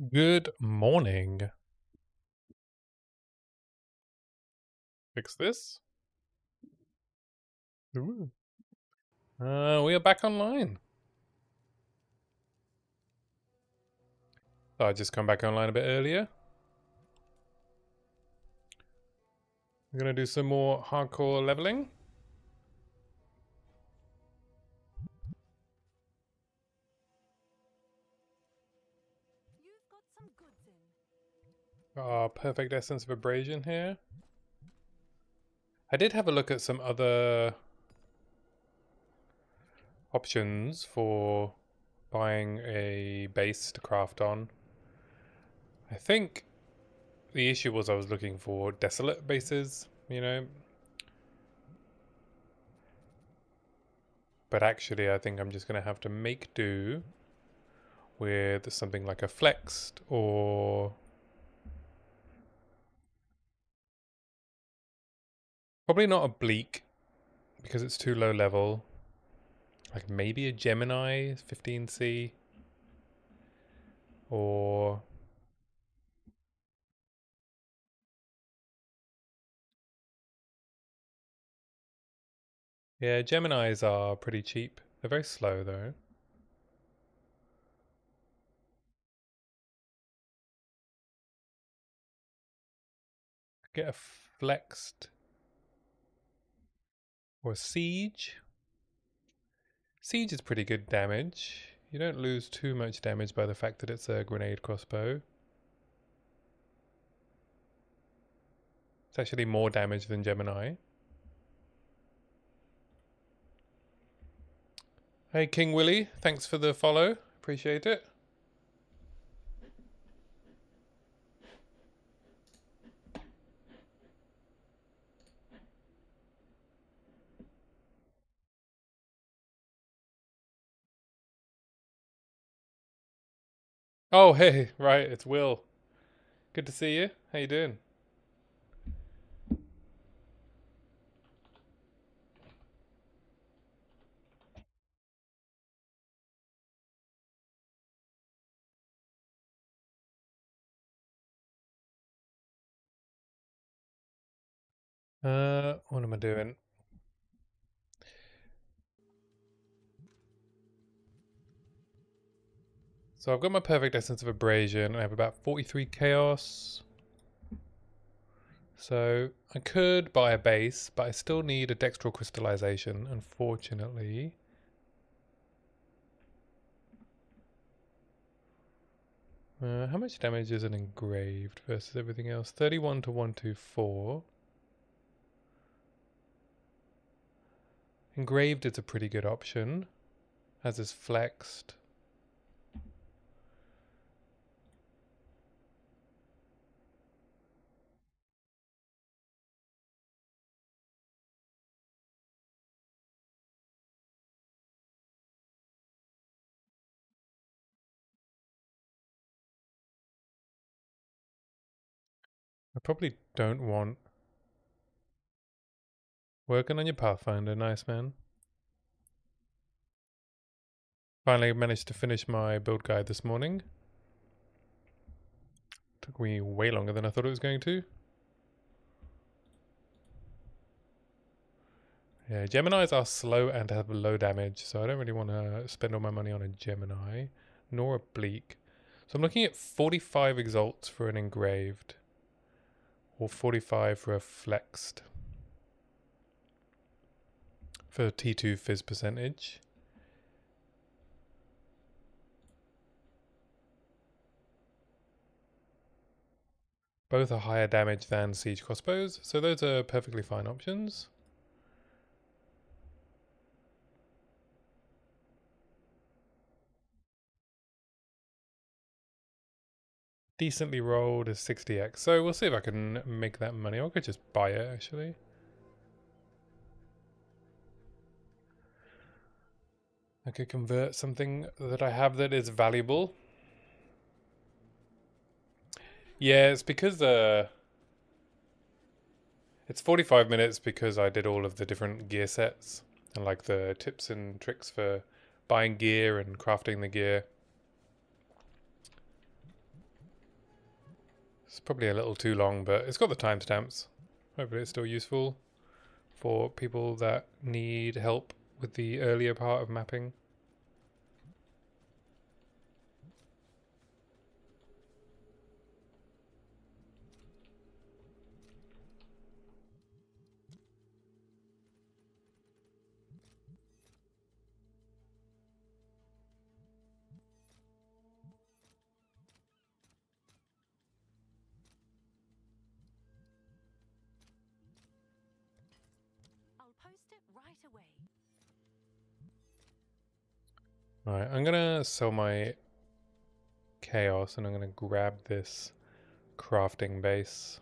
Good morning. Fix this. Ooh. We are back online. I just come back online a bit earlier. We're gonna do some more hardcore leveling. Got our perfect essence of abrasion here. I did have a look at some other options for buying a base to craft on. I think the issue was I was looking for desolate bases, you know. But actually I think I'm just gonna have to make do with something like a flexed or probably not a bleak because it's too low level. Like maybe a Gemini 15C or yeah, Geminis are pretty cheap. They're very slow though. Get a flexed or a siege. Siege is pretty good damage. You don't lose too much damage by the fact that it's a grenade crossbow. It's actually more damage than Gemini. Hey King Willie, thanks for the follow. Appreciate it. Oh hey, right, it's Will. Good to see you. How you doing? What am I doing? So I've got my perfect essence of abrasion. I have about 43 chaos. So I could buy a base, but I still need a dextral crystallization, unfortunately. How much damage is an engraved versus everything else? 31 to 124. Engraved is a pretty good option, as is flexed. I probably don't want working on your Pathfinder, nice man. Finally managed to finish my build guide this morning. Took me way longer than I thought it was going to. Yeah, Geminis are slow and have low damage, so I don't really want to spend all my money on a Gemini, nor a Bleak. So I'm looking at 45 exalts for an engraved, or 45 for a flexed, for T2 fizz percentage. Both are higher damage than siege crossbows, so those are perfectly fine options. Decently rolled is 60x, so we'll see if I can make that money. I could just buy it actually. I could convert something that I have that is valuable. Yeah, it's because it's 45 minutes because I did all of the different gear sets and like the tips and tricks for buying gear and crafting the gear. It's probably a little too long, but it's got the timestamps. Hopefully it's still useful for people that need help with the earlier part of mapping. Alright, I'm gonna sell my chaos and I'm gonna grab this crafting base.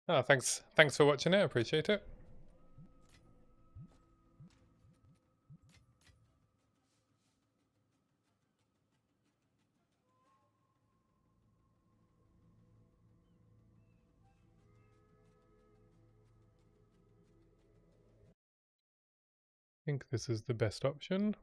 Oh, thanks for watching it, I appreciate it. I think this is the best option.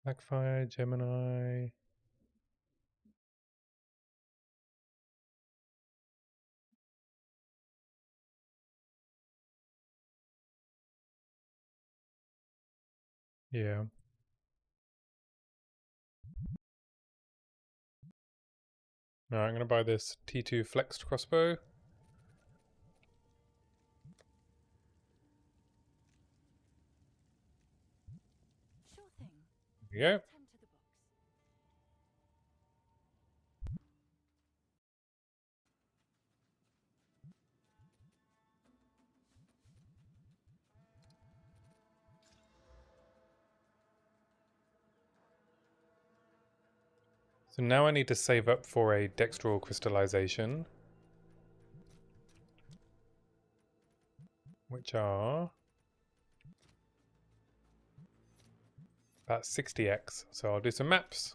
Blackfire, Gemini. Yeah. Alright, I'm gonna buy this T2 flexed crossbow. There we go. So now I need to save up for a dextral crystallization, which are about 60x. So I'll do some maps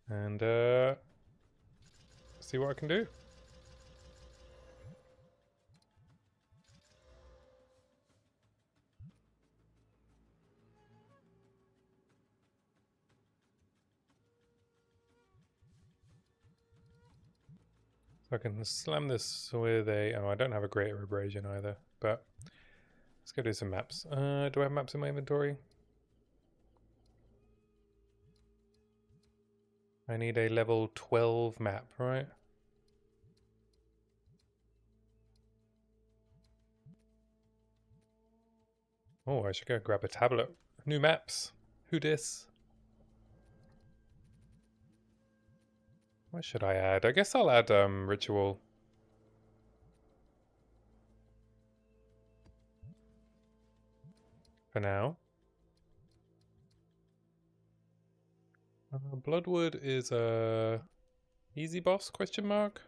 and see what I can do. So I can slam this with a... Oh, I don't have a greater abrasion either, but let's go do some maps. Do I have maps in my inventory? I need a level 12 map, right? Oh, I should go grab a tablet. New maps. Who dis? What should I add? I guess I'll add ritual. For now. Bloodwood is a easy boss, question mark?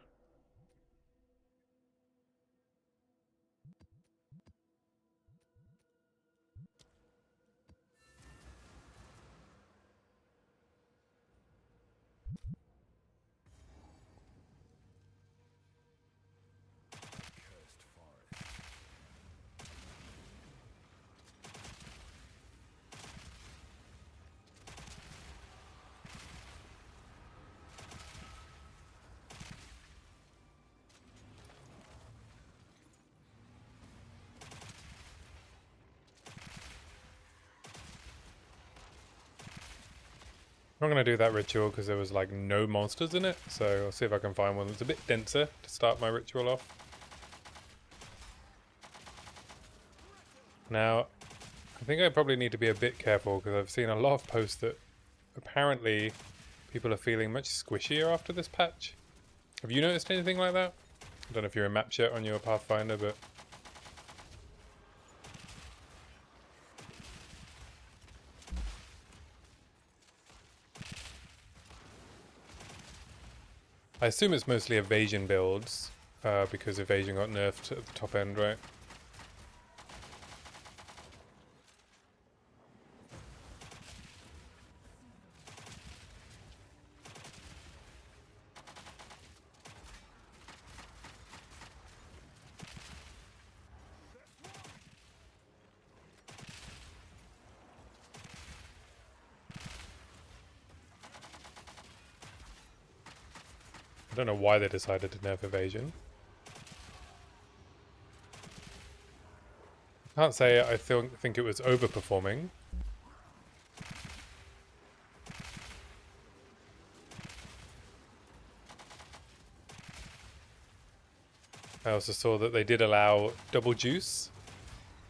I'm not going to do that ritual because there was like no monsters in it, so I'll see if I can find one that's a bit denser to start my ritual off. Now, I think I probably need to be a bit careful because I've seen a lot of posts that apparently people are feeling much squishier after this patch. Have you noticed anything like that? I don't know if you're in maps yet on your Pathfinder, but... I assume it's mostly evasion builds, because evasion got nerfed at the top end, right? I don't know why they decided to nerf evasion. Can't say I think it was overperforming. I also saw that they did allow double juice.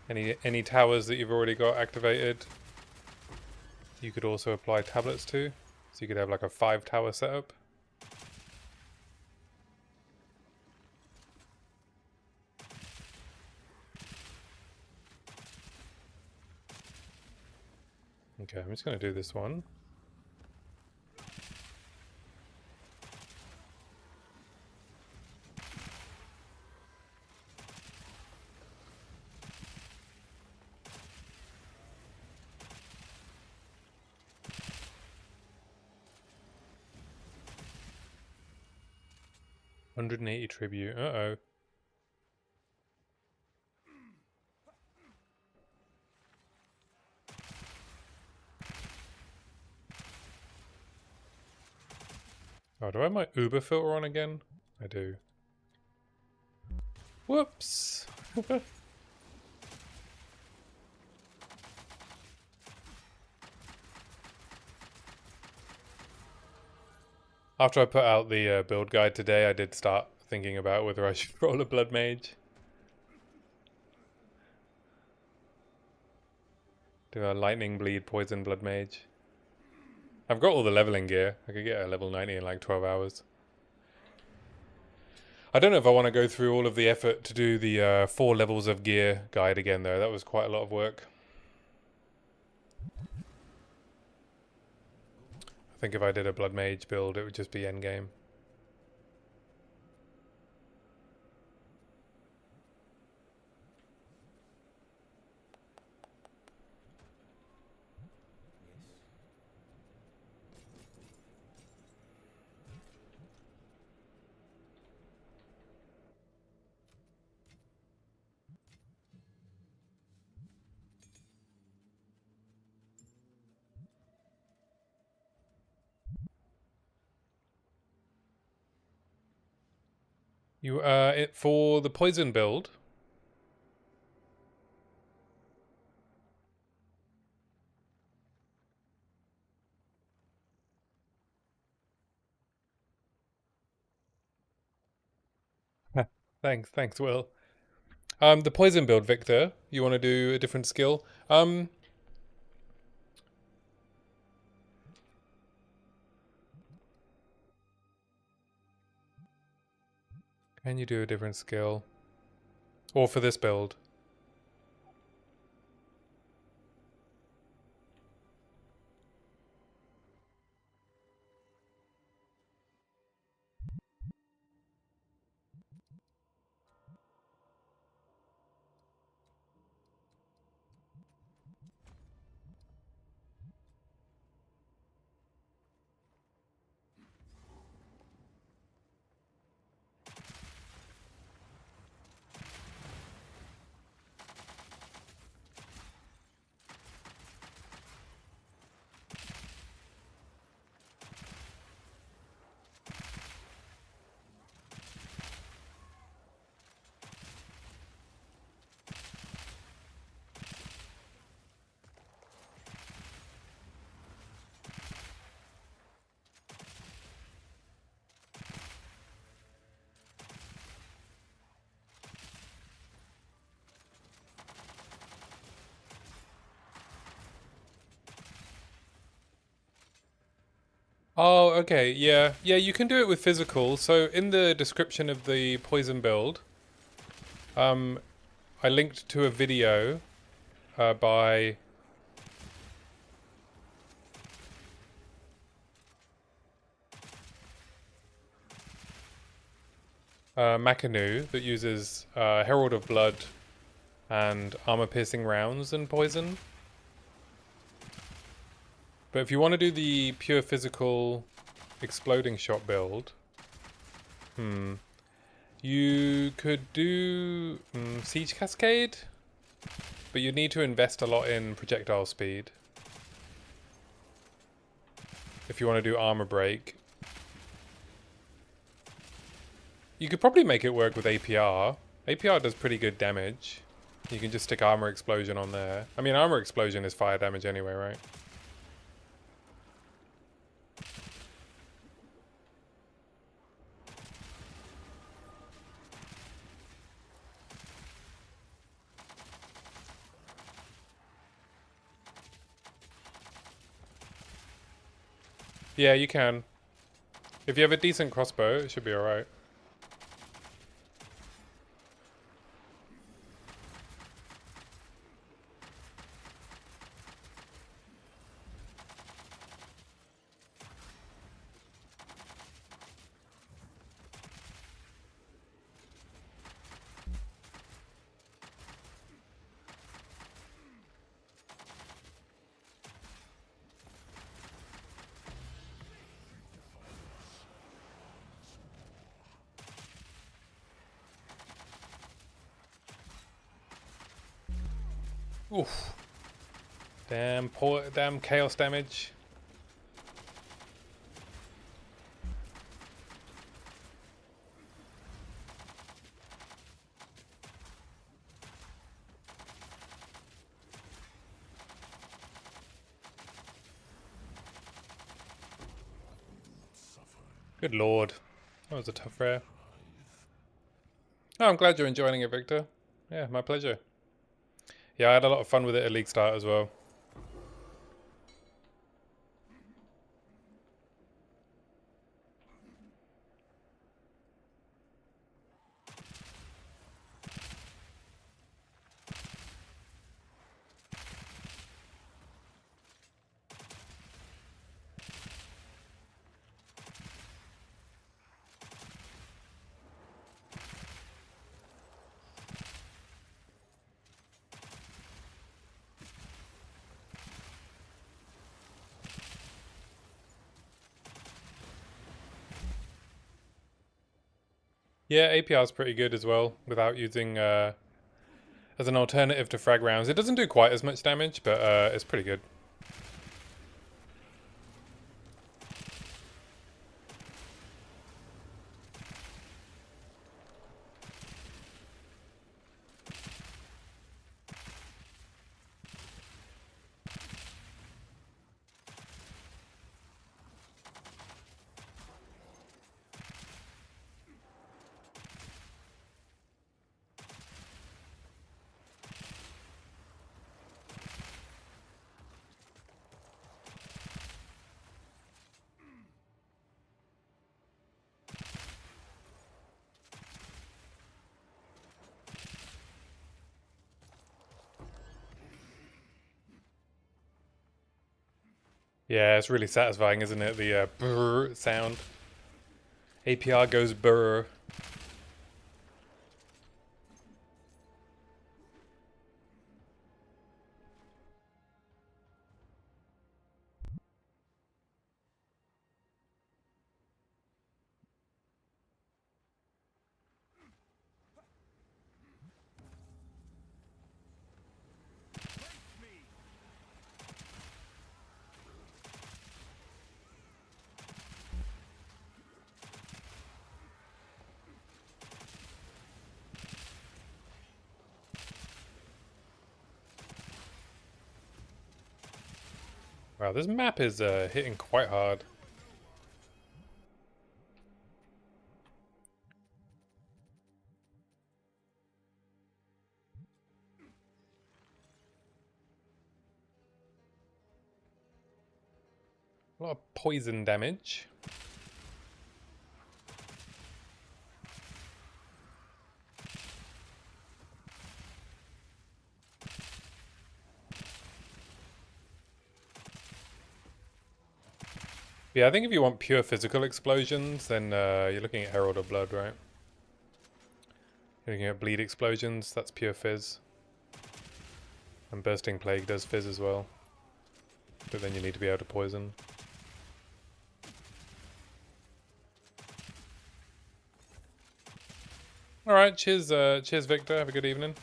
Any towers that you've already got activated, you could also apply tablets to. So you could have like a 5-tower setup. Okay, I'm just going to do this one. $180 tribute. Uh-oh. Oh, do I have my Uber filter on again? I do. Whoops! After I put out the build guide today, I did start thinking about whether I should roll a Blood Mage. Do a Lightning Bleed Poison Blood Mage. I've got all the leveling gear. I could get a level 90 in like 12 hours. I don't know if I want to go through all of the effort to do the 4 levels of gear guide again, though. That was quite a lot of work. I think if I did a Blood Mage build, it would just be endgame. You for the poison build. Thanks, Will. The poison build, Victor. You want to do a different skill? Can you do a different skill? Or for this build? Oh, okay, yeah. Yeah, you can do it with physical. So in the description of the poison build, I linked to a video by... Makanu that uses Herald of Blood and armor-piercing rounds and poison. But if you want to do the pure physical exploding shot build, you could do Siege Cascade, but you need to invest a lot in projectile speed if you want to do armor break. You could probably make it work with APR. APR does pretty good damage. You can just stick armor explosion on there. I mean, armor explosion is fire damage anyway, right? Yeah, you can. If you have a decent crossbow, it should be alright. Oof. Damn chaos damage. Good lord. That was a tough rare. Oh, I'm glad you're enjoying it, Victor. Yeah, my pleasure. Yeah, I had a lot of fun with it at League Start as well. Yeah, APR is pretty good as well, without using, as an alternative to frag rounds. It doesn't do quite as much damage, but it's pretty good. Yeah, it's really satisfying, isn't it? The brrr sound. APR goes brrr. Wow, this map is hitting quite hard. A lot of poison damage. Yeah, I think if you want pure physical explosions, then you're looking at Herald of Blood, right? You're looking at bleed explosions, that's pure fizz. And bursting plague does fizz as well. But then you need to be able to poison. Alright, cheers, cheers Victor, have a good evening.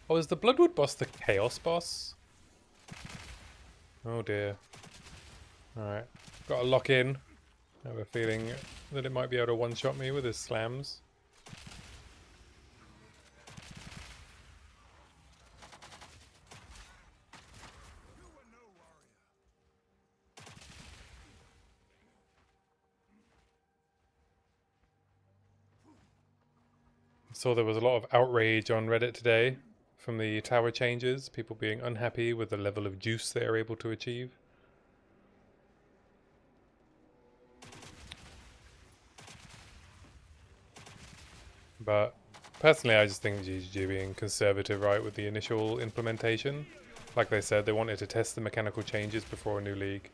Oh, is the Bloodwood boss the Chaos boss? Oh dear. Alright. Gotta lock in. I have a feeling that it might be able to one-shot me with his slams. Saw there was a lot of outrage on Reddit today from the tower changes, people being unhappy with the level of juice they are able to achieve. But personally, I just think GGG being conservative, right, with the initial implementation. Like they said, they wanted to test the mechanical changes before a new league.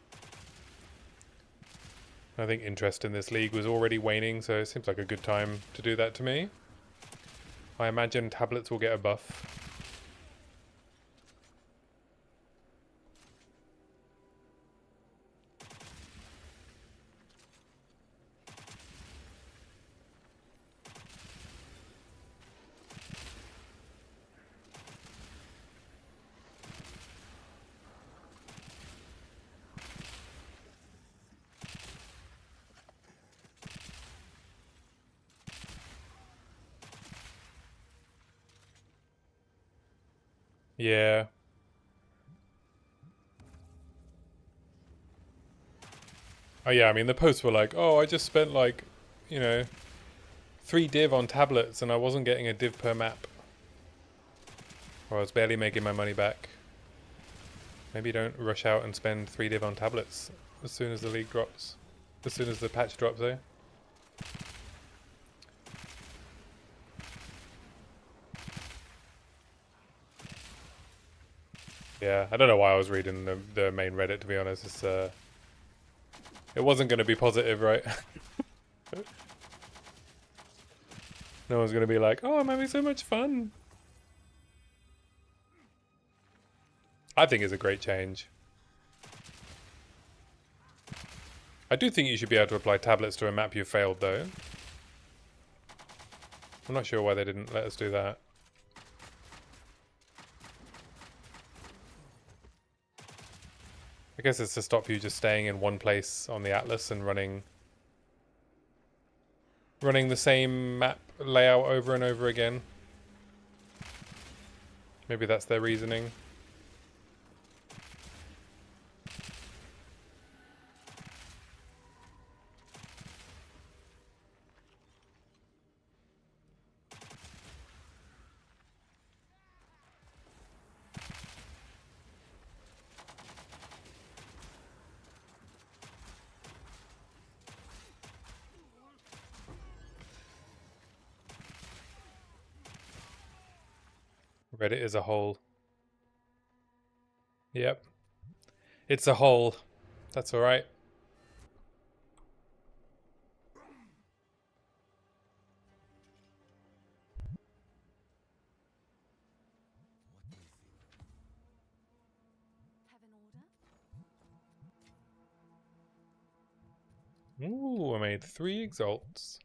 I think interest in this league was already waning, so it seems like a good time to do that to me. I imagine tablets will get a buff. Yeah. Oh yeah, I mean the posts were like, oh, I just spent like, you know, 3 div on tablets and I wasn't getting a div per map. Or I was barely making my money back. Maybe don't rush out and spend 3 div on tablets as soon as the league drops. As soon as the patch drops, eh? Yeah, I don't know why I was reading the main Reddit, to be honest. It's, it wasn't going to be positive, right? No one's going to be like, oh, I'm having so much fun. I think it's a great change. I do think you should be able to apply tablets to a map you failed, though. I'm not sure why they didn't let us do that. I guess it's to stop you just staying in one place on the Atlas and running the same map layout over and over again. Maybe that's their reasoning. Reddit is a hole. Yep. It's a hole. That's alright. Ooh, I made 3 exalts.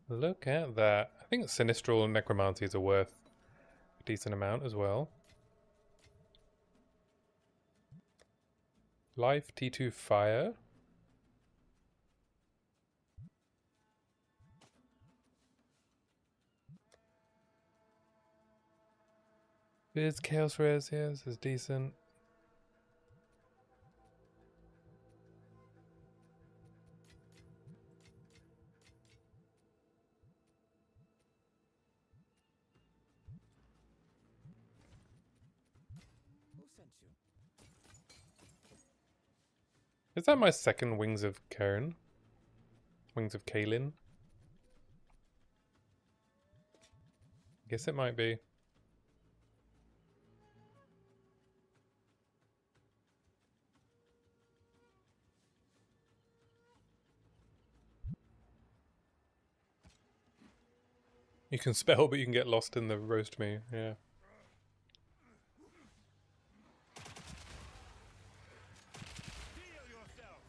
Look at that. I think Sinistral and Necromancies are worth a decent amount as well. Life, T2 Fire. There's Chaos Rares here, this is decent. sent you? Is that my second Wings of Cairn? Wings of Kaelin? Guess it might be. You can spell, but you can get lost in the roast me, yeah. Heal yourself.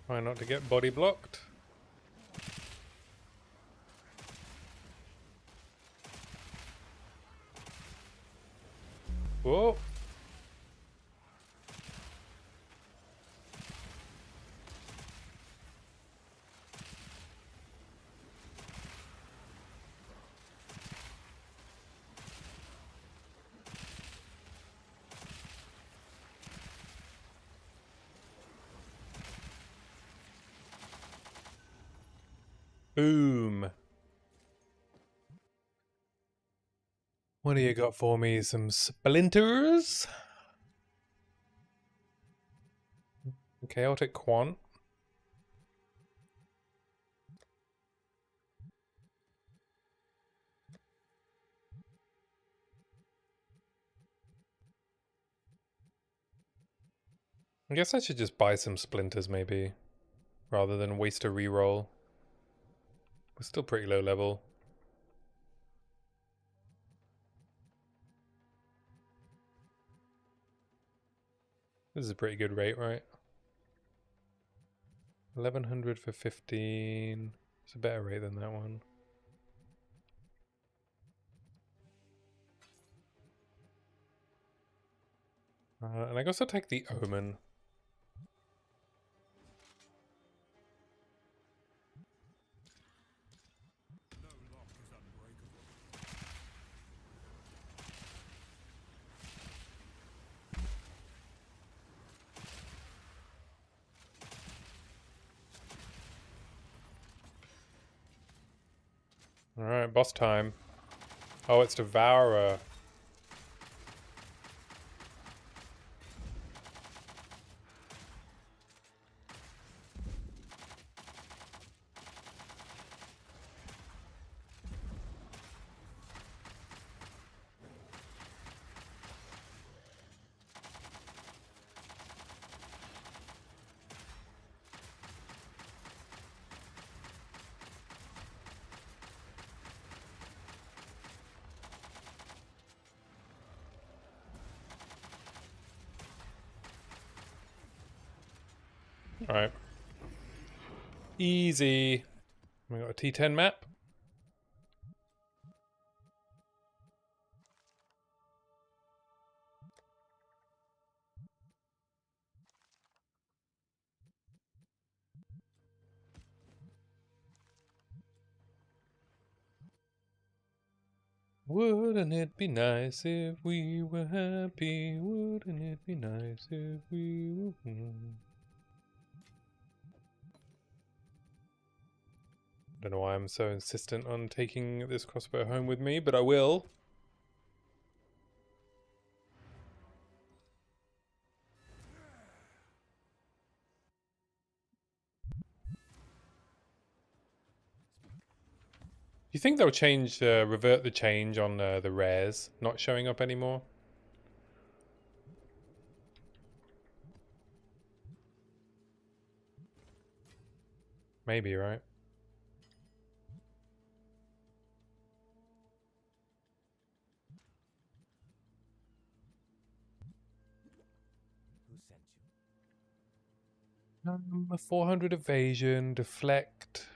Try not to get body blocked. Whoa! Boom! What do you got for me? Some splinters? Chaotic Quant. I guess I should just buy some splinters maybe, rather than waste a reroll. We're still pretty low level. This is a pretty good rate, right? 1100 for 15. It's a better rate than that one. And I guess I'll take the Omen. No lock is unbreakable. Alright, boss time. Oh, it's Devourer. Alright. Easy. We got a T10 map. Wouldn't it be nice if we were happy? Wouldn't it be nice if we were... Don't know why I'm so insistent on taking this crossbow home with me, but I will. Do you think they'll change, revert the change on the rares not showing up anymore? Maybe, right? Who sent you? A 400 evasion, deflect.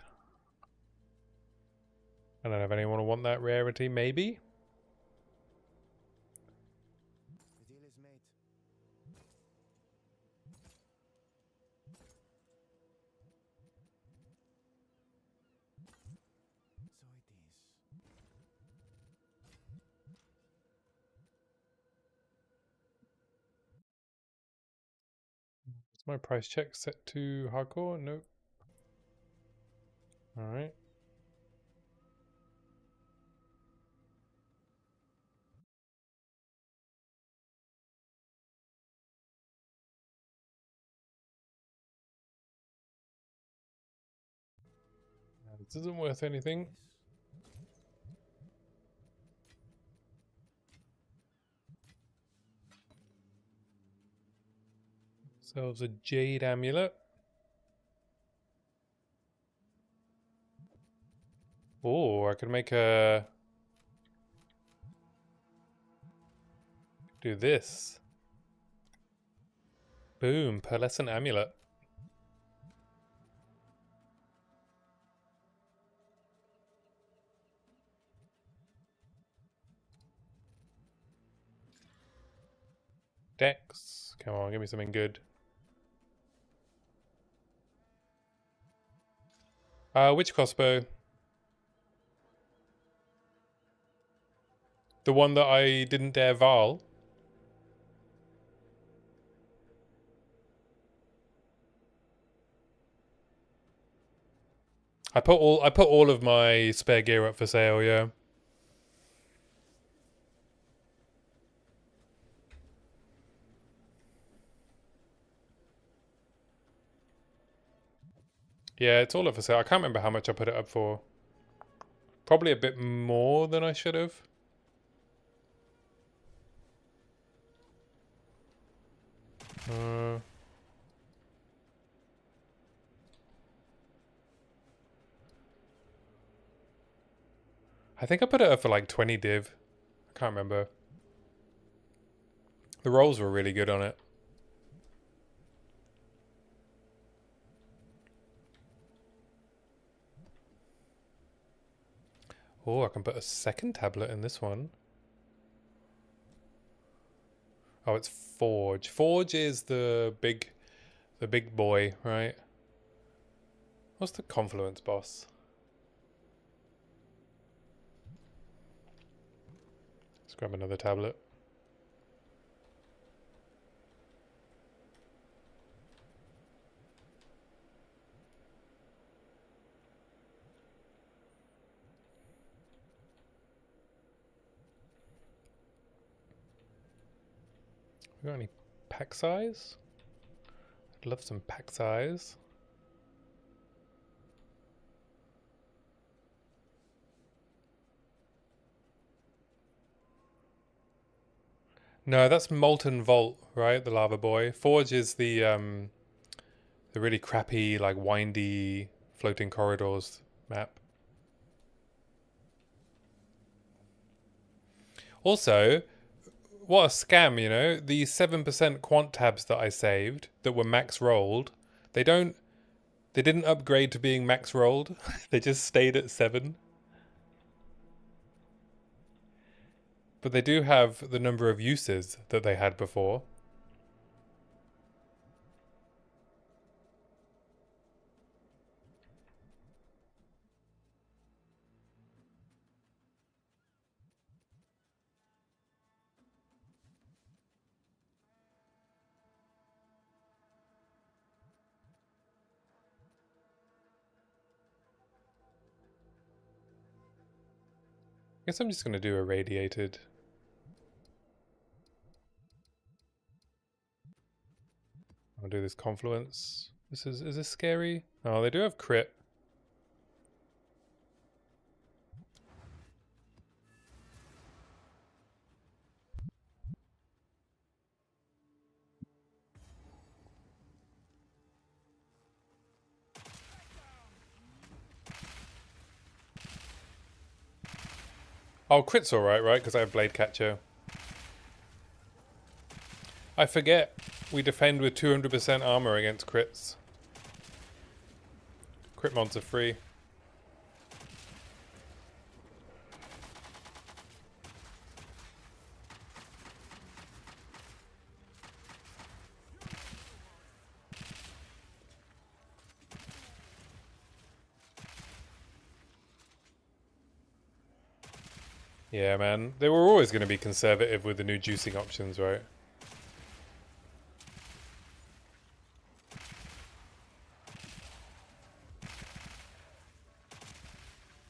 I don't know if anyone will want that rarity, maybe? The deal is made. So it is. Is my price check set to hardcore? Nope. Alright. This isn't worth anything. Sells a jade amulet. Oh, I could make a... do this. Boom, pearlescent amulet. Dex. Come on, give me something good. Which crossbow? The one that I didn't dare Val. I put all of my spare gear up for sale, yeah. Yeah, it's all up for sale. I can't remember how much I put it up for. Probably a bit more than I should have. I think I put it up for like 20 div. I can't remember. The rolls were really good on it. Oh, I can put a second tablet in this one. Oh, it's Forge. Forge is the big boy, right? What's the Confluence boss? Let's grab another tablet. We got any pack size? I'd love some pack size. No, that's Molten Vault, right? The Lava Boy. Forge is the really crappy, like windy, floating corridors map. Also, what a scam, you know? The 7% quant tabs that I saved that were max rolled, they didn't upgrade to being max rolled. They just stayed at 7. But they do have the number of uses that they had before. I guess I'm just going to do irradiated. I'll do this confluence. Is this scary? Oh, they do have crit. Oh, crit's alright, right? Because I have Blade Catcher. I forget we defend with 200% armor against crits. Crit mods are free. Yeah, man. They were always going to be conservative with the new juicing options, right?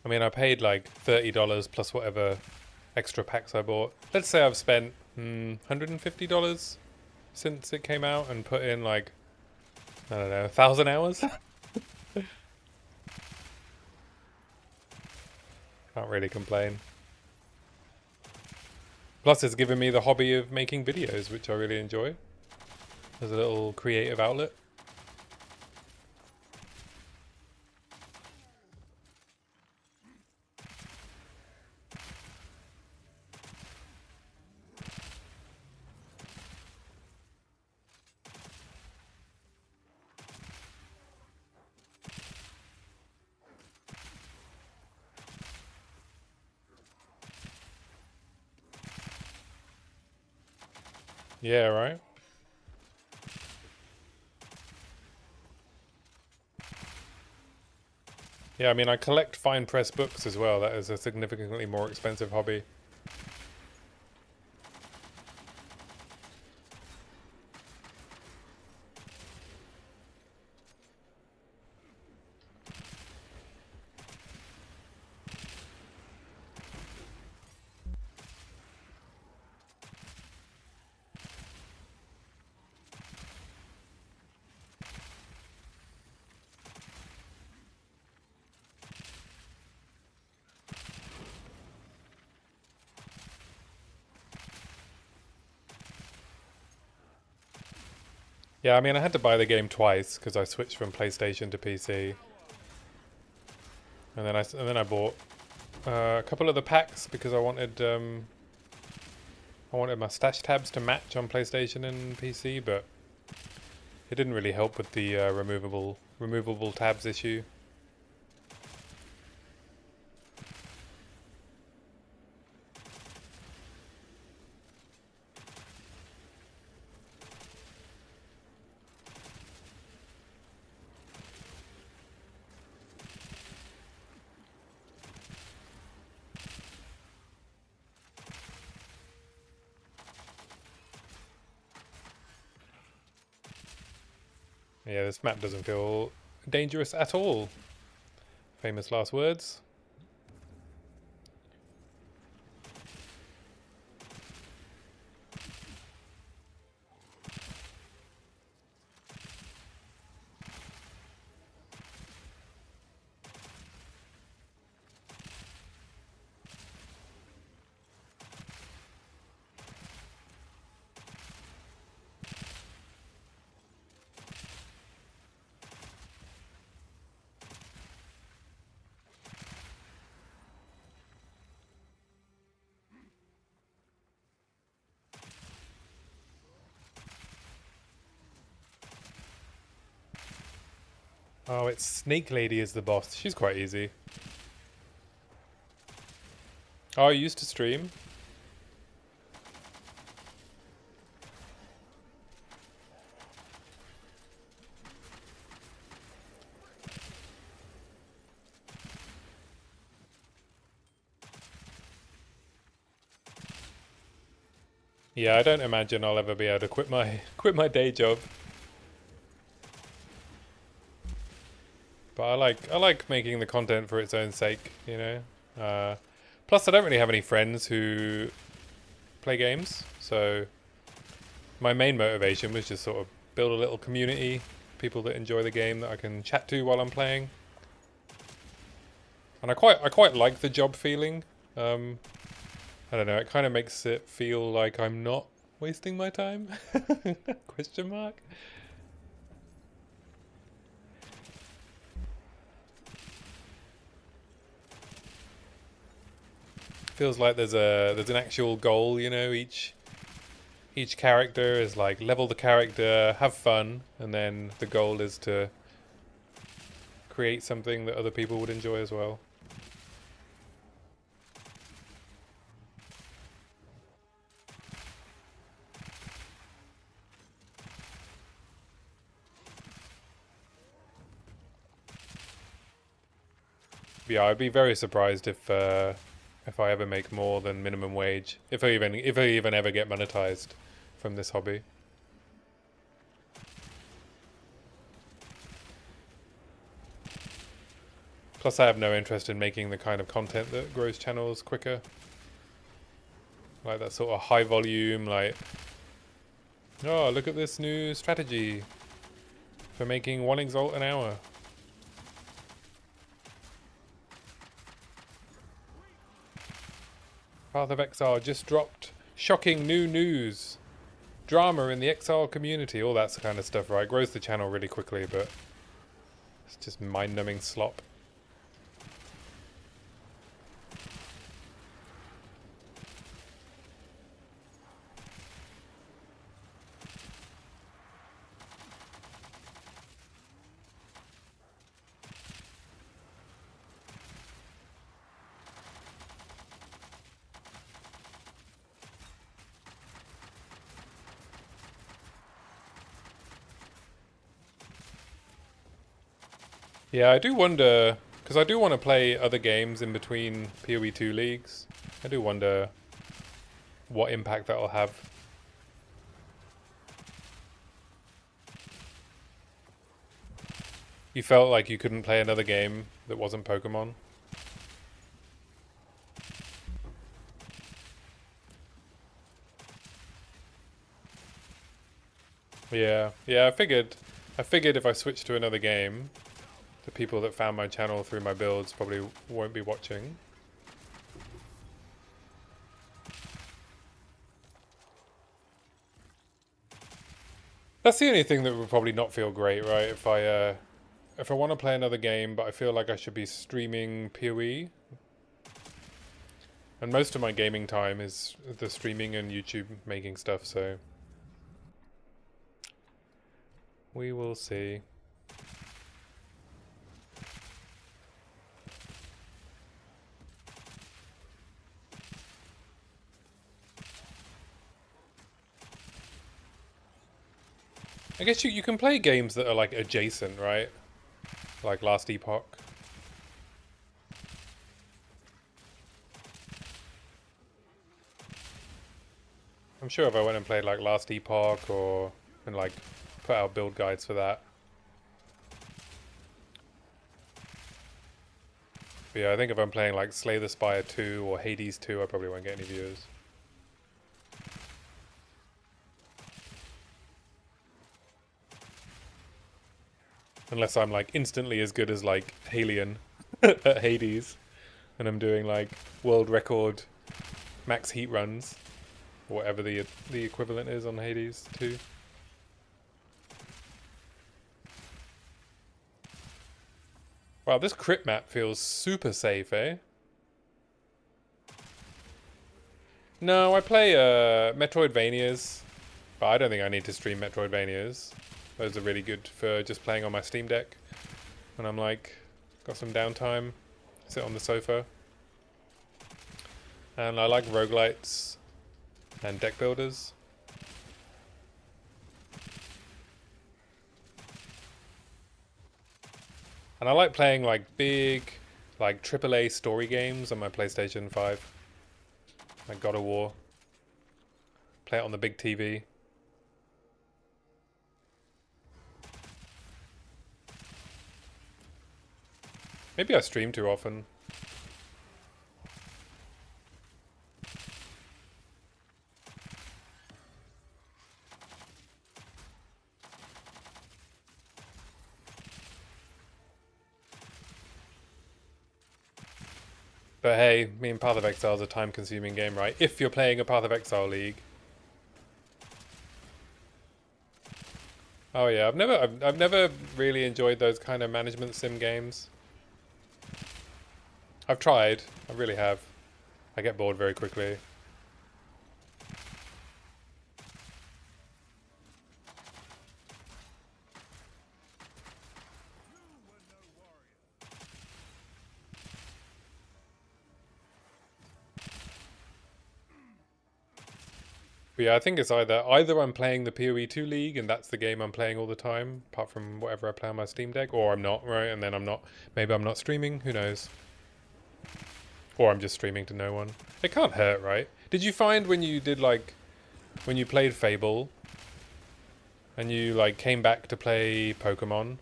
I mean, I paid like $30 plus whatever extra packs I bought. Let's say I've spent $150 since it came out and put in like, I don't know, 1,000 hours? Can't really complain. Plus, it's given me the hobby of making videos, which I really enjoy. As a little creative outlet. Yeah, right? Yeah, I mean, I collect fine press books as well. That is a significantly more expensive hobby. Yeah, I mean, I had to buy the game twice because I switched from PlayStation to PC, and then I bought a couple of the packs because I wanted my stash tabs to match on PlayStation and PC, but it didn't really help with the removable tabs issue. Yeah, this map doesn't feel dangerous at all. Famous last words. Oh, it's Snake Lady is the boss. She's quite easy. Oh, I used to stream. Yeah, I don't imagine I'll ever be able to quit my day job. But I like making the content for its own sake, you know. Plus, I don't really have any friends who play games, so my main motivation was just sort of build a little community, people that enjoy the game that I can chat to while I'm playing. And I quite like the job feeling. I don't know, it kind of makes it feel like I'm not wasting my time? Question mark? Feels like there's an actual goal, you know, each character is like level the character, have fun, and then the goal is to create something that other people would enjoy as well. Yeah, I'd be very surprised if I ever make more than minimum wage, if I even ever get monetized from this hobby. Plus, I have no interest in making the kind of content that grows channels quicker, like that sort of high volume, like, oh, look at this new strategy for making 1 exalt an hour. Path of Exile just dropped shocking new news. Drama in the Exile community, all that kind of stuff, right? Grows the channel really quickly, but it's just mind-numbing slop. Yeah, I do wonder, because I do want to play other games in between PoE 2 leagues. I do wonder what impact that'll have. You felt like you couldn't play another game that wasn't Pokemon? Yeah, I figured if I switched to another game, the people that found my channel through my builds probably won't be watching. That's the only thing that would probably not feel great, right? If I want to play another game, but I feel like I should be streaming PoE. And most of my gaming time is the streaming and YouTube making stuff, so we will see. I guess you can play games that are like adjacent, right? Like Last Epoch. I'm sure if I went and played like Last Epoch and like put out build guides for that. But yeah, I think if I'm playing like Slay the Spire 2 or Hades 2, I probably won't get any viewers. Unless I'm like instantly as good as like Halion at Hades, and I'm doing like world record max heat runs, or whatever the equivalent is on Hades 2. Wow, this crit map feels super safe, eh? No, I play Metroidvanias, but I don't think I need to stream Metroidvanias. Those are really good for just playing on my Steam Deck when I'm like, got some downtime, sit on the sofa. And I like roguelites and deck builders. And I like playing like big, like AAA story games on my PlayStation 5. Like God of War. Play it on the big TV. Maybe I stream too often. But hey, me and Path of Exile is a time-consuming game, right? If you're playing a Path of Exile league. Oh yeah, I've never really enjoyed those kind of management sim games. I've tried, I really have. I get bored very quickly. You were no warrior. But yeah, I think it's either I'm playing the PoE2 League and that's the game I'm playing all the time, apart from whatever I play on my Steam Deck, or I'm not, right? And then I'm not. Maybe I'm not streaming. Who knows? Or I'm just streaming to no one. It can't hurt, right? Did you find when you did like when you played Fable and you like came back to play Pokemon,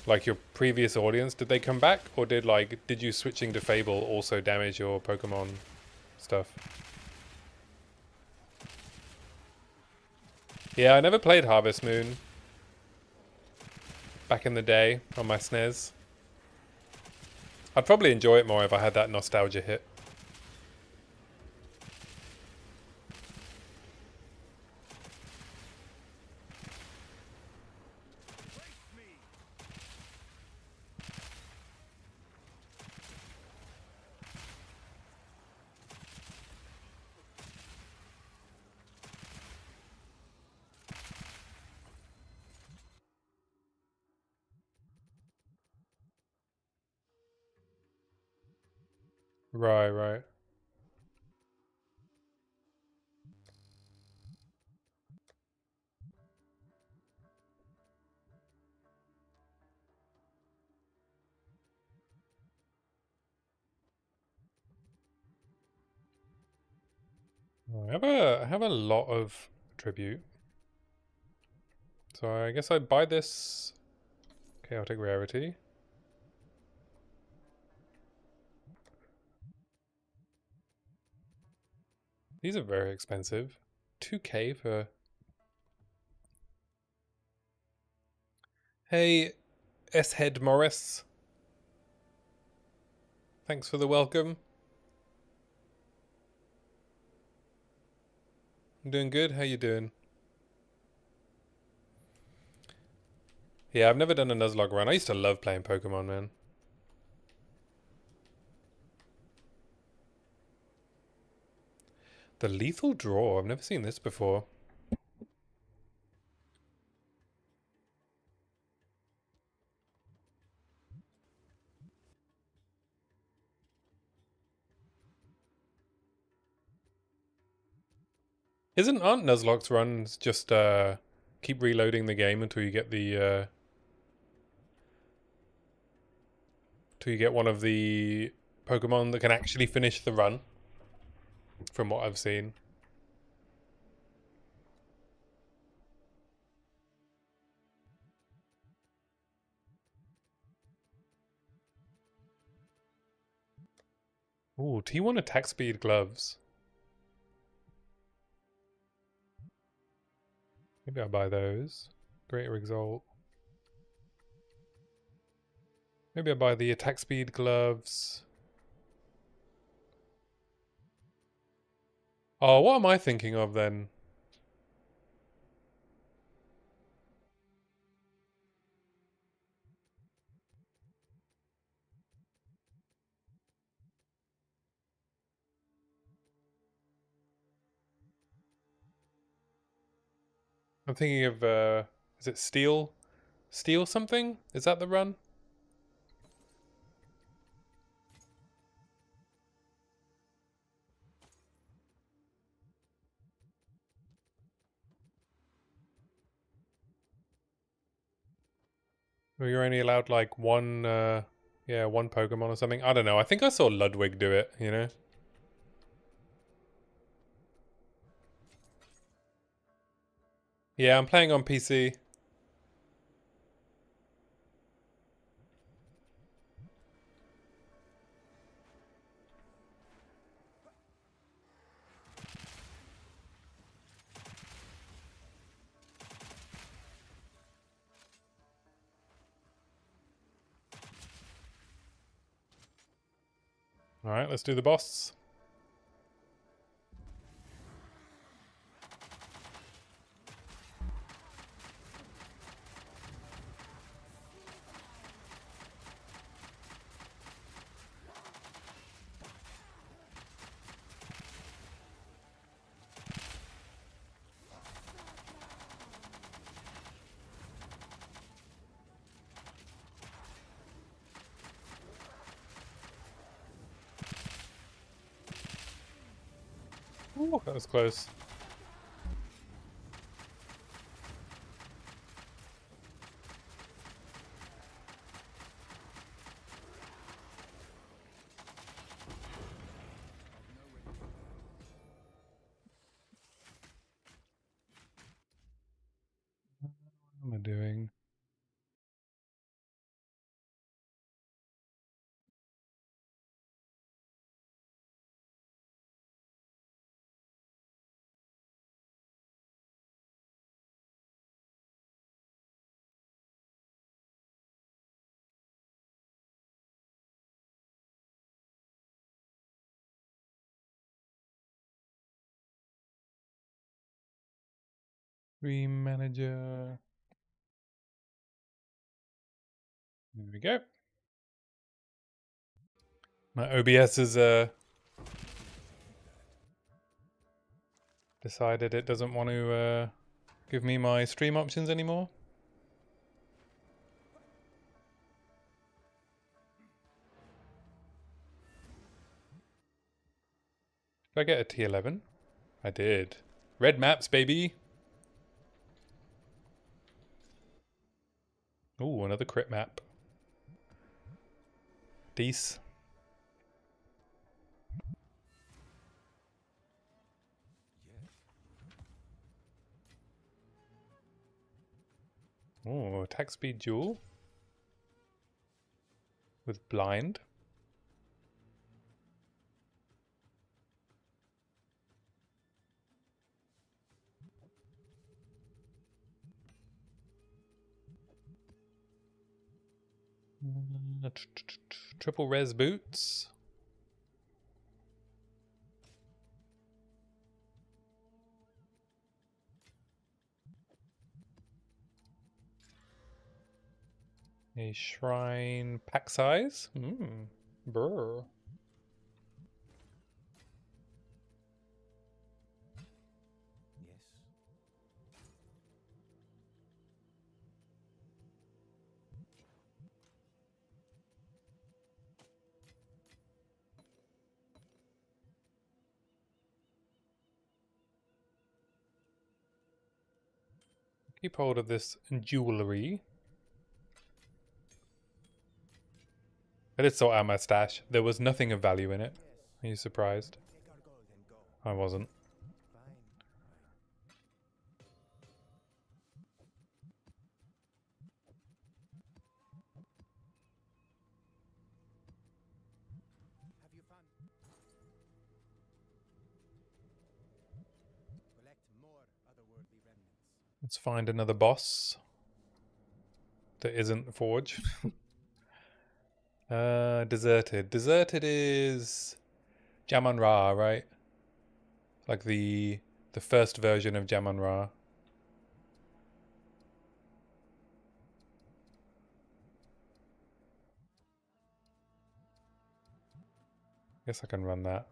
like your previous audience, did they come back, or did you switching to Fable also damage your Pokemon stuff? Yeah, I never played Harvest Moon back in the day on my SNES. I'd probably enjoy it more if I had that nostalgia hit. Right, right. I have a lot of tribute. So I guess I'd buy this chaotic rarity. These are very expensive. 2k for... Hey, S-Head Morris. Thanks for the welcome. I'm doing good. How you doing? Yeah, I've never done a Nuzlocke run. I used to love playing Pokemon, man. The Lethal Draw. I've never seen this before. Aren't Nuzlocke's runs just keep reloading the game until you get the till you get one of the Pokemon that can actually finish the run, from what I've seen. Ooh, T1 attack speed gloves. Maybe I'll buy those. Greater Exalt. Maybe I'll buy the attack speed gloves. Oh, what am I thinking of then? I'm thinking of, is it Steel? Steel something? Is that the run? Where you're only allowed like one, yeah, one Pokemon or something? I don't know. I think I saw Ludwig do it, you know? Yeah, I'm playing on PC. Alright, let's do the boss. Ooh, that was close. am I doing? Stream manager. There we go. My OBS has decided it doesn't want to give me my stream options anymore. Did I get a T11? I did. Red maps, baby. Ooh, another crit map. Dece. Ooh, attack speed duel. With blind. Triple res boots. A shrine pack size. Brr. Yes. Keep hold of this jewelry. I did sort out my stash. There was nothing of value in it. Yes. Are you surprised? Take our gold and go. I wasn't. Fine. Have you fun? Collect more otherworldly remnants. Let's find another boss that isn't Forge. Deserted. Deserted is Jamon Ra, right? Like the first version of Jamon Ra. Guess I can run that.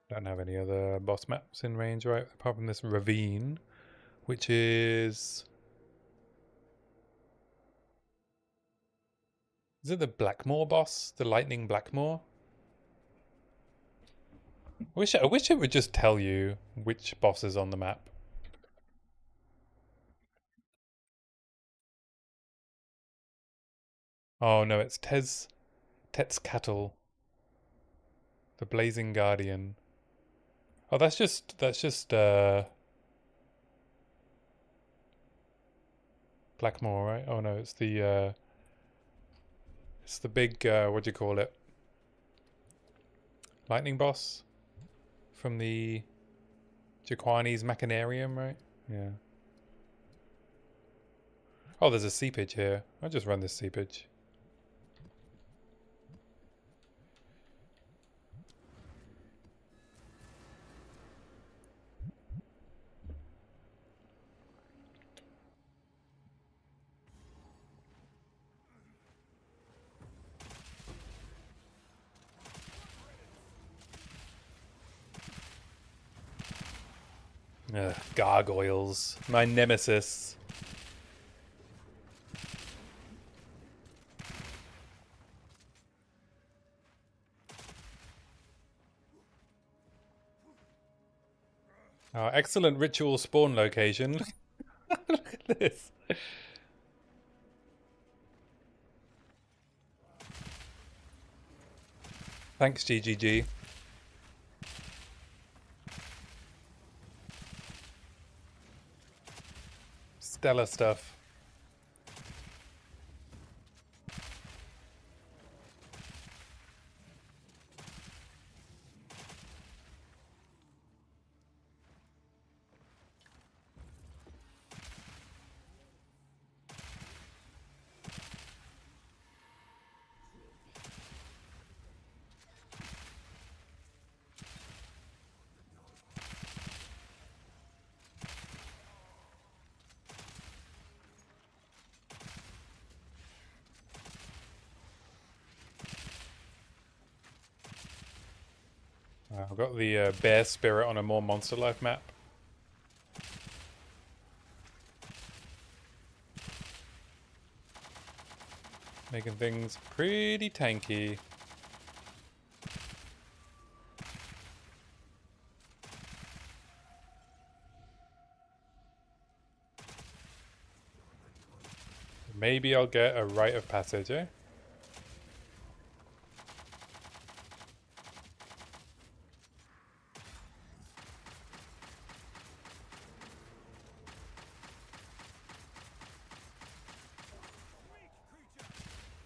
Don't have any other boss maps in range, right? Apart from this ravine, which is... Is it the Blackmoor boss? The Lightning Blackmoor? I wish it would just tell you which boss is on the map. Oh no, it's Tetzcatl, the Blazing Guardian. Oh, that's just Blackmoor, right? Oh no, it's the big what do you call it? Lightning boss from the Jaquani's Machinarium, right? Yeah. Oh, there's a seepage here. I'll just run this seepage. Ugh, gargoyles. My nemesis. Excellent ritual spawn location. this? Thanks, GGG. Stellar stuff. I've got the bear spirit on a more monster life map. Making things pretty tanky. Maybe I'll get a rite of passage, eh?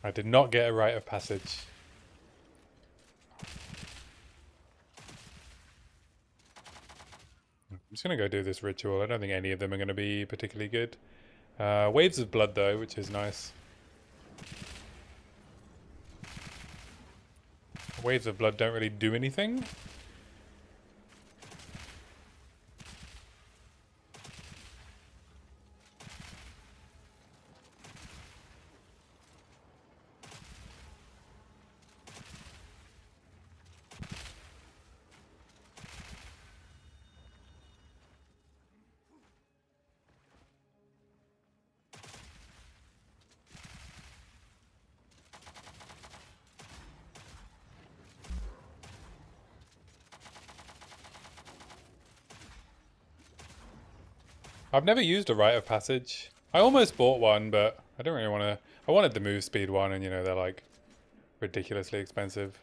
I did not get a rite of passage. I'm just going to go do this ritual. I don't think any of them are going to be particularly good. Waves of blood though, which is nice. Waves of blood don't really do anything. I've never used a rite of passage. I almost bought one, but I don't really want to. I wanted the move speed one, and you know, they're like ridiculously expensive.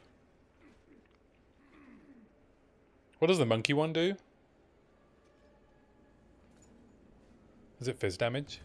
What does the monkey one do? Is it fizz damage?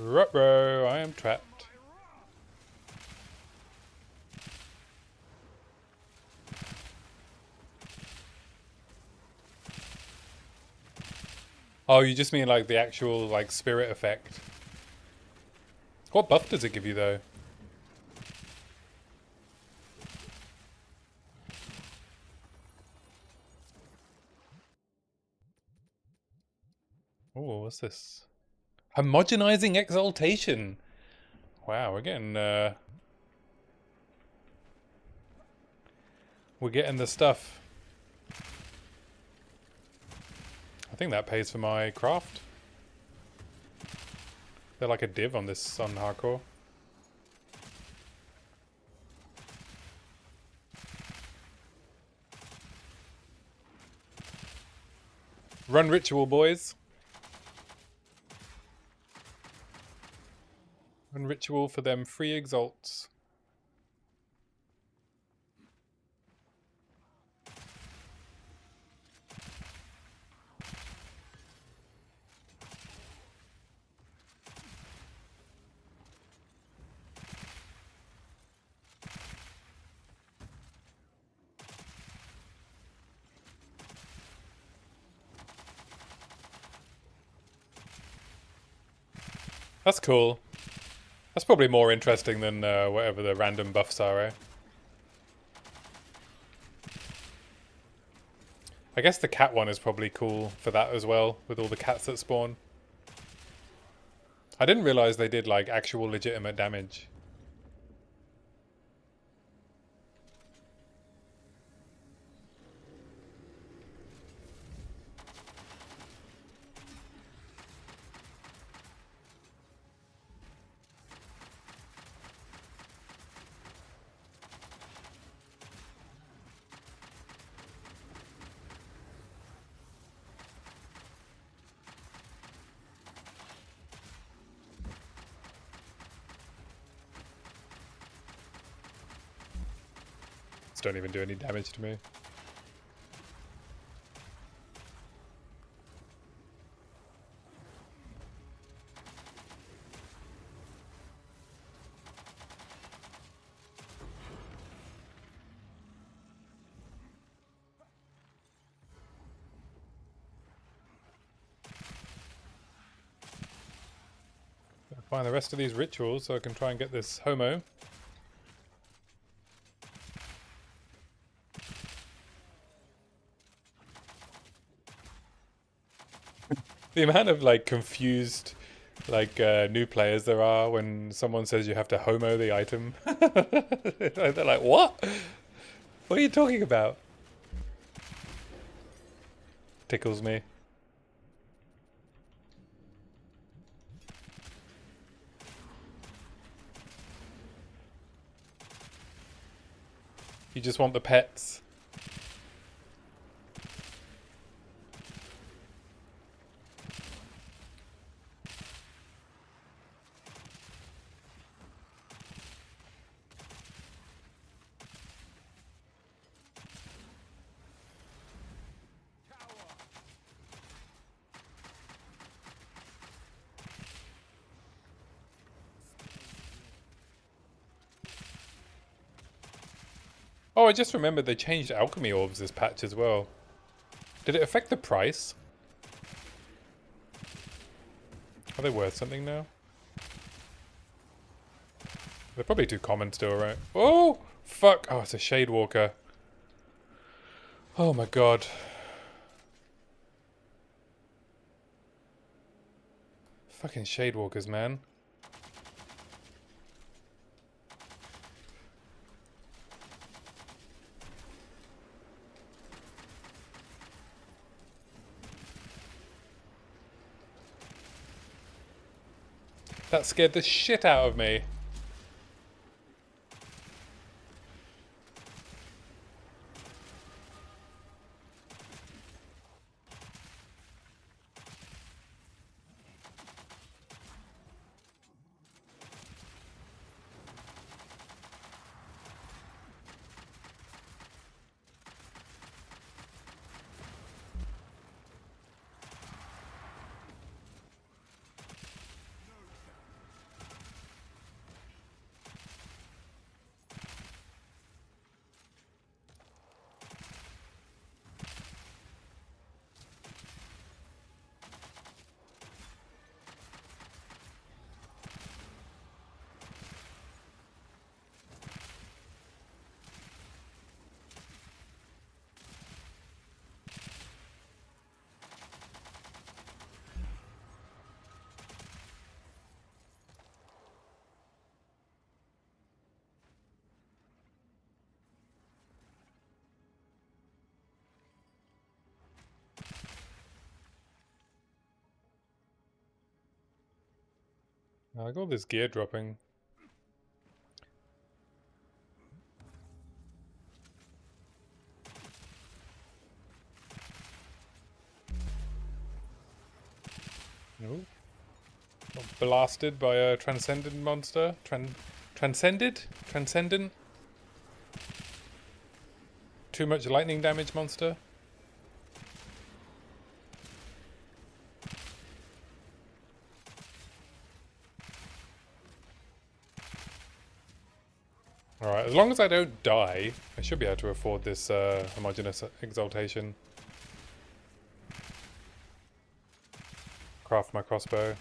Ruh-roh, I am trapped. Oh, you just mean like the actual like spirit effect. What buff does it give you though? Oh, what's this? Homogenizing exaltation. Wow, we're getting the stuff. I think that pays for my craft. They're like a div on this on hardcore. Run ritual, boys. Run ritual for them free exalts. That's cool. That's probably more interesting than whatever the random buffs are, eh? I guess the cat one is probably cool for that as well, with all the cats that spawn. I didn't realize they did like actual legitimate damage. pets don't even do any damage to me. Find the rest of these rituals so I can try and get this homo. The amount of like confused new players there are when someone says you have to homo the item. They're like, what? What are you talking about? Tickles me. You just want the pets. Oh, I just remembered they changed alchemy orbs this patch as well. Did it affect the price? Are they worth something now? They're probably too common still, right? Oh, fuck. Oh, it's a Shade Walker. Oh my god. Fucking Shade Walkers, man. That scared the shit out of me. I got this gear dropping. No. Got blasted by a transcendent monster. Transcended? Transcendent? Too much lightning damage monster. Alright, as long as I don't die, I should be able to afford this homogeneous exaltation. Craft my crossbow.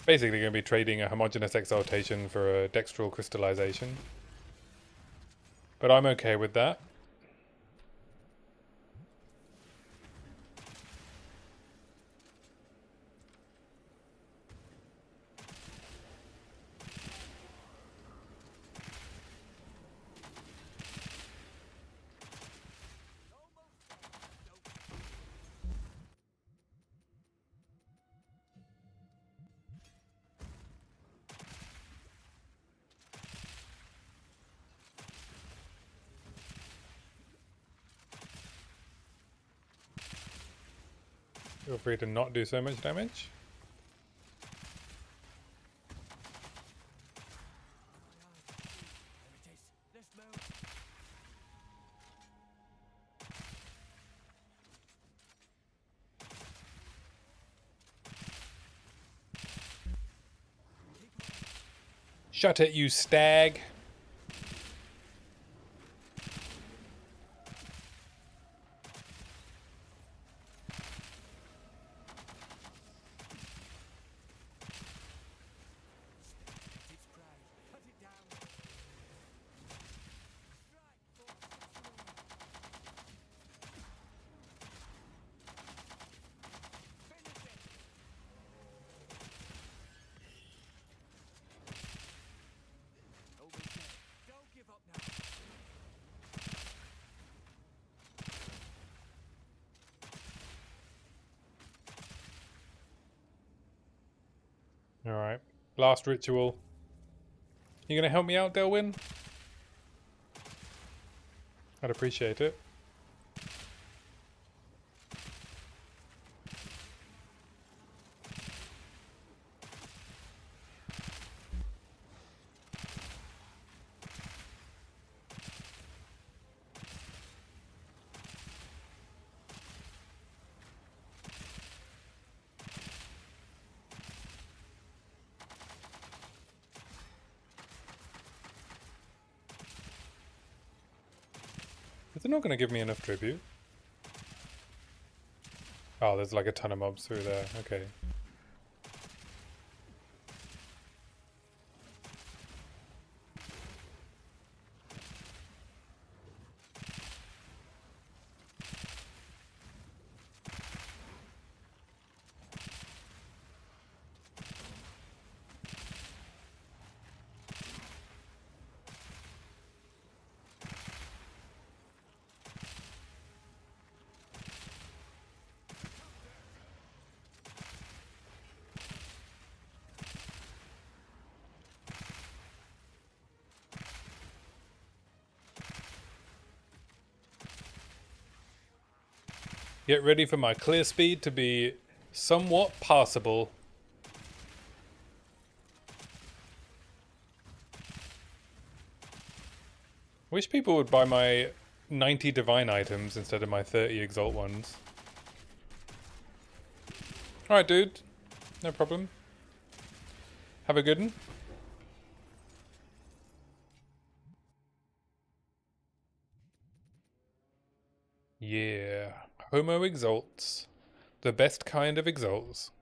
Basically going to be trading a homogeneous exaltation for a dextral crystallization. But I'm okay with that. Feel free to not do so much damage. Shut it, you stag. Its cry. Cut it down. Finish it. Overkill. Don't give up now. Alright. Last ritual. You gonna help me out, Delwyn? I'd appreciate it. Is it not going to give me enough tribute? Oh, there's like a ton of mobs through there. Okay. Get ready for my clear speed to be somewhat passable. Wish people would buy my 90 divine items instead of my 30 exalt ones. Alright, dude. No problem. Have a good one. Yeah. Homo exalts. The best kind of exalts.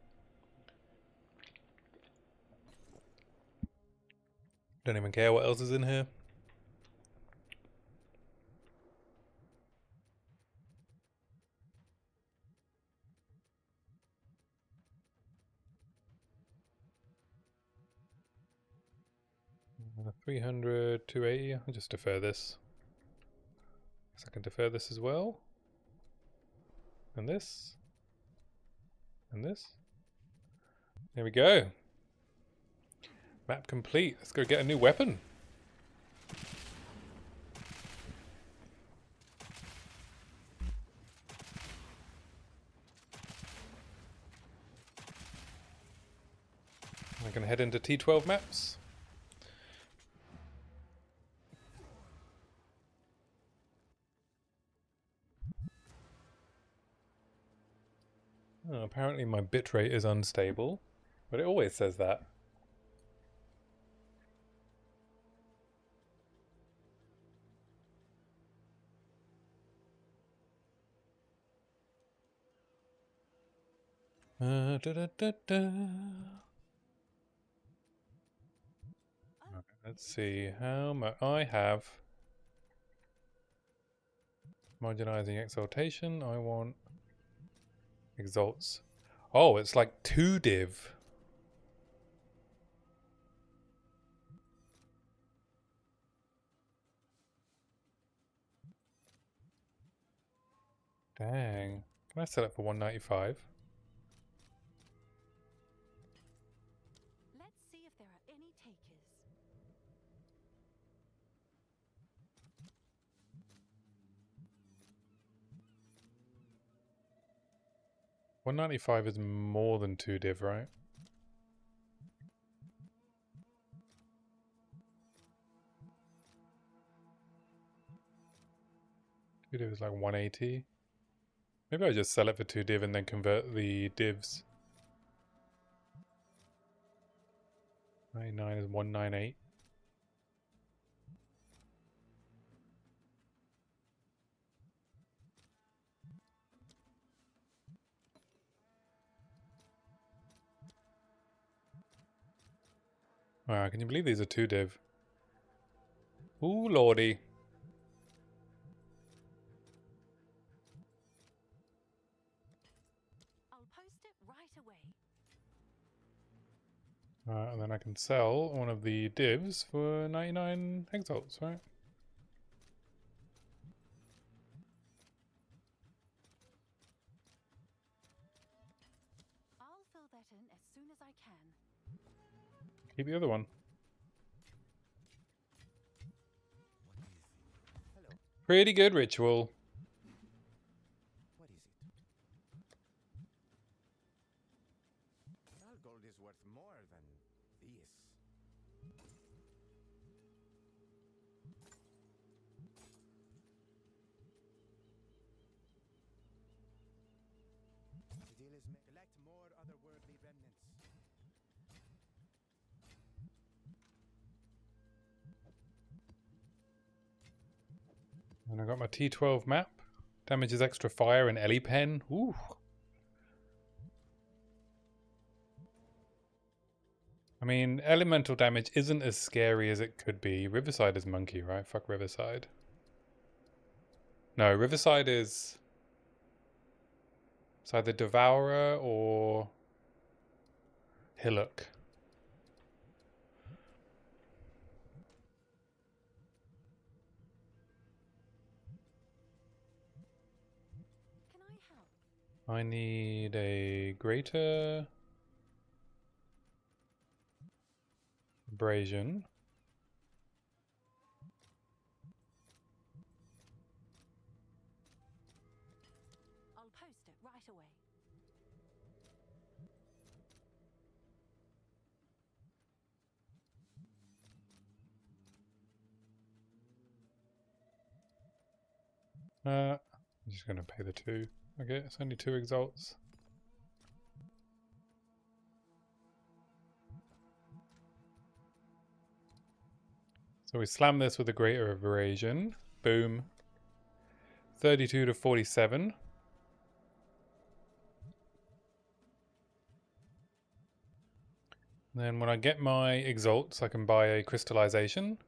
Don't even care what else is in here. Uh, 300, 280. I'll just defer this. Guess I can defer this as well. And this. And this. There we go. Map complete. Let's go get a new weapon. I can head into T12 maps. Oh, apparently my bitrate is unstable, but it always says that. Da, da, da, da. Okay, let's see how much I have. Marginalizing exaltation. I want exalts. Oh, it's like 2 div. Dang. Can I set it for 195? Let's see if there are any takers. 195 is more than 2 div, right? Two div is like 180. Maybe I just sell it for 2 div and then convert the divs. 99 is 198. Wow, can you believe these are 2 div? Ooh, lordy. I'll post it right away. And then I can sell one of the divs for 99 exalts, right? I'll fill that in as soon as I can. Keep the other one. Hello. Pretty good ritual. What is it? All gold is worth more than this. The deal is collect more otherworldly remnants. And I got my T12 map. Damages extra fire and Ellie pen. Ooh. I mean, elemental damage isn't as scary as it could be. Riverside is monkey, right? Fuck Riverside. No, Riverside is... It's either Devourer or... Hillock. Can I help? I need a greater... abrasion. I'll post it right away. I'm just going to pay the 2. Okay, it's only 2 exalts. So we slam this with a greater abrasion. Boom. 32 to 47. Then when I get my exalts, I can buy a crystallization.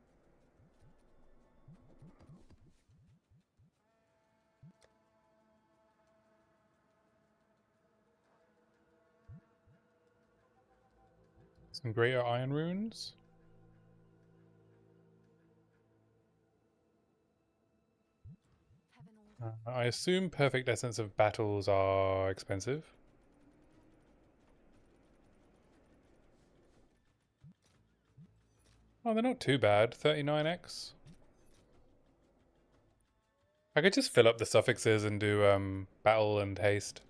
Some greater iron runes. Heaven order. I assume perfect essence of battles are expensive. Oh, they're not too bad. 39x. I could just fill up the suffixes and do battle and haste.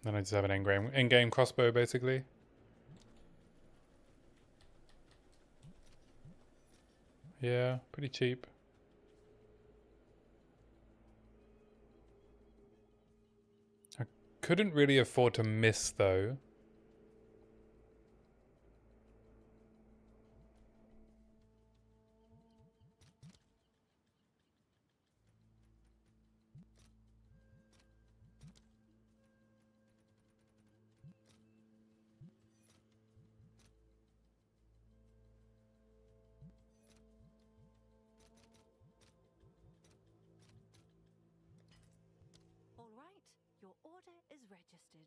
Then I just have an in-game crossbow, basically. Yeah, pretty cheap. I couldn't really afford to miss, though. All right, your order is registered.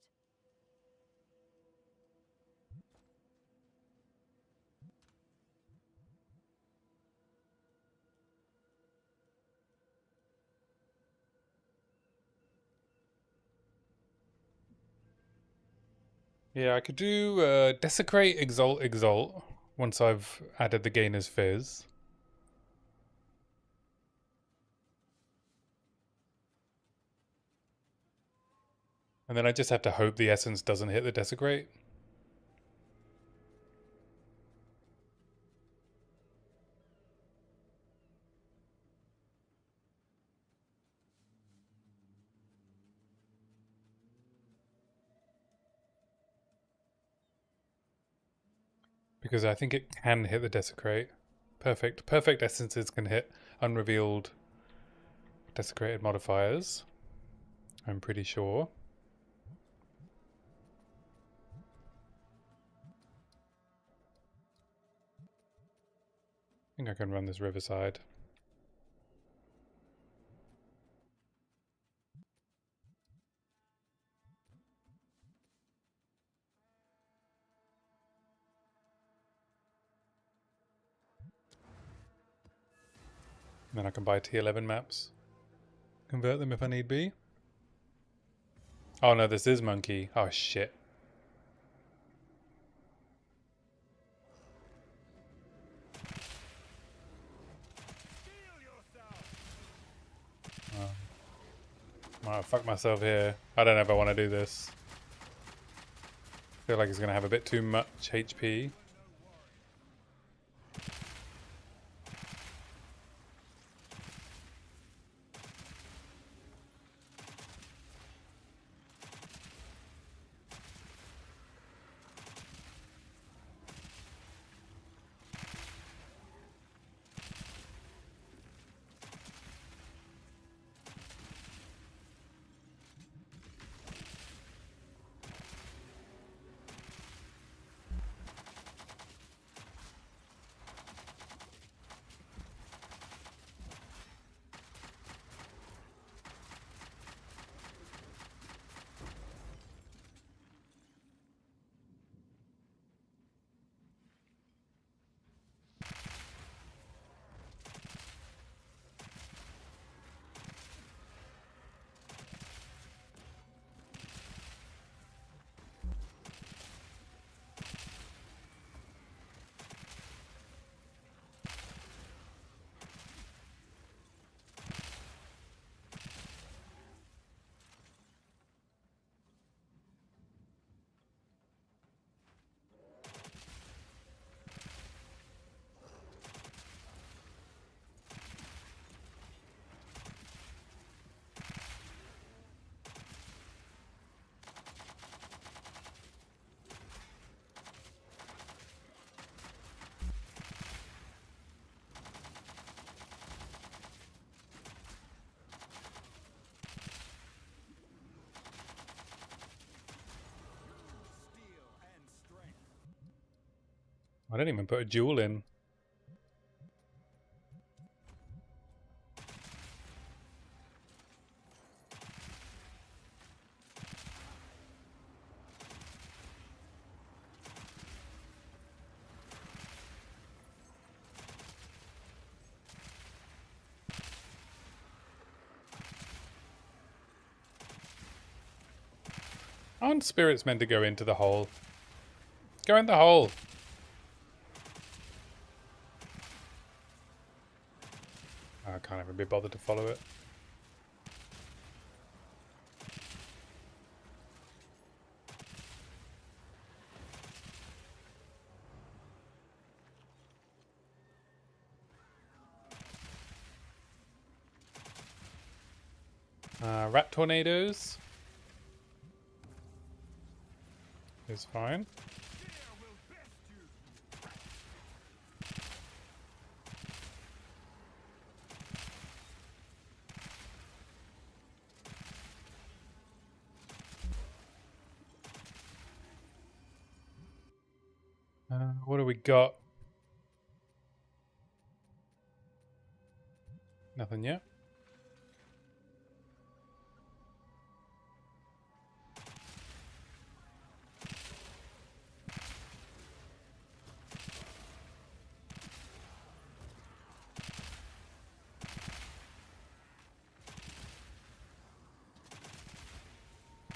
Yeah, I could do Desecrate, Exalt, Exalt once I've added the Gainer's Fizz. And then I just have to hope the Essence doesn't hit the Desecrate. Because I think it can hit the Desecrate. Perfect. Perfect Essences can hit unrevealed desecrated modifiers. I'm pretty sure. think I can run this riverside. Then I can buy T11 maps. Convert them if I need be. Oh no, this is monkey. Oh shit. Heal yourself. Might fuck myself here. I don't know if I want to do this. Feel like he's gonna have a bit too much HP. Steel and strength. I didn't even put a jewel in. Aren't spirits meant to go into the hole? Go in the hole! I can't even be bothered to follow it. Rat tornadoes is fine. Fear will best you. What do we got? Nothing yet.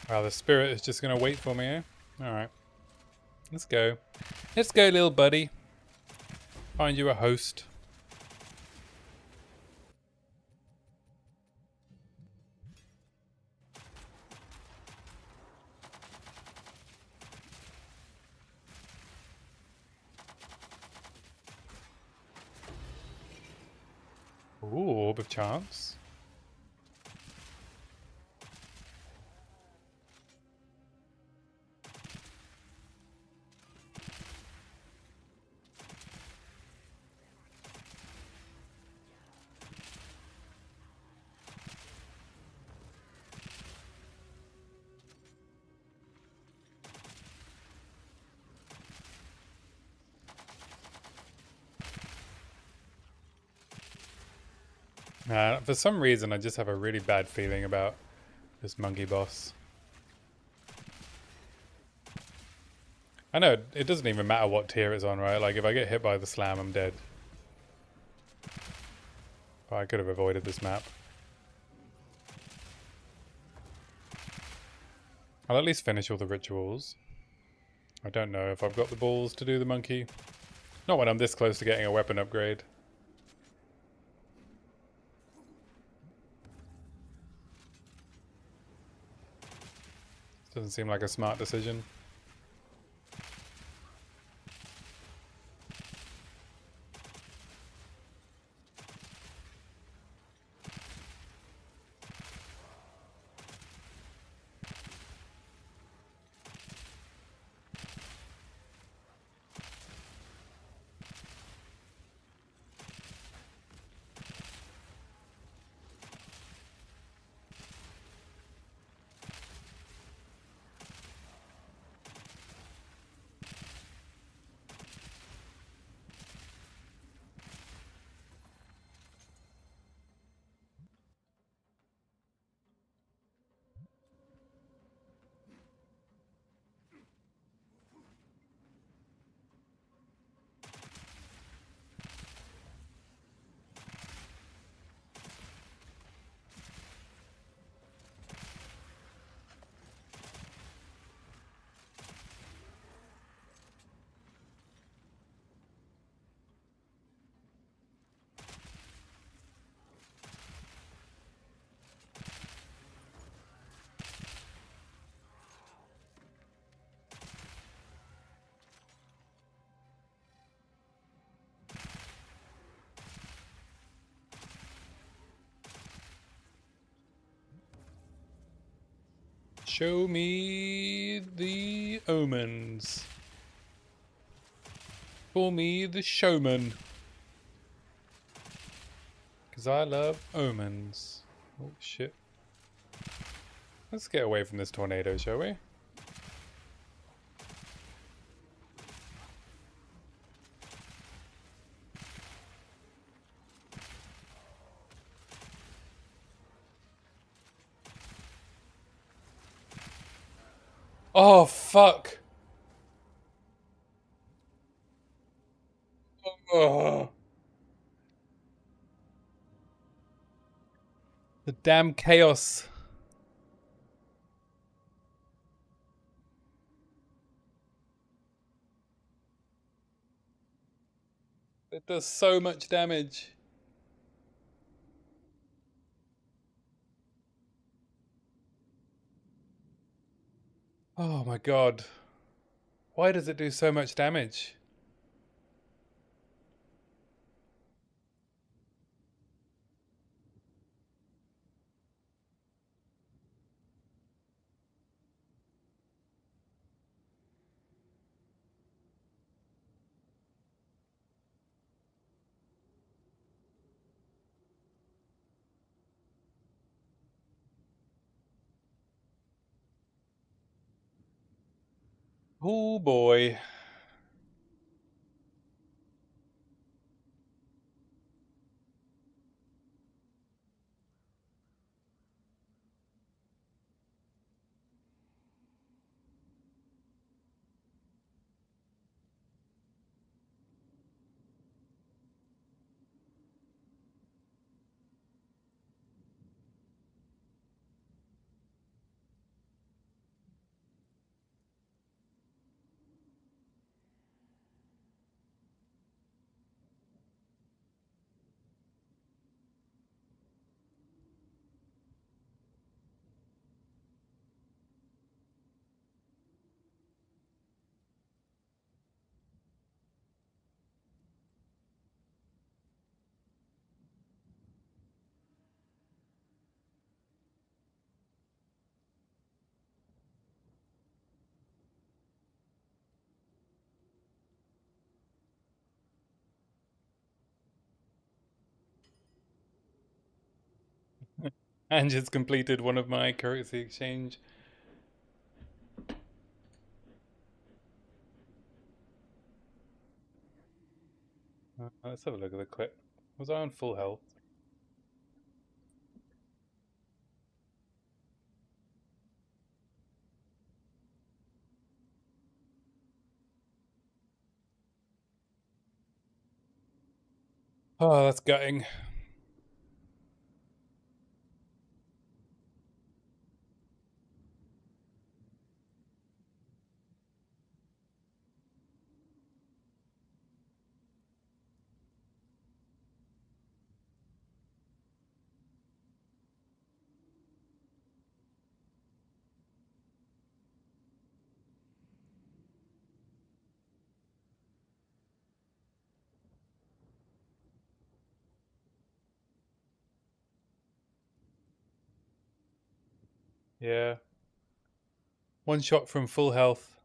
Wow, the spirit is just gonna wait for me, eh? Alright. Let's go. Let's go, little buddy. Find you a host. Ooh, orb of chance. For some reason, I just have a really bad feeling about this monkey boss. I know it doesn't even matter what tier it's on, right? Like if I get hit by the slam, I'm dead. But I could have avoided this map. I'll at least finish all the rituals. I don't know if I've got the balls to do the monkey. Not when I'm this close to getting a weapon upgrade. Doesn't seem like a smart decision. Show me the omens. For me, the showman. Because I love omens. Oh, shit. Let's get away from this tornado, shall we? Oh, fuck. Oh. The damn chaos. It does so much damage. Oh my god. Why does it do so much damage? Oh boy. And just completed one of my currency exchange. Let's have a look at the clip. Was I on full health? Oh, that's gutting. Yeah. One shot from full health.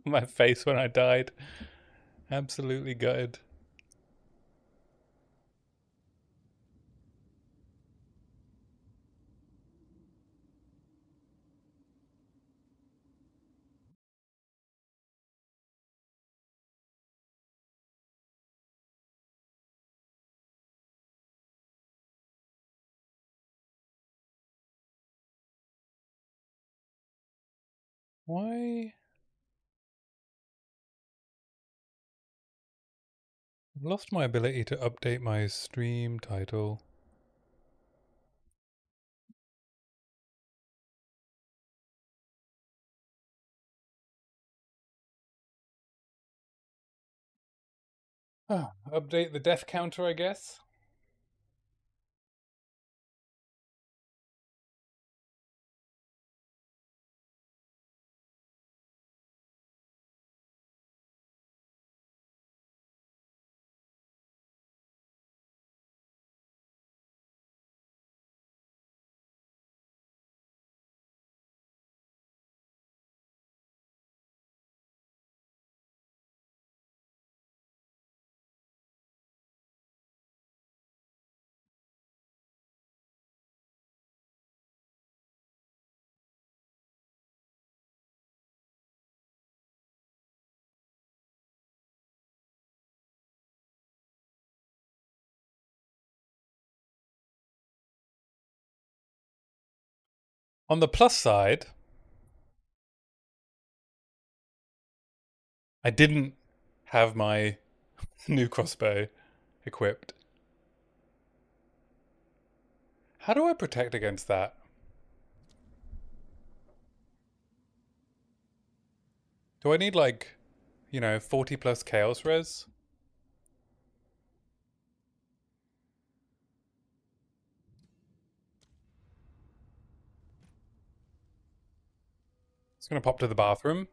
My face when I died. Absolutely gutted. Why? I've lost my ability to update my stream title. Update the death counter, I guess. On the plus side, I didn't have my new crossbow equipped. How do I protect against that? Do I need like, 40 plus chaos res? It's gonna pop to the bathroom.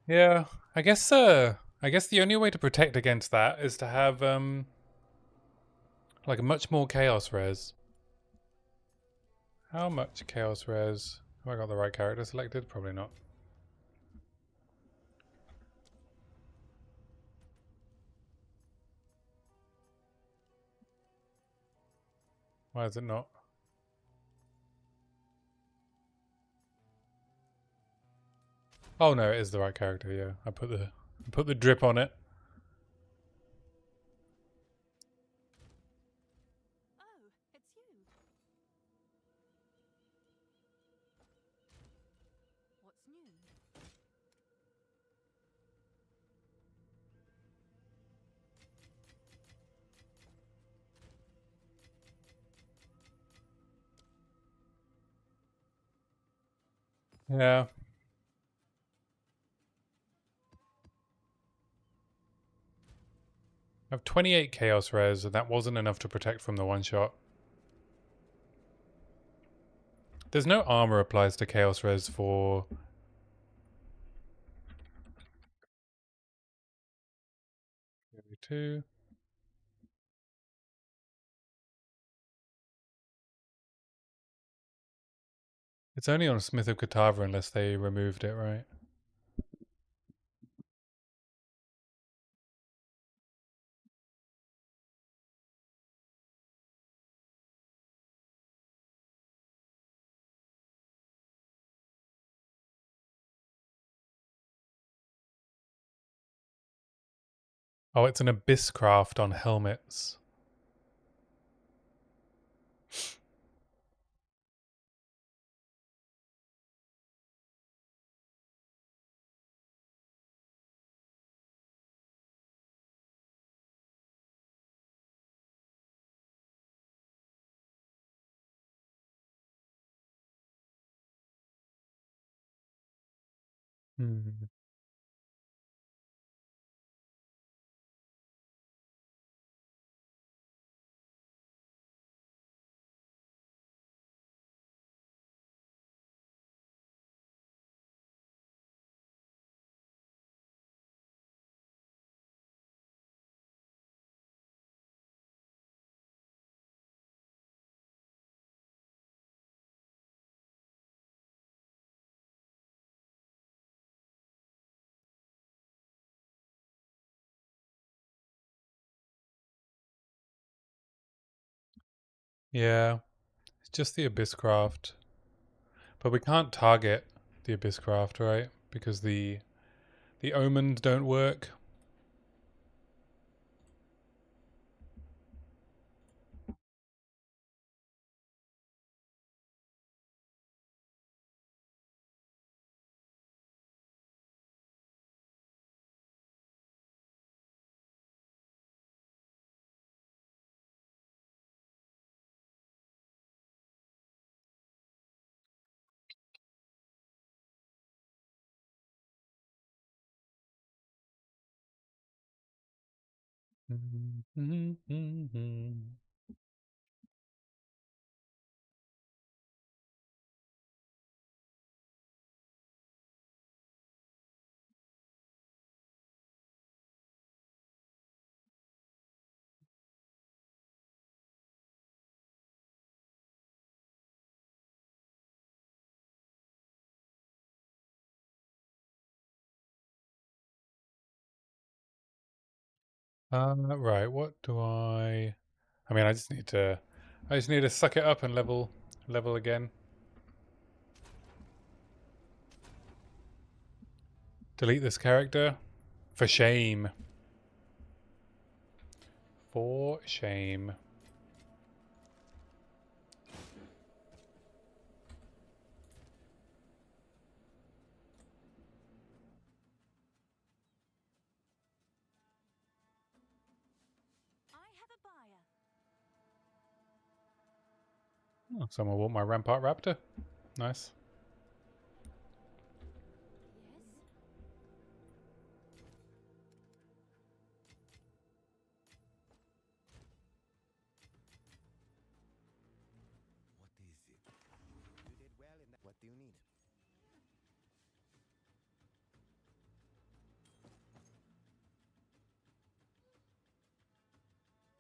Yeah, I guess the only way to protect against that is to have like much more chaos res. How much chaos res? Have I got the right character selected? Probably not. Why is it not? Oh no, it is the right character. Yeah, I put the drip on it. Oh, it's you. What's new? Yeah. I have 28 Chaos Res, and that wasn't enough to protect from the one-shot. There's no armor applies to Chaos Res for... 2. It's only on Smith of Katava unless they removed it, right? Oh, it's an Abyss Craft on helmets. Hmm. Yeah, it's just the Abyss Craft. But we can't target the Abyss Craft, right? Because the omens don't work. Right, what do I mean, I just need to suck it up and level again. Delete this character. For shame. For shame. I have a buyer. Oh, someone want my Rampart Raptor. Nice. Yes? What is it? You did well in that. What do you need?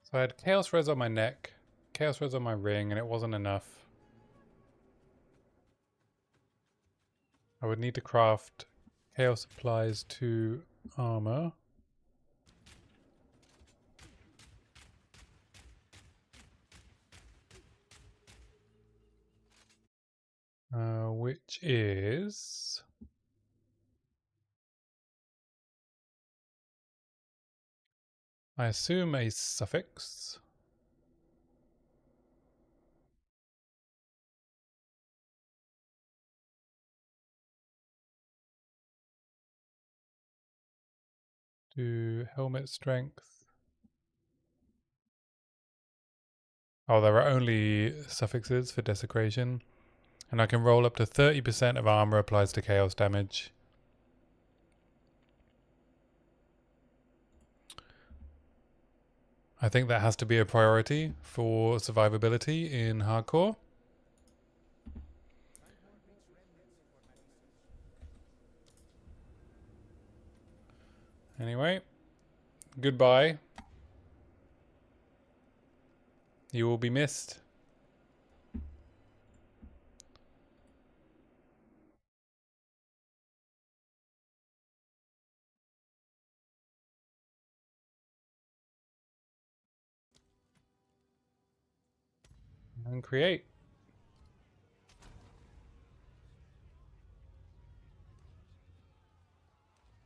So I had Chaos Res on my neck, Chaos Res on my ring, and it wasn't enough. I would need to craft Chaos Applies to armor. Which is I assume a suffix. Do helmet strength. Oh, there are only suffixes for desecration. And I can roll up to 30% of armor applies to chaos damage. I think that has to be a priority for survivability in hardcore. Anyway, goodbye. You will be missed. And create.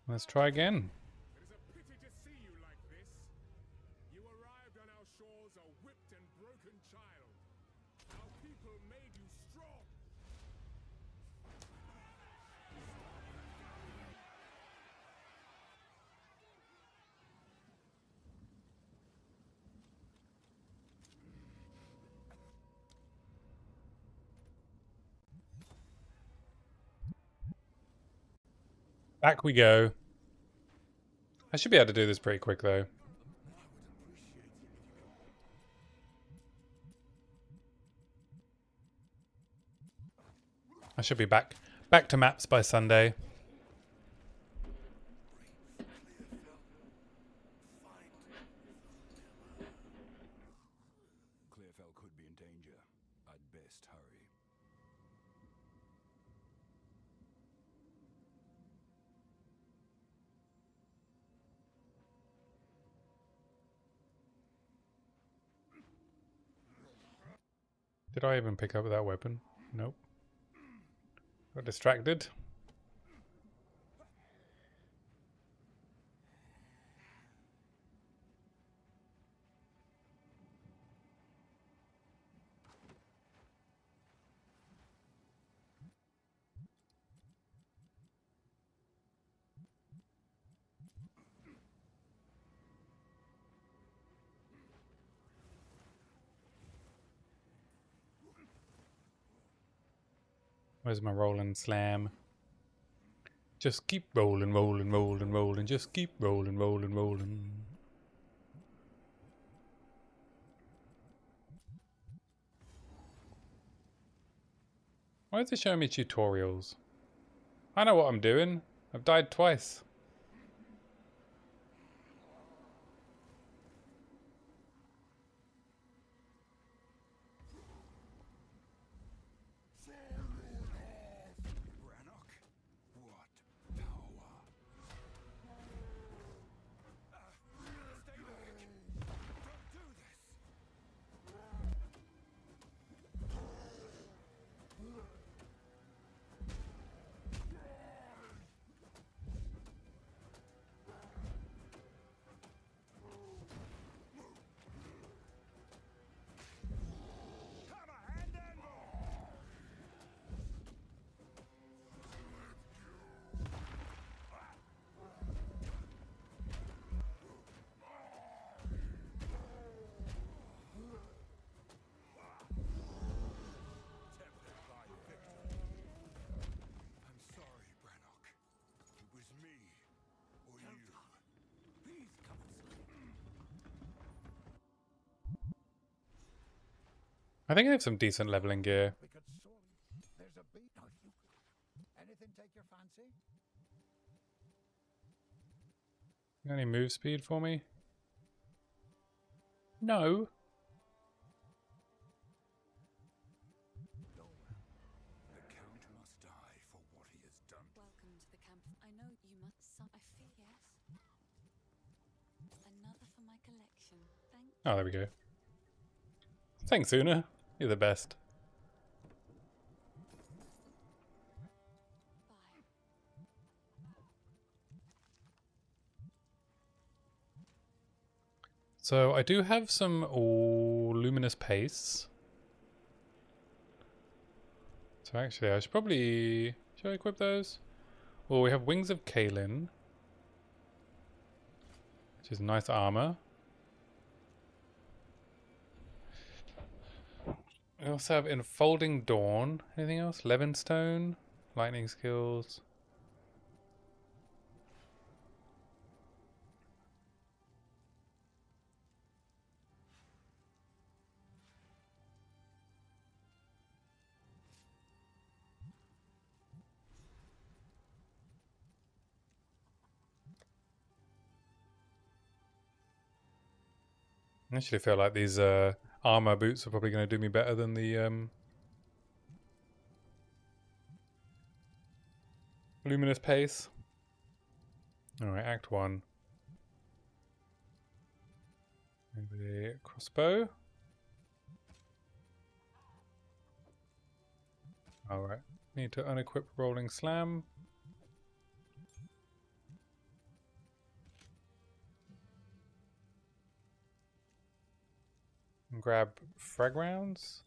Let's try again. It is a pity to see you like this. You arrived on our shores a whipped and broken child. Our people made you strong. Back we go. I should be able to do this pretty quick though. I should be back to maps by Sunday. Clearfell could be in danger. I'd best hurry. Did I even pick up that weapon? Nope. Got distracted. Where's my rolling slam? Just keep rolling, rolling, rolling, rolling. Just keep rolling, rolling, rolling. Why is it showing me tutorials? I know what I'm doing. I've died twice. Brannock? What power? Stay back! Don't do this! Hammer and anvil! Tempted by victory. I'm sorry, Brannock. It was me, or you. Please come and I think I have some decent leveling gear. We could sorely. There's a beat. No, you. Anything take your fancy? Any move speed for me? No. The Count must die for what he has done. Welcome to the camp. I know you must. I feel yes. Another for my collection. Thank Oh, there we go. Thanks, Una. You're the best. Bye. So I do have some luminous pace. So actually I should probably... Should I equip those? Well, we have Wings of Kaelin, which is nice armor. We also have Enfolding Dawn. Anything else? Levinstone? Lightning skills. I actually feel like these armor boots are probably going to do me better than the luminous pace. Alright, Act 1. Maybe crossbow. Alright, need to unequip Rolling Slam. And grab frag rounds.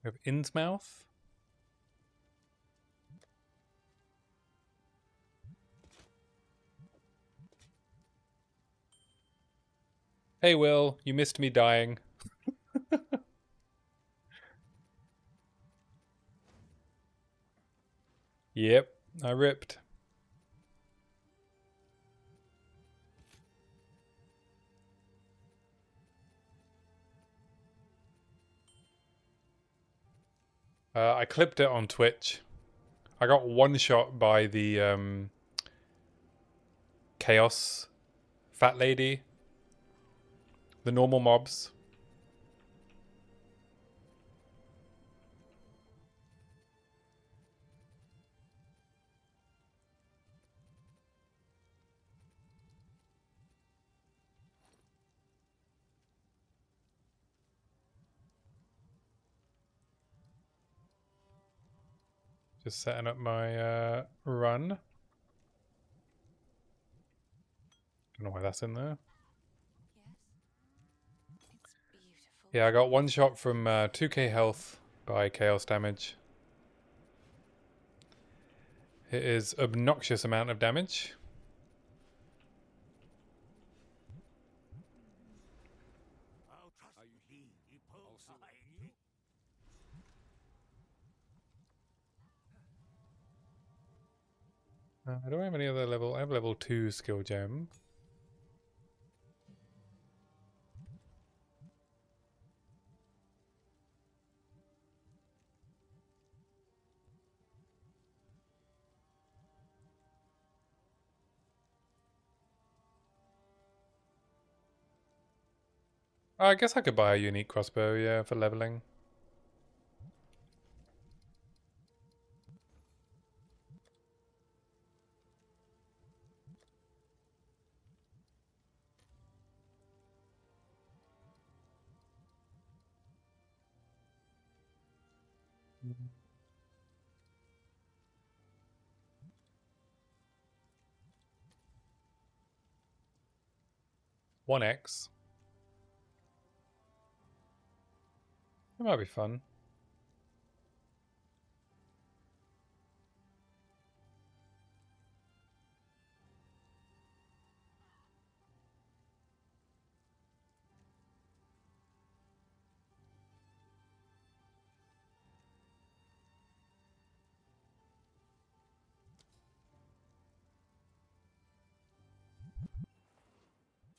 We have Innsmouth. Hey Will, you missed me dying. Yep, I ripped. I clipped it on Twitch. I got one shot by the Chaos Fat Lady. The normal mobs. Just setting up my run. Don't know why that's in there. Yes. It's beautiful. Yeah, I got one shot from 2k health by chaos damage. It is obnoxious amount of damage. Do I have any other level? I have level 2 skill gem. I guess I could buy a unique crossbow, yeah, for leveling. One X. That might be fun.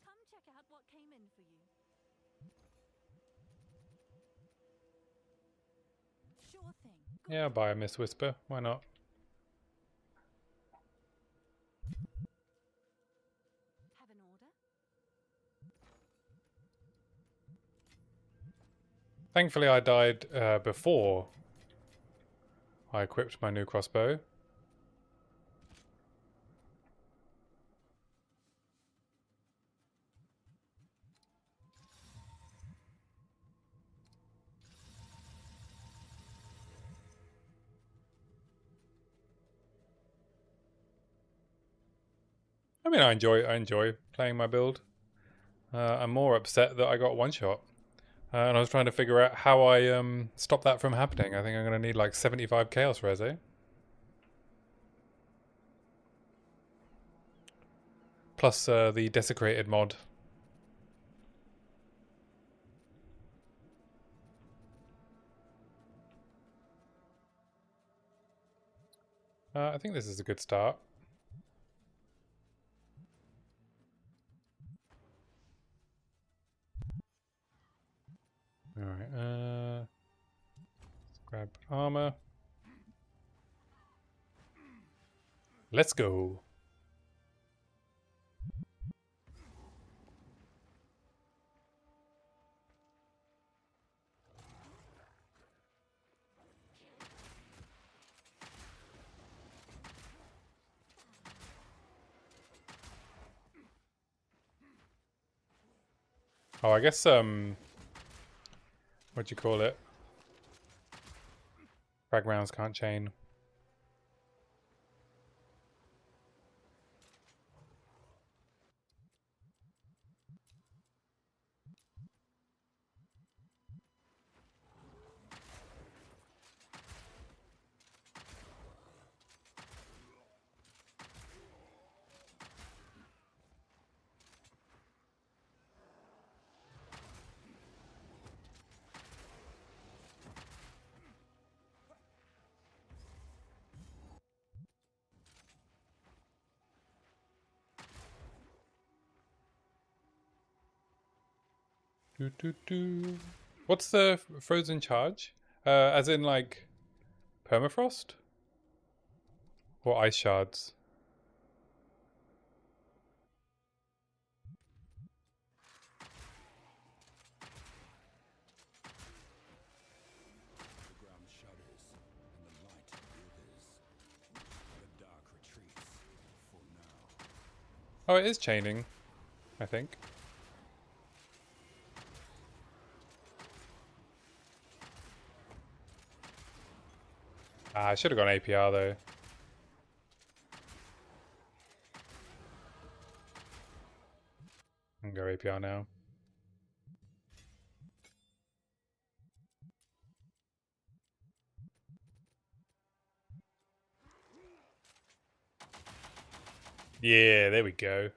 Come check out what came in for you. Sure thing. Yeah, I'll buy a Miss Whisper. Why not? Have an order? Thankfully, I died before I equipped my new crossbow. I mean, I enjoy playing my build. I'm more upset that I got one shot. And I was trying to figure out how I stop that from happening. I think I'm going to need like 75 Chaos Resi. Plus the Desecrated mod. I think this is a good start. Alright, let's grab armor. Let's go. Oh, I guess, what do you call it? Frag rounds can't chain. What's the frozen charge? As in like permafrost? Or ice shards? The ground shudders, and the light withers. The dark retreats, for now. Oh, it is chaining, I think. I should have gone APR though. I can go APR now. Yeah, there we go.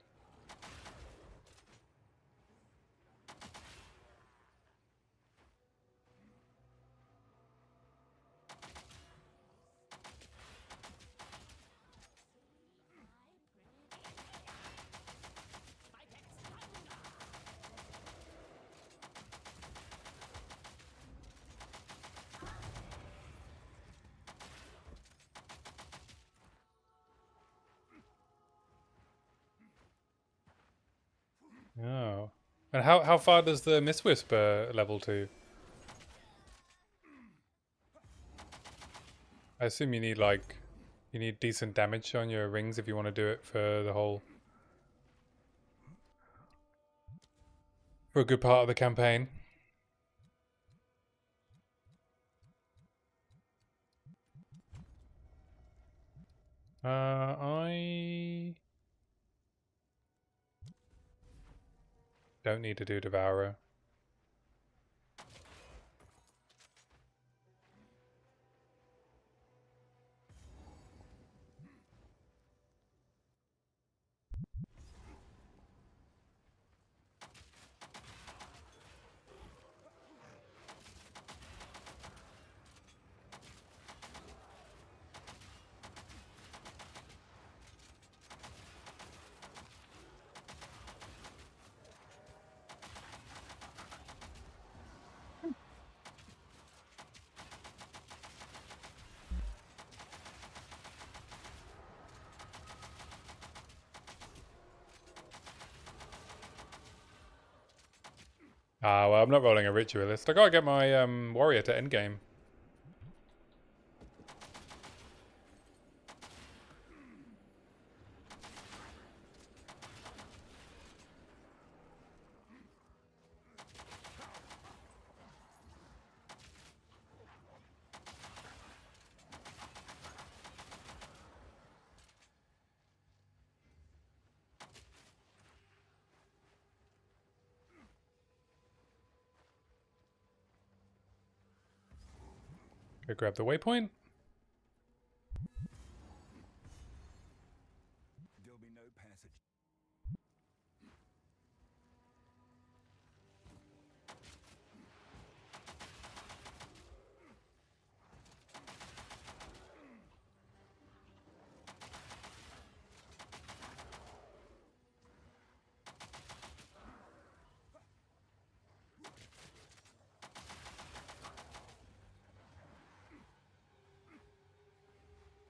Oh. And how far does the Mist Whisper level to? I assume you need like you need decent damage on your rings if you want to do it for the whole for a good part of the campaign. I don't need to do Devourer. Ah, well, I'm not rolling a Ritualist. I gotta get my warrior to endgame. Go grab the waypoint. There'll be no passage.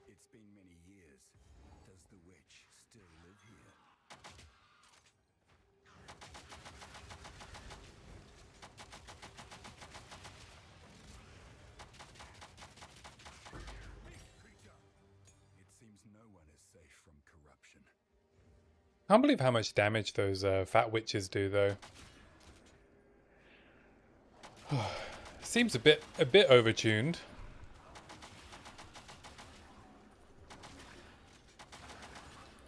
It's been many years. Does the witch still live here? Creature! It seems no one is safe from corruption. I can't believe how much damage those fat witches do, though. Seems a bit overtuned.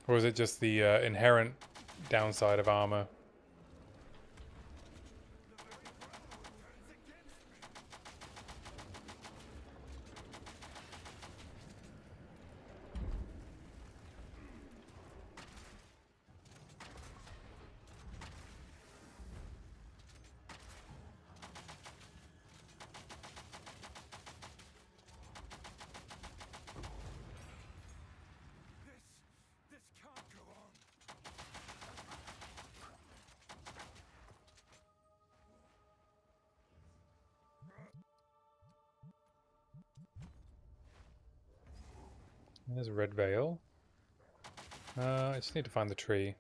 Or is it just the inherent downside of armor? This can't go on. There's Red Veil. I just need to find the tree.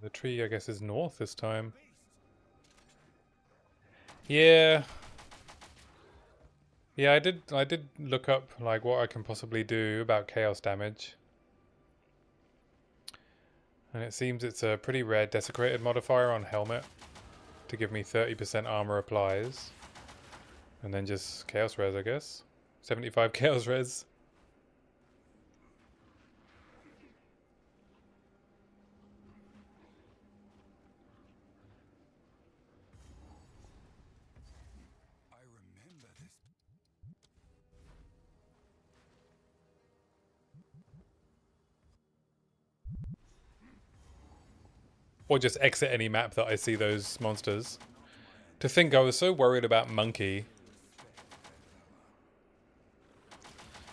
The tree, I guess, is north this time. Yeah. Yeah, I did look up like what I can possibly do about chaos damage. And it seems it's a pretty rare desecrated modifier on helmet to give me 30% armor applies. And then just chaos res, I guess. 75 chaos res. I remember this. Or just exit any map that I see those monsters. To think I was so worried about Monkey.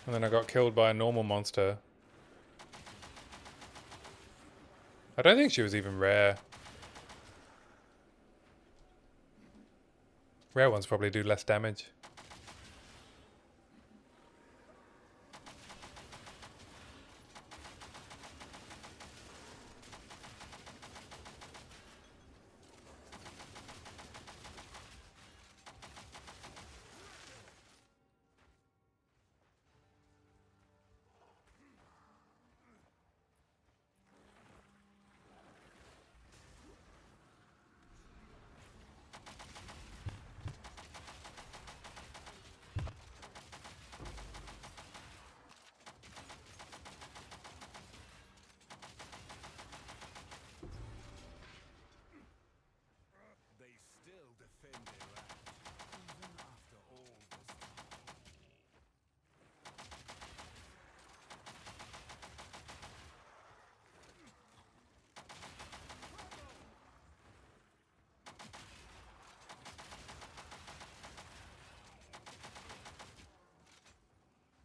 And then I got killed by a normal monster. I don't think she was even rare. Rare ones probably do less damage. They still defend their land, even after all this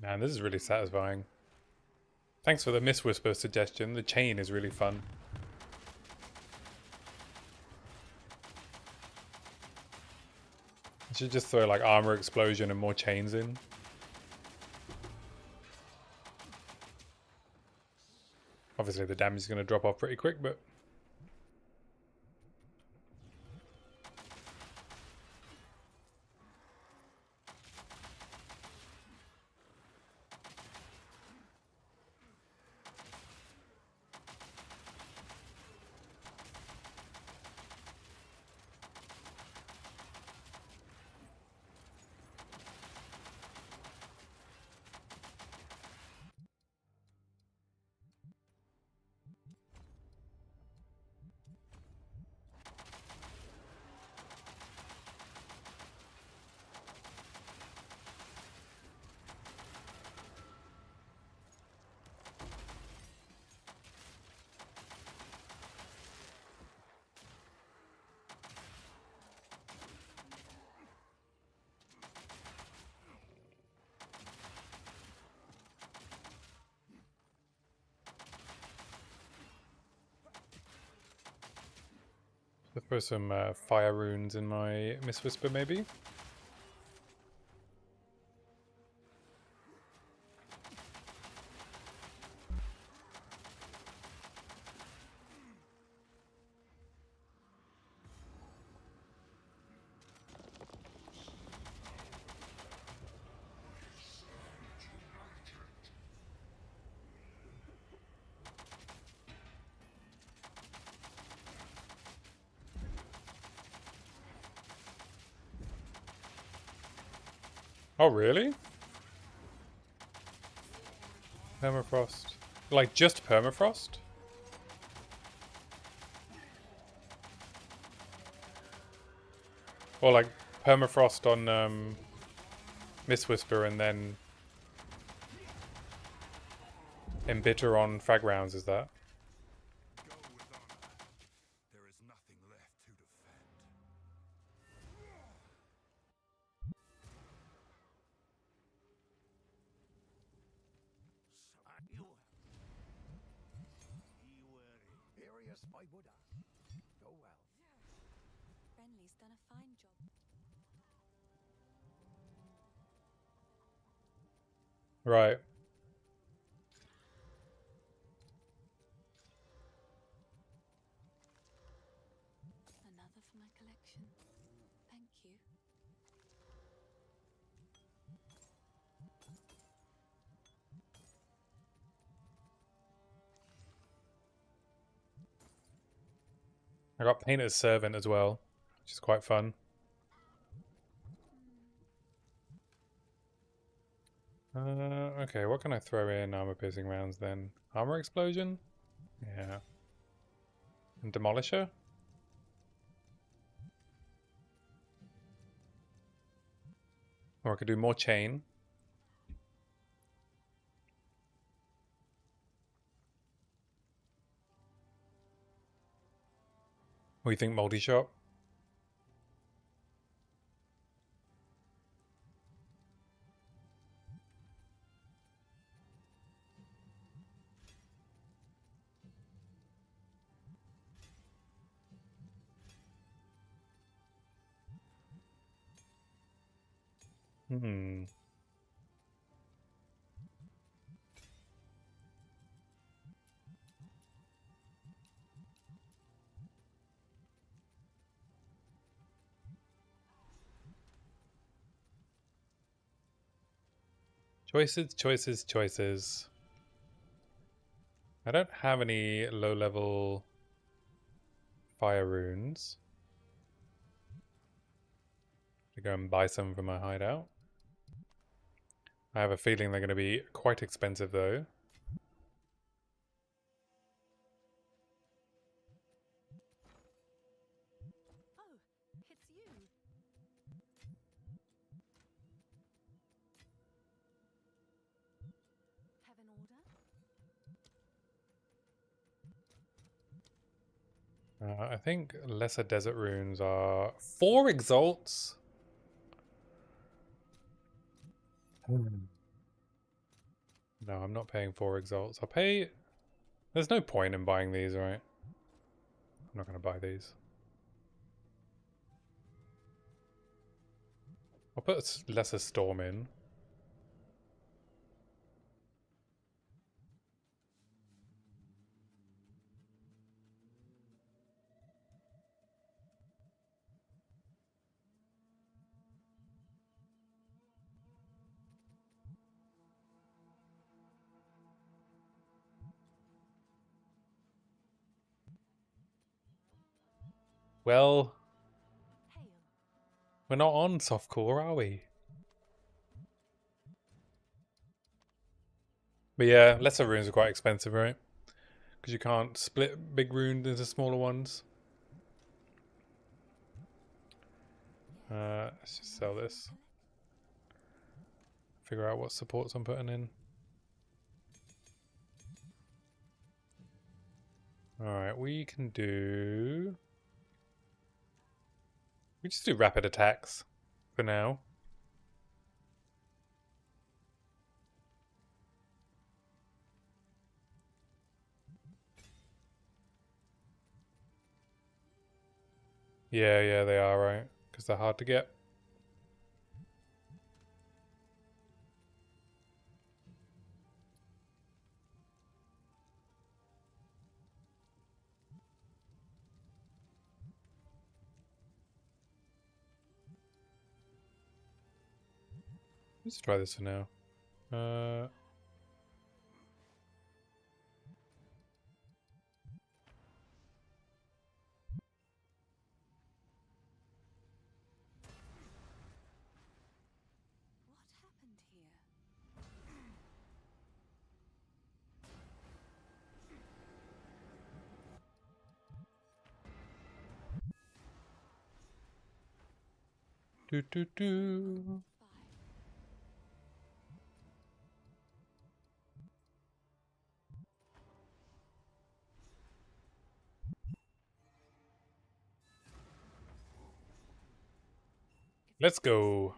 time. Man, this is really satisfying. Thanks for the Miss Whisper suggestion. The chain is really fun. I should just throw like armor explosion and more chains in. Obviously the damage is going to drop off pretty quick, but... Let's throw some fire runes in my Mist Whisper, maybe. Oh, really? Permafrost. Like, just permafrost? Or like permafrost on Mist Whisper and then embitter on frag rounds, is that? Go with honor. There is nothing left to defend. You. Be wary. Furious my Buddha. Go well. Renly's done a fine job. Right. Another for my collection. Thank you. I got Painter's Servant as well, which is quite fun. Okay, what can I throw in armor piercing rounds then? Armor explosion? Yeah. And Demolisher? Or I could do more chain. What do you think, multi-shot? Hmm. Choices, choices, choices. I don't have any low-level fire runes. To go and buy some for my hideout. I have a feeling they're going to be quite expensive though. Oh, it's you. Have an order? I think lesser desert runes are 4 exalts. No, I'm not paying 4 exalts. I'll pay... There's no point in buying these, right? I'm not going to buy these. I'll put a lesser storm in. Well, Hail. we're not on softcore, are we? But yeah, lesser runes are quite expensive, right? Because you can't split big runes into smaller ones. Let's just sell this. Figure out what supports I'm putting in. Alright, we can do... We just do rapid attacks for now. Yeah, they are, right? Because they're hard to get. Let's try this for now. What happened here? Do do do. 5. Let's go.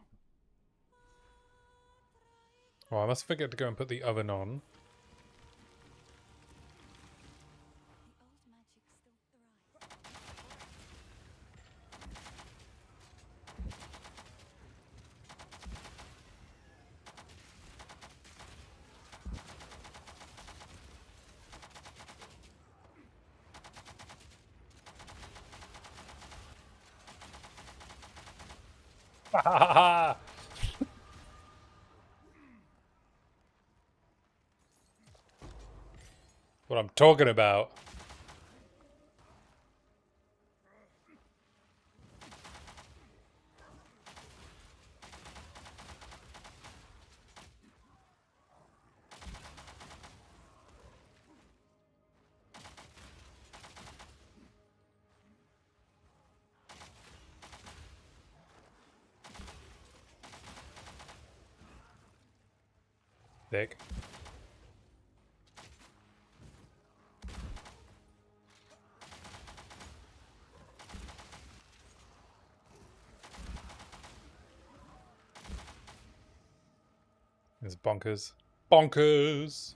Oh, I must forget to go and put the oven on. The old magic still thrives. What I'm talking about. Thick. It's bonkers. Bonkers!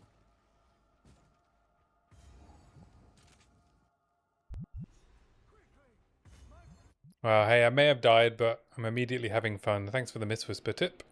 Well, hey, I may have died, but I'm immediately having fun. Thanks for the Miss Whisper tip.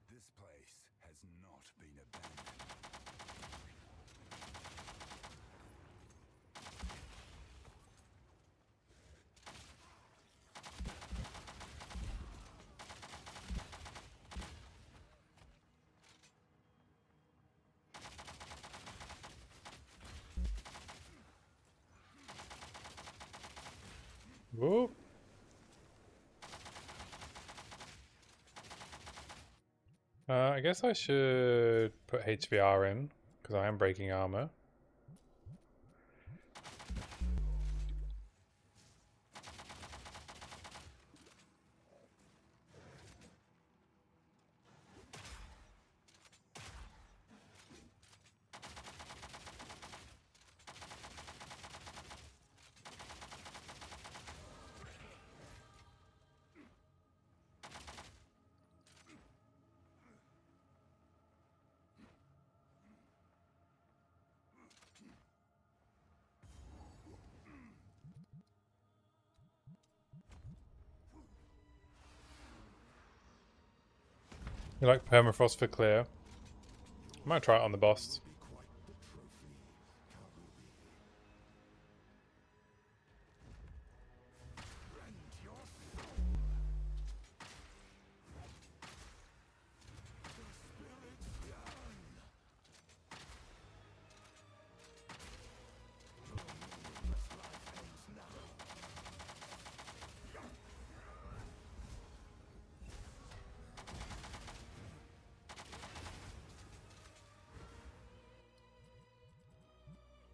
This place has not been abandoned. Whoop. I guess I should put HVR in, because I am breaking armor. You like permafrost for clear? I might try it on the boss.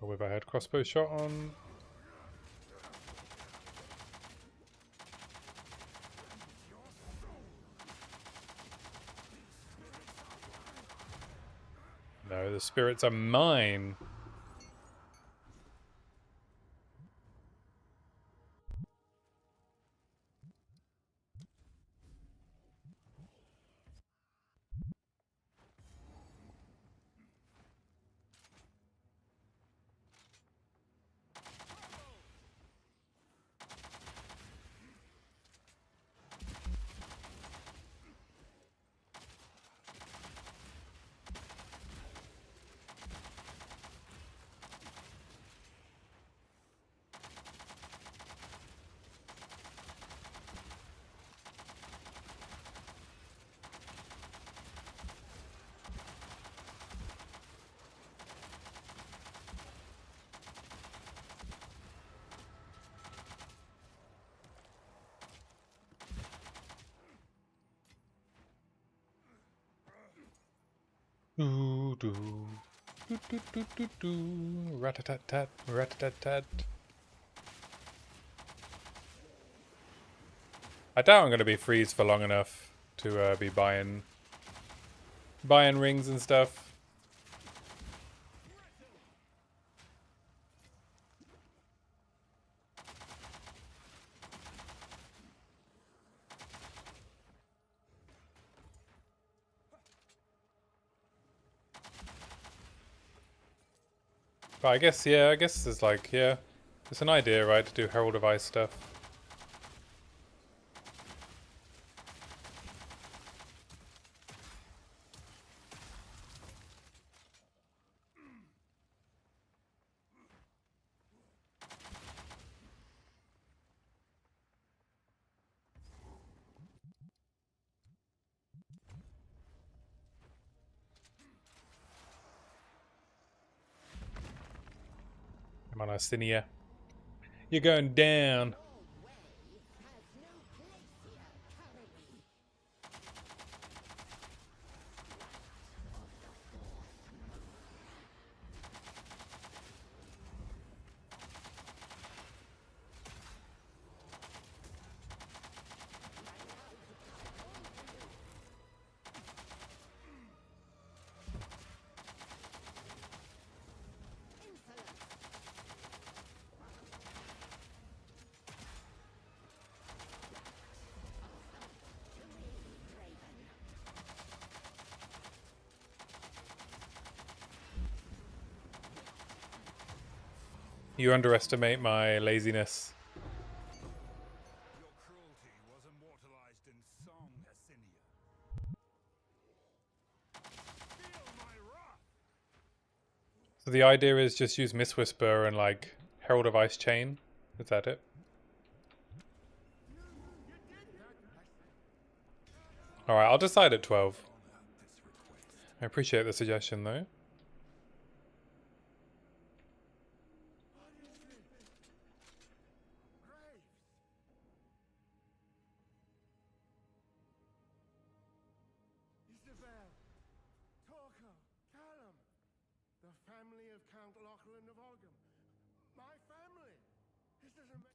Or if I had crossbow shot on. No, the spirits are mine. Doo doo. Doo doo doo doo doo. Rat-a-tat-tat. Rat-a-tat-tat. I doubt I'm going to be freeze for long enough to be buying rings and stuff. But I guess, yeah, I guess it's like, yeah, it's an idea, right, to do Herald of Ice stuff. Come on, Arsinia. You're going down. You underestimate my laziness. Your cruelty was immortalized in song, Assinia. Feel my wrath! So the idea is just use Mist Whisper and like Herald of Ice Chain. Is that it? Alright, I'll decide at 12. I appreciate the suggestion though. Isabel, Torquil, Callum, the family of Count Lachlan of Ogham. My family! This doesn't make...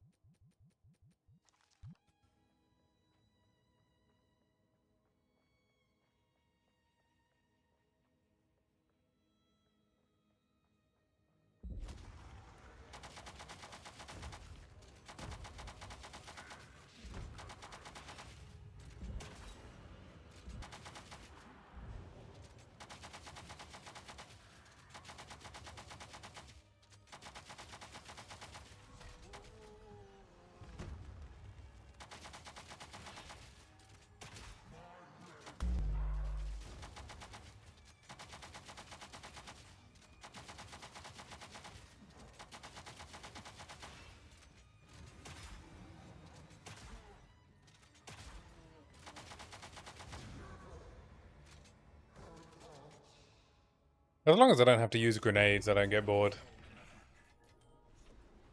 As long as I don't have to use grenades, I don't get bored.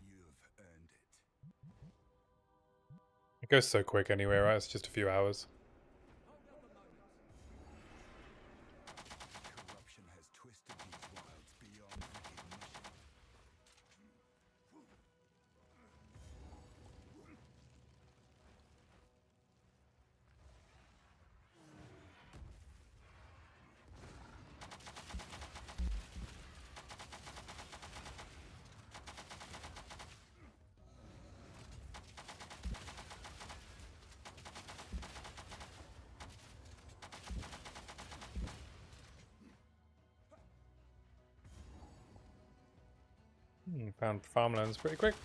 You've earned it. It goes so quick anyway, right? It's just a few hours. Corruption has twisted these wilds beyond recognition. Found farmlands pretty quick.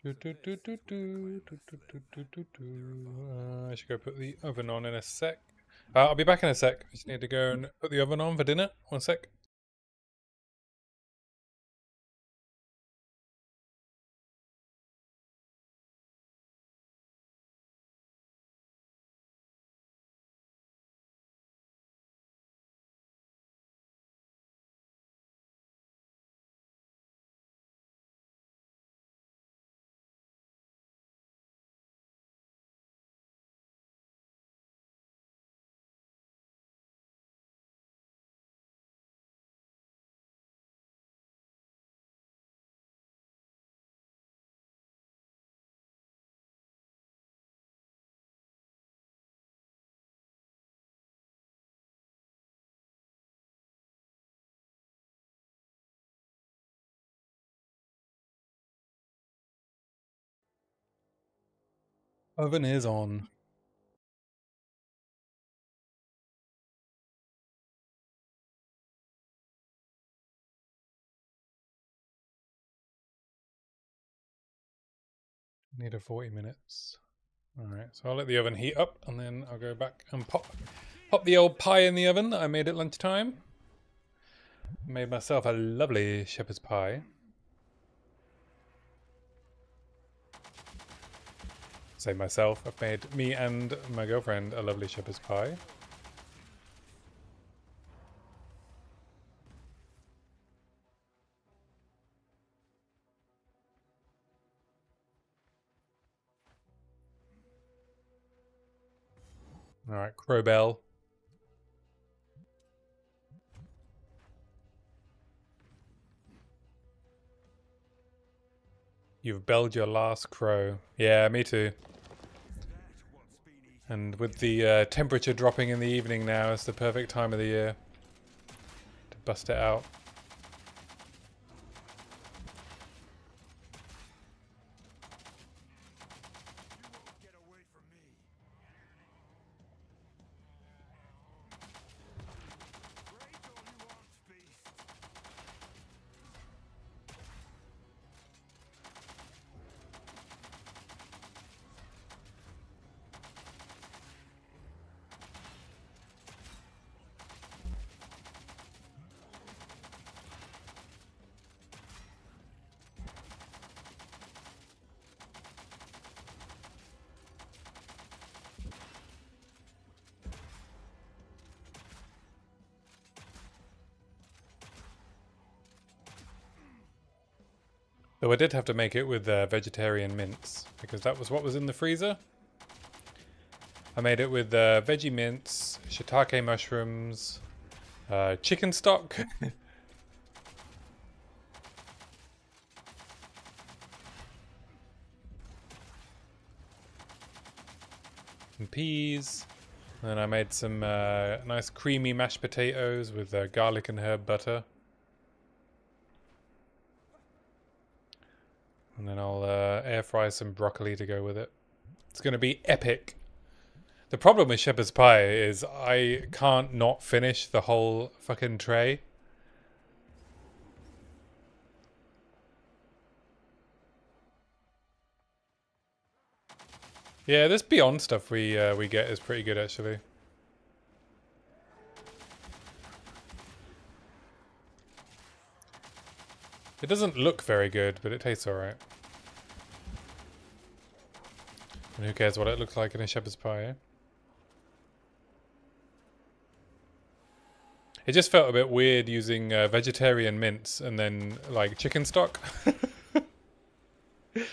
I should go put the oven on in a sec. I'll be back in a sec. I just need to go and put the oven on for dinner. 1 sec. Oven is on. Need a 40 minutes. Alright, so I'll let the oven heat up and then I'll go back and pop the old pie in the oven that I made at lunchtime. Made myself a lovely shepherd's pie. Say myself, I've made me and my girlfriend a lovely shepherd's pie. Alright, Crowbell. You've belled your last crow. Yeah, me too. And with the temperature dropping in the evening now, it's the perfect time of the year to bust it out. Get away from me. Rage all you want, beast. Though I did have to make it with vegetarian mince, because that was what was in the freezer. I made it with veggie mince, shiitake mushrooms, chicken stock. And peas. And then I made some nice creamy mashed potatoes with garlic and herb butter. And then I'll air fry some broccoli to go with it. It's going to be epic. The problem with shepherd's pie is I can't not finish the whole fucking tray. Yeah, this Beyond stuff we get is pretty good actually. It doesn't look very good, but it tastes alright. And who cares what it looks like in a shepherd's pie, eh? It just felt a bit weird using vegetarian mince and then like chicken stock. Do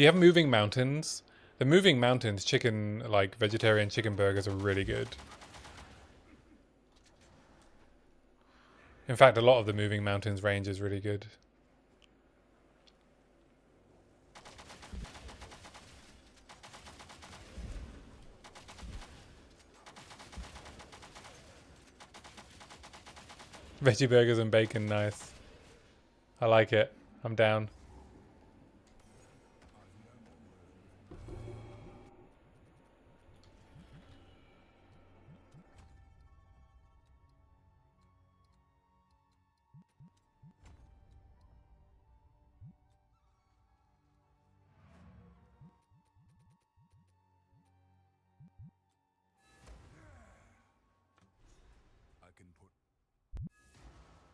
you have moving mountains? The moving mountains chicken, like vegetarian chicken burgers are really good. In fact, a lot of the moving mountains range is really good. Veggie burgers and bacon, nice. I like it. I'm down. I can put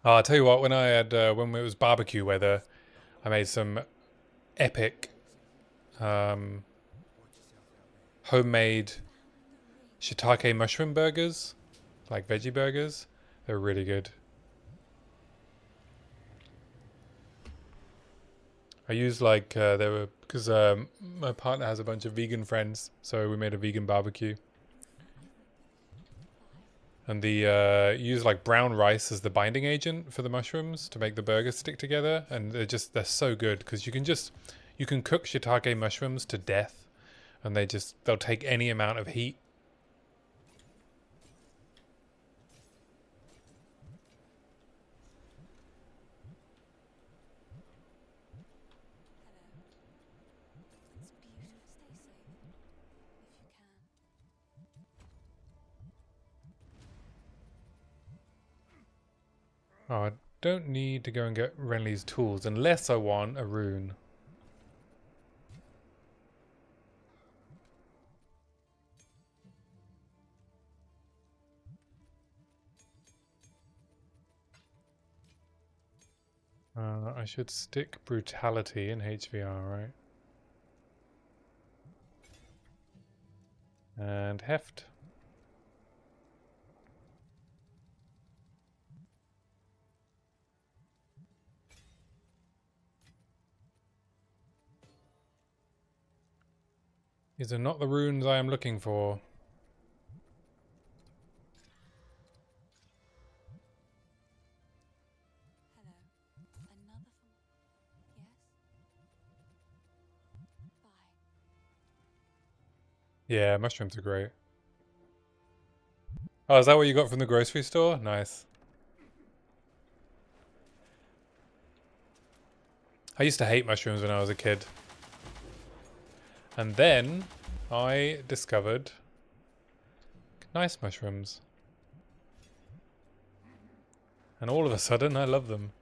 Oh, I'll tell you what, when I had, when it was barbecue weather, I made some epic homemade shiitake mushroom burgers, like veggie burgers. They're really good. I used like, they were, because my partner has a bunch of vegan friends, so we made a vegan barbecue. And the use like brown rice as the binding agent for the mushrooms to make the burgers stick together, and they're so good because you can cook shiitake mushrooms to death, and they'll take any amount of heat. It's beautiful. Stay safe if you can. Oh, I don't need to go and get Renly's tools unless I want a rune. I should stick brutality in HVR, right? And heft. These are not the runes I am looking for. Hello. Another from. Yes? Bye. Yeah, mushrooms are great. Oh, is that what you got from the grocery store? Nice. I used to hate mushrooms when I was a kid. And then I discovered nice mushrooms. And all of a sudden I love them.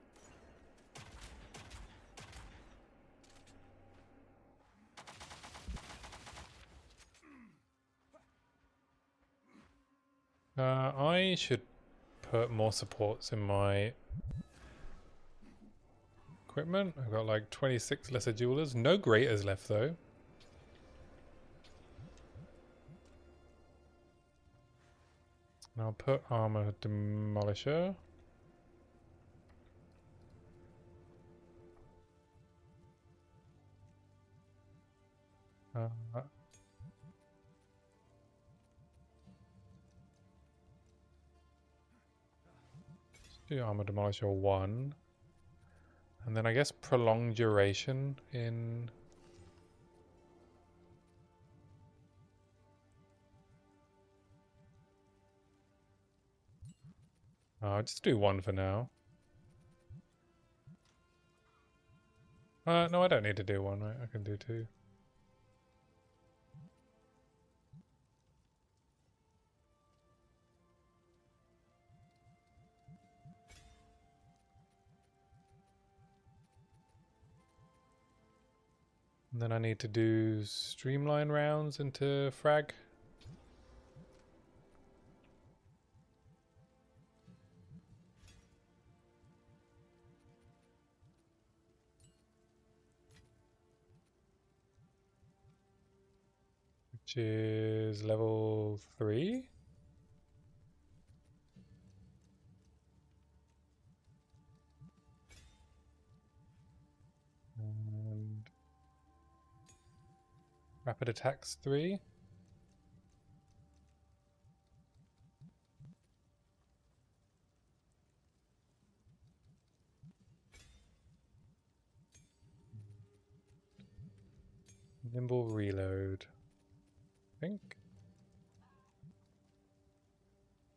I should put more supports in my equipment. I've got like 26 lesser jewelers. No graters left though. And I'll put armor demolisher. Let's do armor demolisher 1. And then I guess prolonged duration in... I'll just do 1 for now. No, I don't need to do 1, right? I can do 2. And then I need to do streamline rounds into frag. which is level 3. And rapid attacks 3. Nimble reload. I think.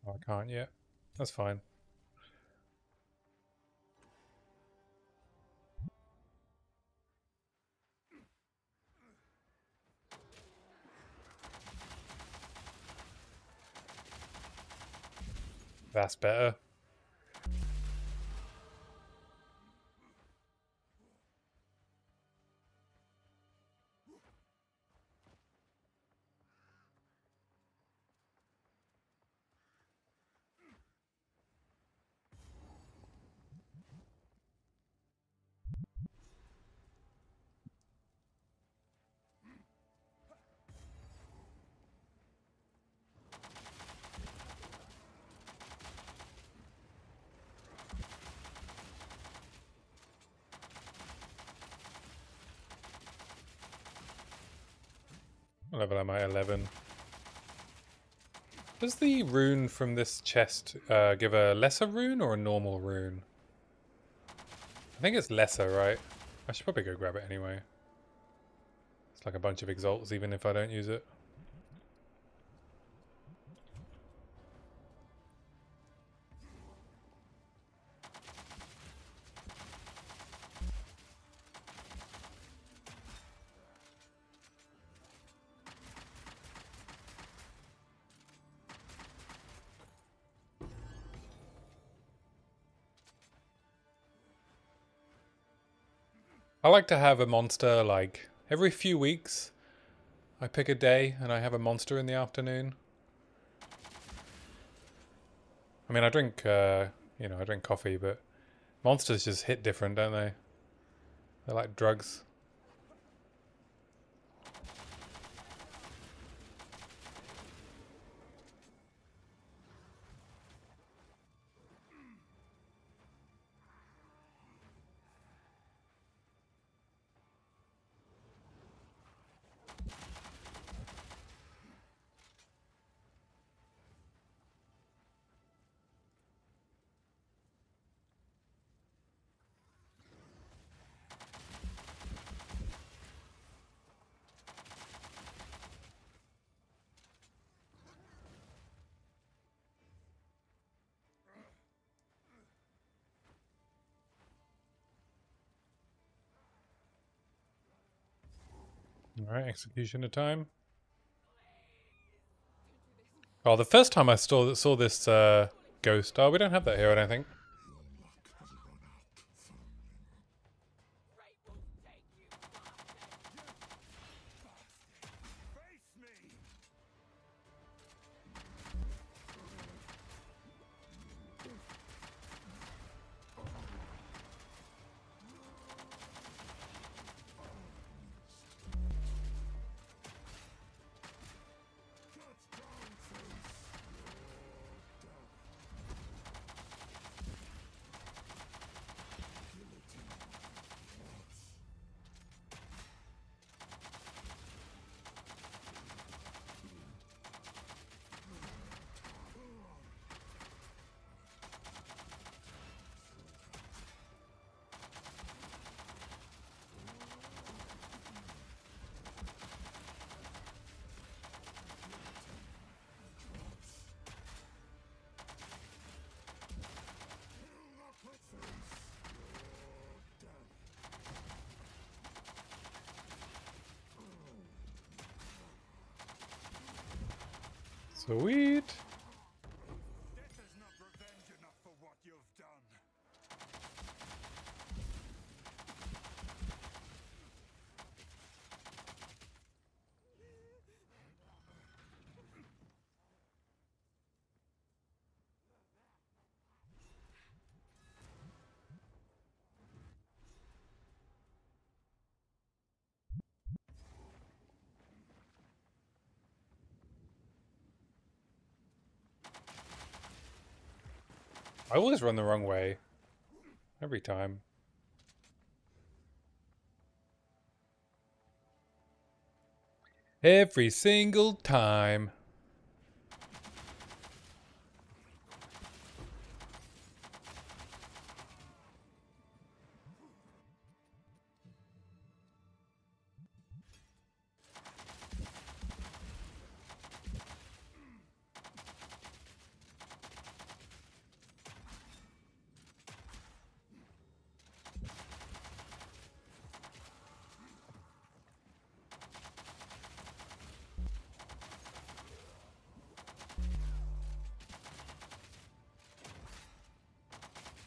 Oh, I can't yet. That's fine. That's better. What level am I? 11. Does the rune from this chest give a lesser rune or a normal rune? I think it's lesser, right? I should probably go grab it anyway. It's like a bunch of exalts even if I don't use it. I like to have a monster like every few weeks. I pick a day and I have a monster in the afternoon. I mean, I drink, I drink coffee, but monsters just hit different, don't they? They're like drugs. Alright, executioner time. Oh, the first time I saw this ghost. Oh, we don't have that here, I don't think. Face me! Sweet. This is not revenge enough for what you've done. I always run the wrong way. Every time. Every single time.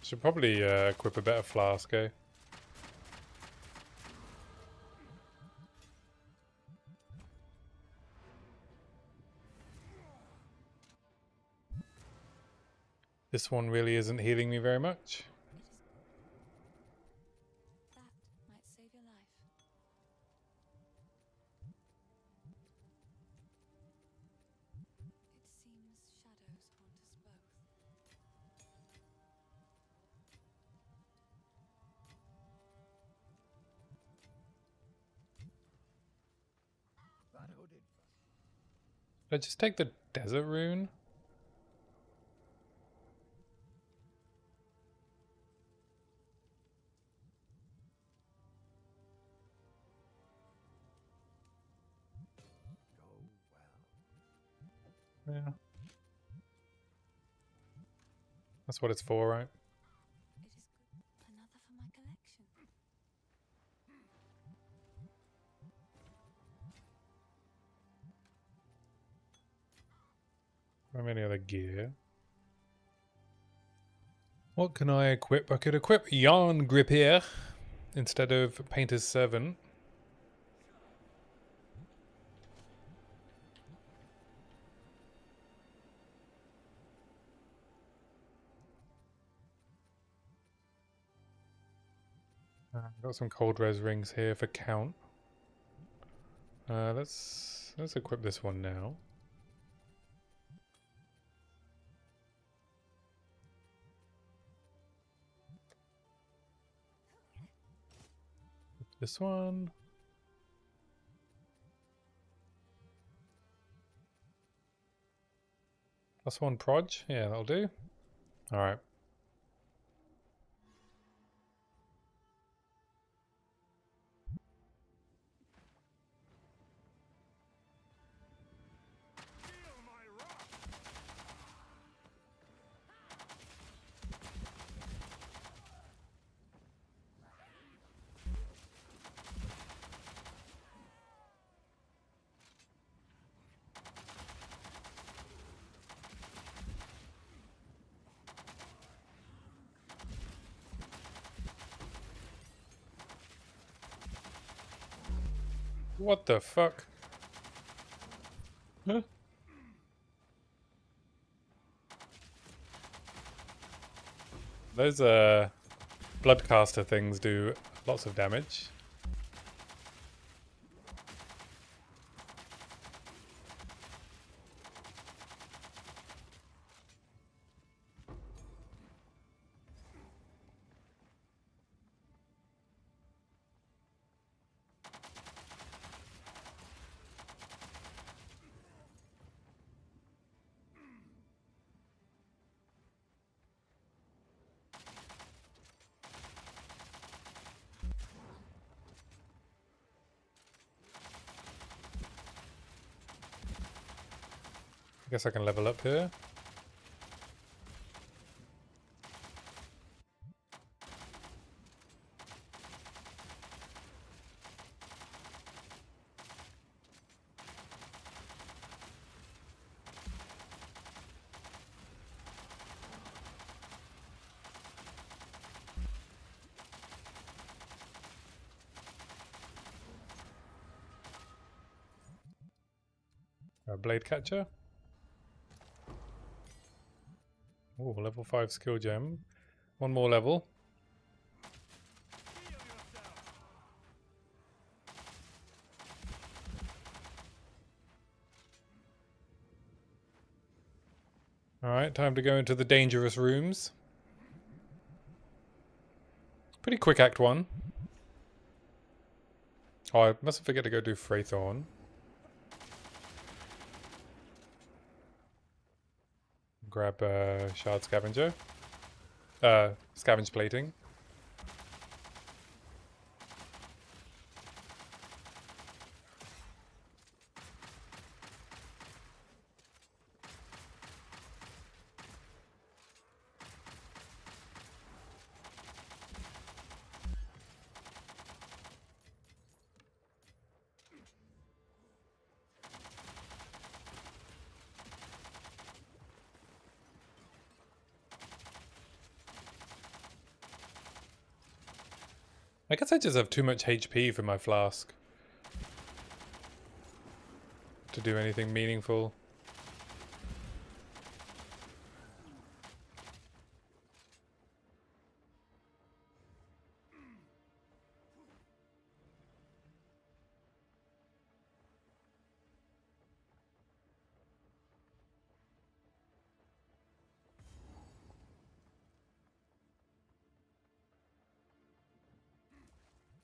Should probably equip a better flask, eh? This one really isn't healing me very much. That might save your life. It seems shadows haunt us both. That hooded Did I just take the desert rune? go well. Yeah. That's what it's for, right? It is good. Another for my collection. How many other gear? What can I equip? I could equip Yarn Grip here instead of Painter's Servant. Got some cold res rings here for count. Let's equip this one now. This one. +1 proj? Yeah, that'll do. Alright. Feel my wrath! What the fuck? Huh? Those bloodcaster things do lots of damage. I guess I can level up here. A blade catcher. Oh, level 5 skill gem. One more level. Feel yourself! Alright, time to go into the dangerous rooms. quick act 1. Oh, I mustn't forget to go do Freythorn. Grab Shard Scavenger. Scavenge Plating. I guess I just have too much HP for my flask to do anything meaningful.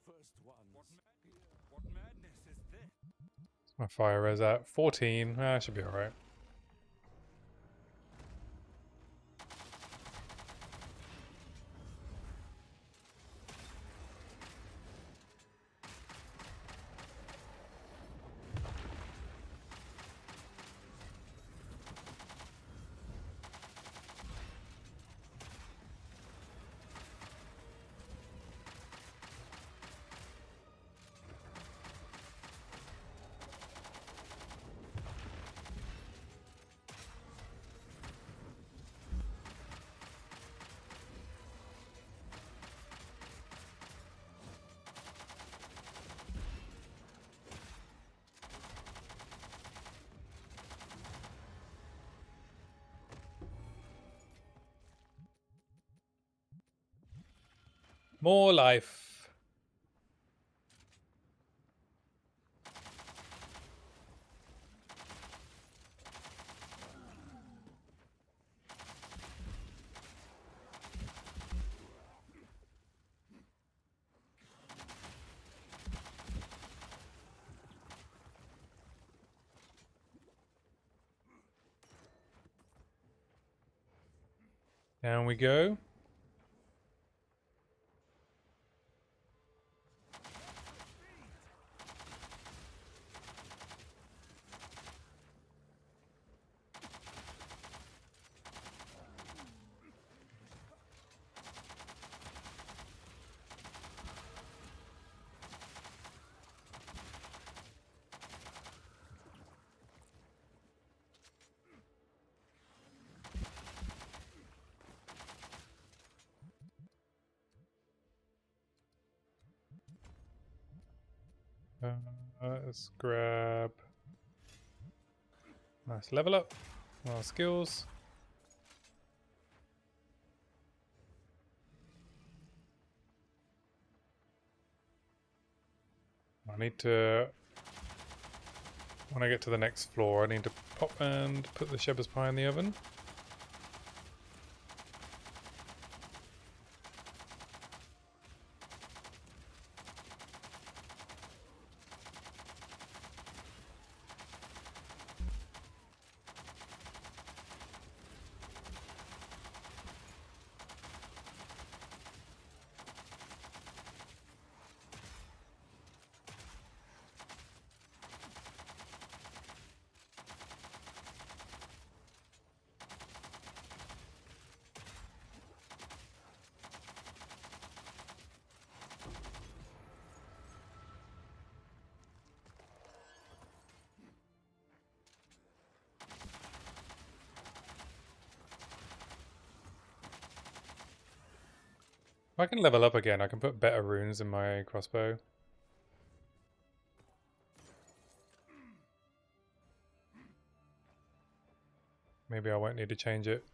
First ones. What madness is this? My fire res at 14. Ah, should be alright. More life. Down we go. Let's grab nice level up. Our skills. I need to, when I get to the next floor, I need to pop and put the shepherd's pie in the oven. If I can level up again, I can put better runes in my crossbow. Maybe I won't need to change it.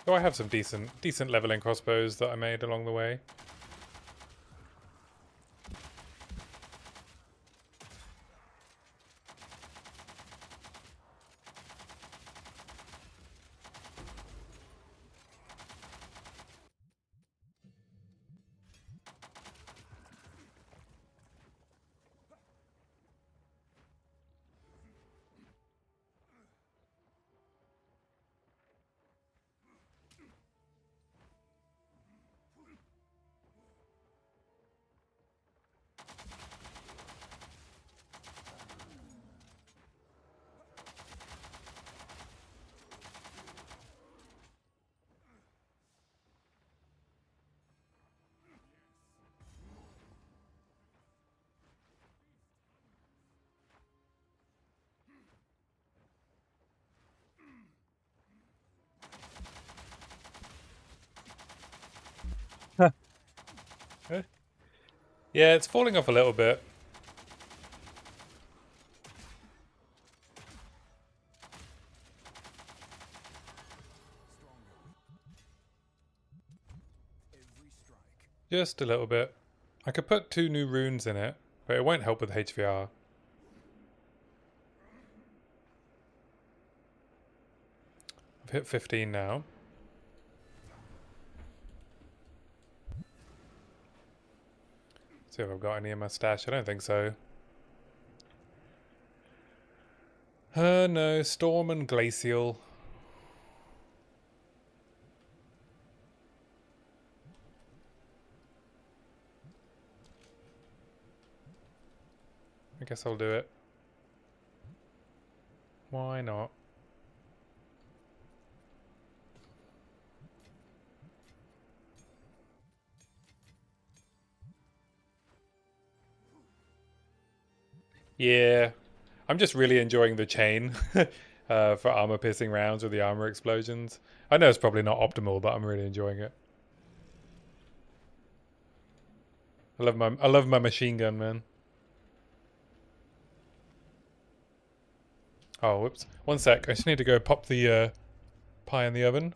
So I have some decent leveling crossbows that I made along the way. Yeah, it's falling off a little bit. Every strike. Just a little bit. I could put 2 new runes in it, but it won't help with HVR. I've hit 15 now. See if I've got any in my stash. I don't think so. No, Storm and Glacial. I guess I'll do it. Why not? Yeah. I'm just really enjoying the chain for armor piercing rounds with the armor explosions. I know it's probably not optimal, but I'm really enjoying it. I love my machine gun, man. Oh, whoops. One sec. I just need to go pop the pie in the oven.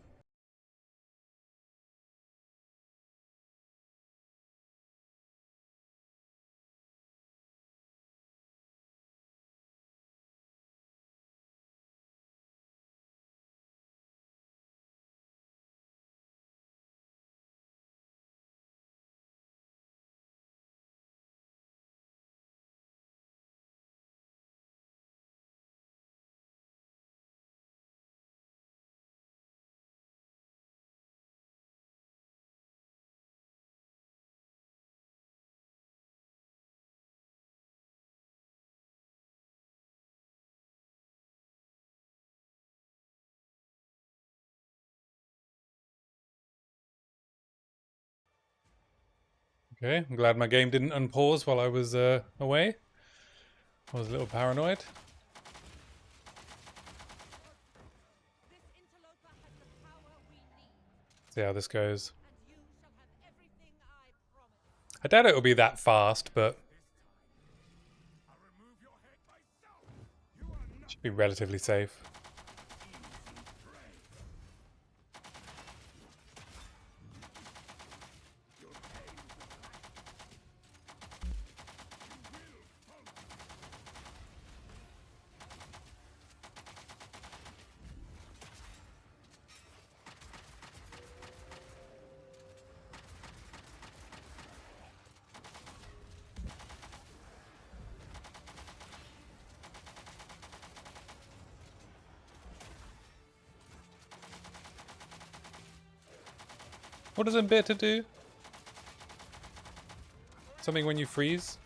Okay, I'm glad my game didn't unpause while I was away. I was a little paranoid. This interloper has the power we need, See how this goes. and you shall have everything I promised. I doubt it'll be that fast, but I'll remove your head myself. You are not should be relatively safe. What does Embittered do? Something when you freeze?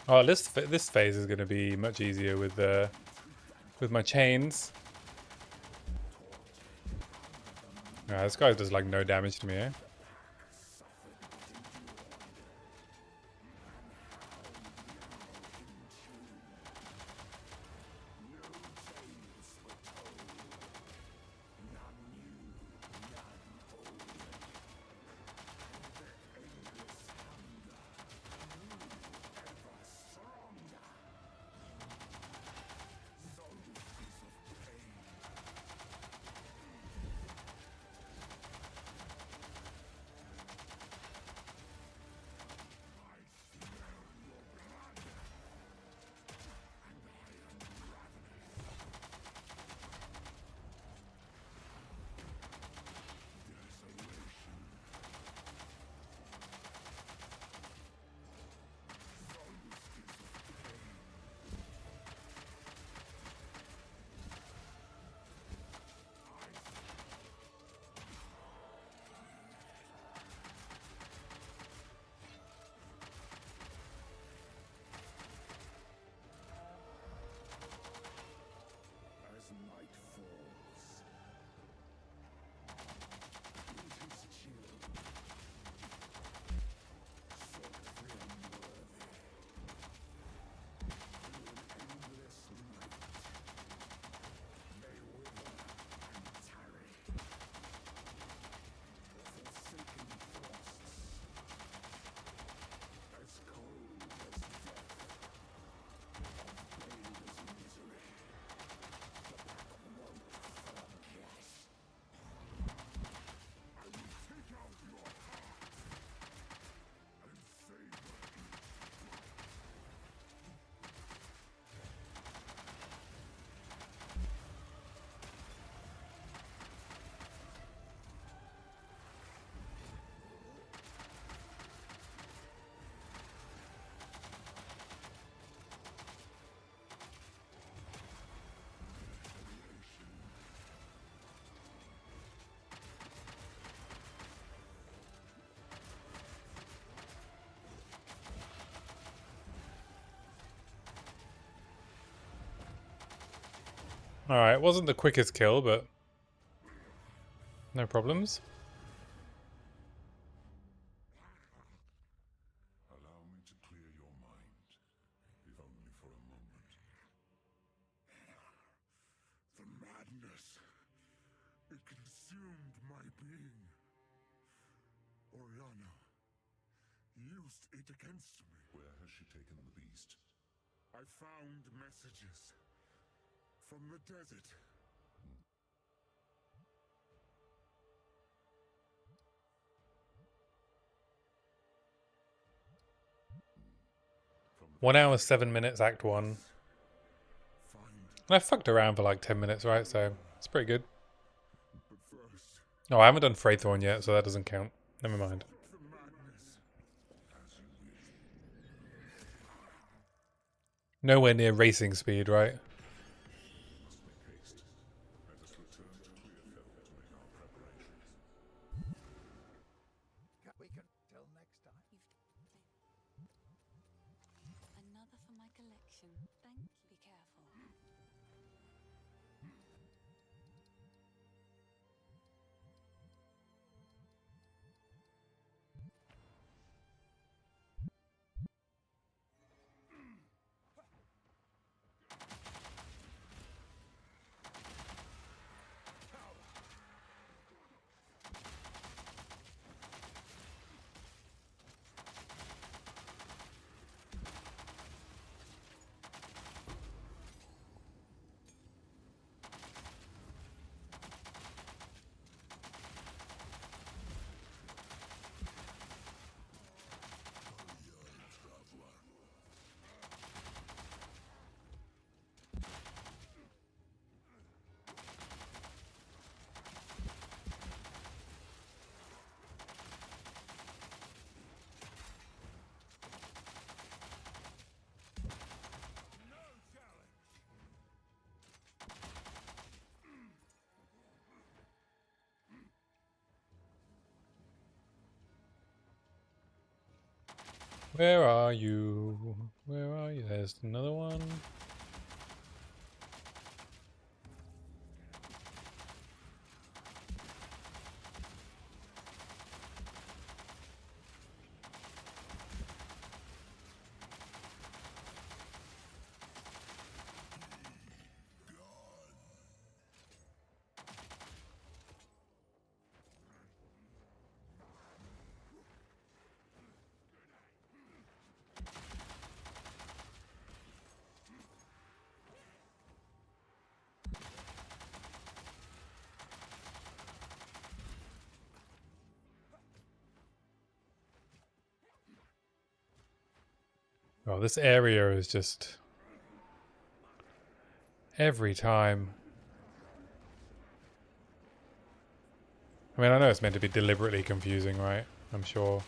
Oh, this phase is going to be much easier with my chains. Yeah, this guy does like no damage to me, eh? Alright, wasn't the quickest kill, but no problems. Allow me to clear your mind, if only for a moment. The madness. It consumed my being. Oriana used it against me. Where has she taken the beast? I found messages from the desert. From 1 hour 7 minutes, Act 1. find, And I fucked around for like 10 minutes, right? So it's pretty good. but first, Oh, I haven't done Freythorn yet, so that doesn't count. Never mind. the madness. As you wish. Nowhere near racing speed, right? Must make haste. Let us return to Clearfell to make our preparations. We can till next time. Another for my collection. Thank you. Be careful. Where are you? Where are you? There's another one. Oh, this area is just every time. I mean, I know it's meant to be deliberately confusing, right? I'm sure.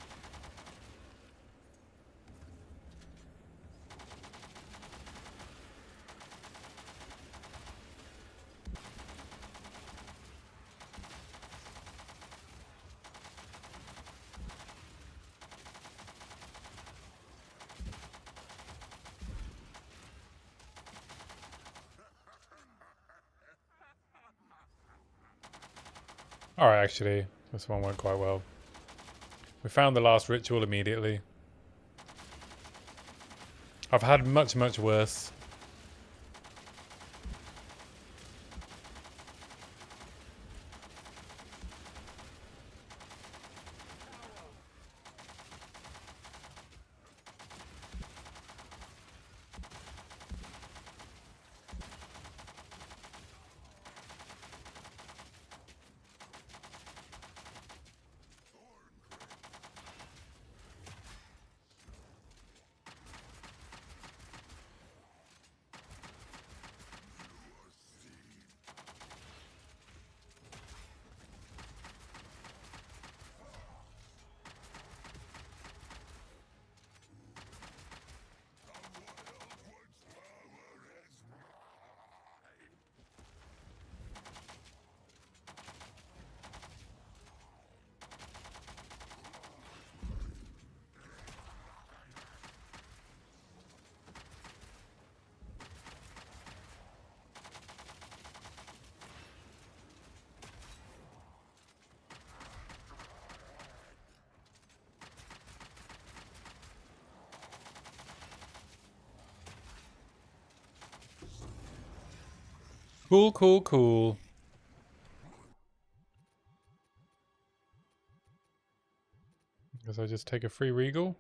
Alright, actually, this one went quite well. We found the last ritual immediately. I've had much, much worse. Cool, cool, cool. Guess I just take a free regal.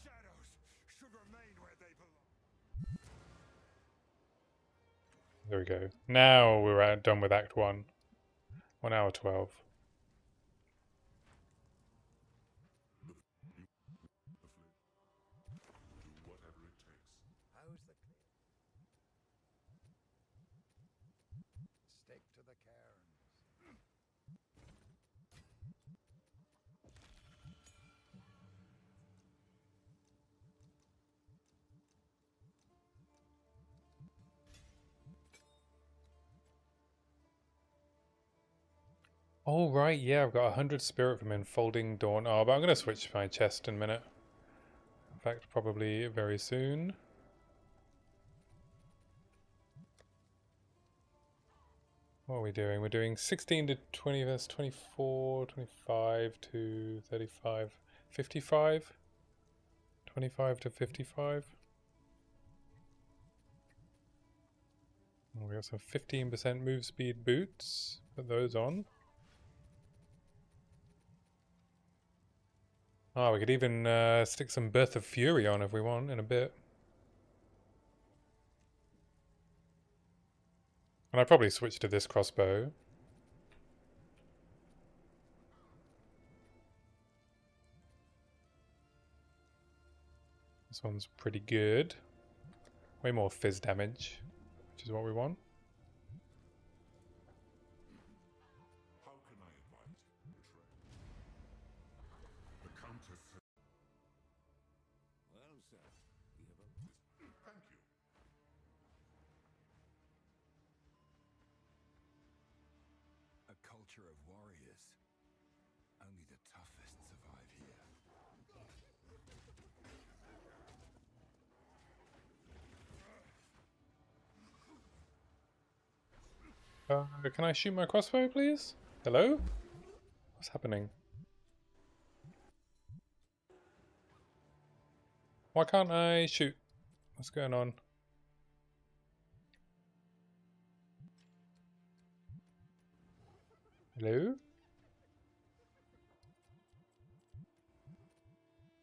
Shadows should remain where they belong. There we go. Now we're done with Act 1. 1 hour 12. How's the clear? Stick to the cairns. Oh, right, yeah, I've got 100 spirit from Enfolding Dawn. Oh, but I'm going to switch my chest in a minute. In fact, probably very soon. What are we doing? We're doing 16 to 20, that's 24, 25 to 35, 55? 25 to 55? We got some 15% move speed boots. Put those on. Oh, we could even stick some Birth of Fury on if we want in a bit. And I'd probably switch to this crossbow. This one's pretty good. Way more fizz damage, which is what we want. How can I advise? The Countess. Well, sir, we have a... Thank you. A culture of warriors. Only the toughest survive here. Can I shoot my crossbow, please? Hello? What's happening? Why can't I shoot? What's going on? Hello?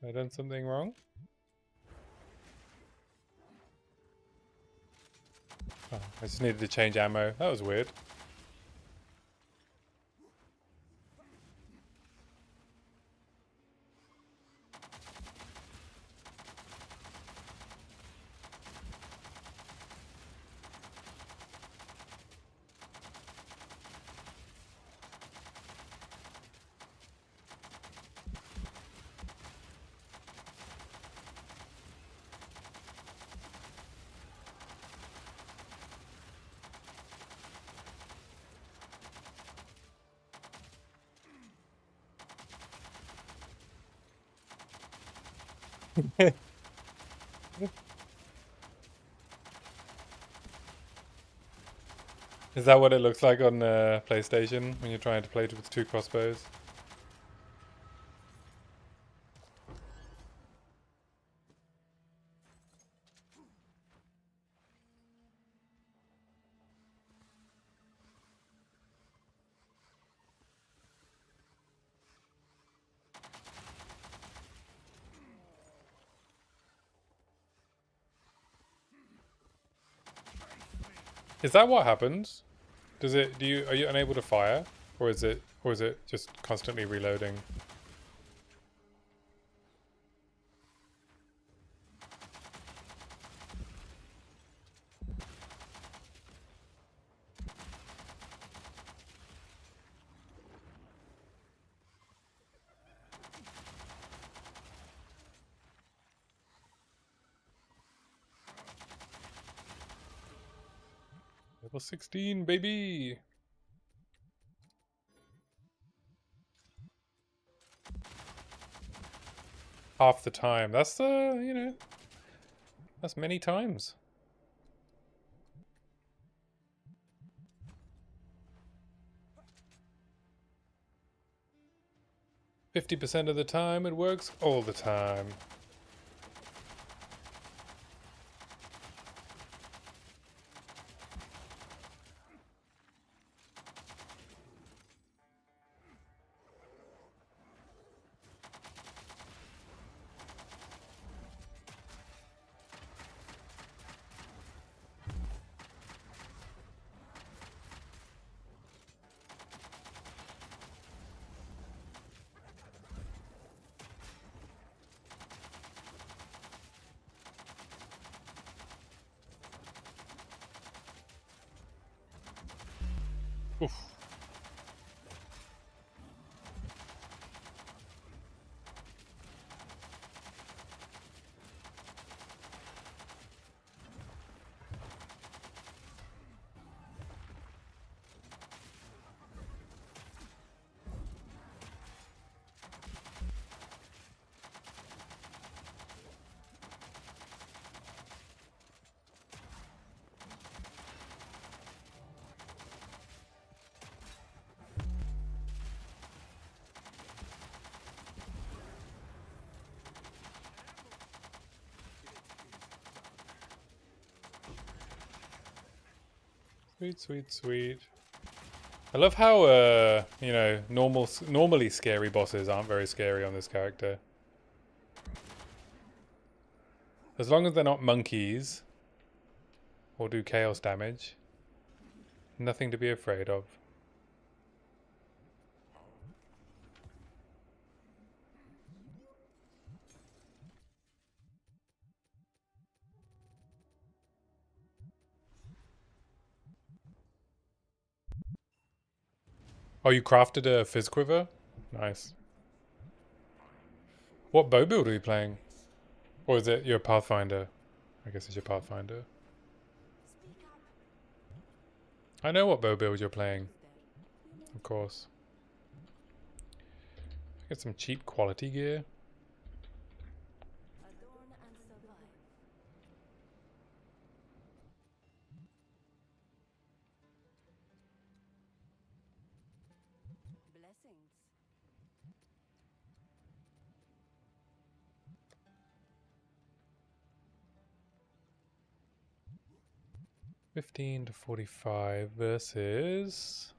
Have I done something wrong? Oh, I just needed to change ammo. That was weird. Is that what it looks like on PlayStation when you're trying to play with two crossbows? Is that what happens? Does it? Are you unable to fire, or is it just constantly reloading? Level 16, baby! Half the time. That's you know, that's many times. "50% of the time it works all the time." Oof. Sweet, sweet, sweet. I love how, you know, normally scary bosses aren't very scary on this character. As long as they're not monkeys or do chaos damage, nothing to be afraid of. Oh, you crafted a fizz quiver? Nice. What bow build are you playing? Or is it your Pathfinder? I guess it's your Pathfinder. I know what bow build you're playing. Of course. Get some cheap quality gear. Adorn and survive. Blessings. 15 to 45 versus...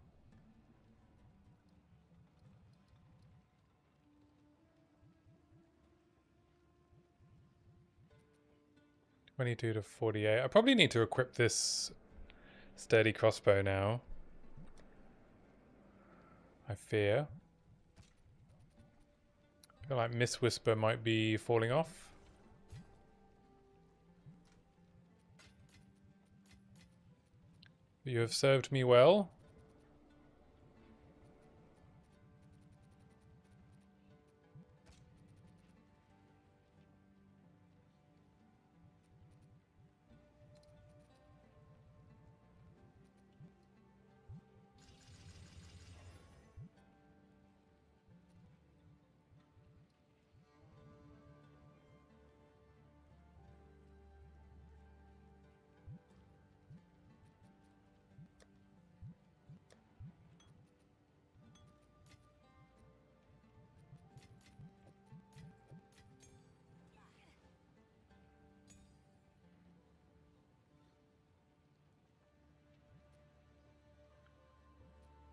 $22 to 48. I probably need to equip this sturdy crossbow now. I fear. I feel like Miss Whisper might be falling off. You have served me well.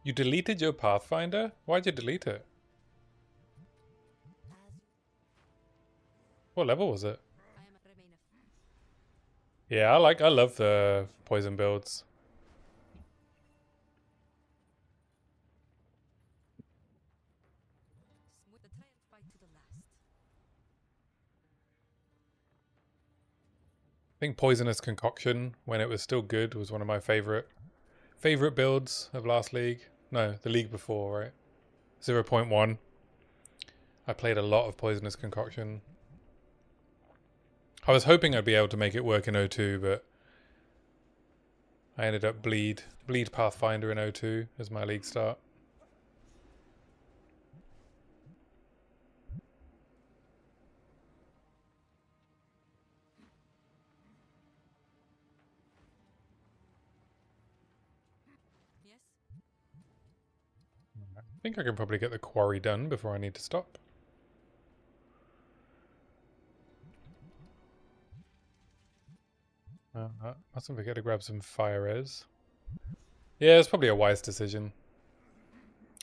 You deleted your Pathfinder? Why'd you delete it? What level was it? I am a remainer. Yeah, I love the poison builds. Smooth the try and fight to the last. I think Poisonous Concoction, when it was still good, was one of my favorite builds of last league. No, the league before, right? 0.1. I played a lot of Poisonous Concoction. I was hoping I'd be able to make it work in O2, but I ended up bleed Pathfinder in O2 as my league start. Yes? I think I can probably get the quarry done before I need to stop. Mustn't forget to grab some fire res. Yeah, it's probably a wise decision.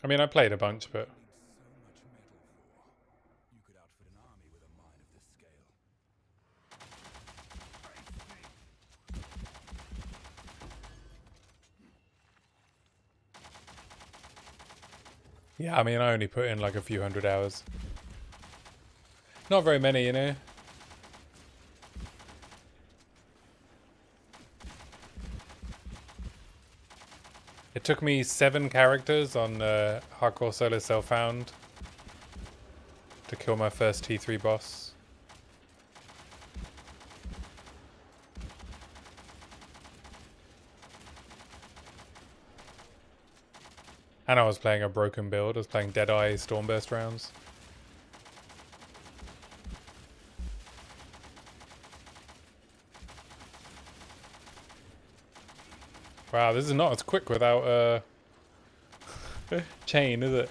I mean, I played a bunch, but... Need so much metal for. You could outfit an army with a mine of this scale. Yeah, I mean, I only put in like a few hundred hours. Not very many, you know? It took me 7 characters on Hardcore Solo Self-Found to kill my first T3 boss. And I was playing a broken build. I was playing Deadeye Stormburst rounds. Wow, this is not as quick without chain, is it?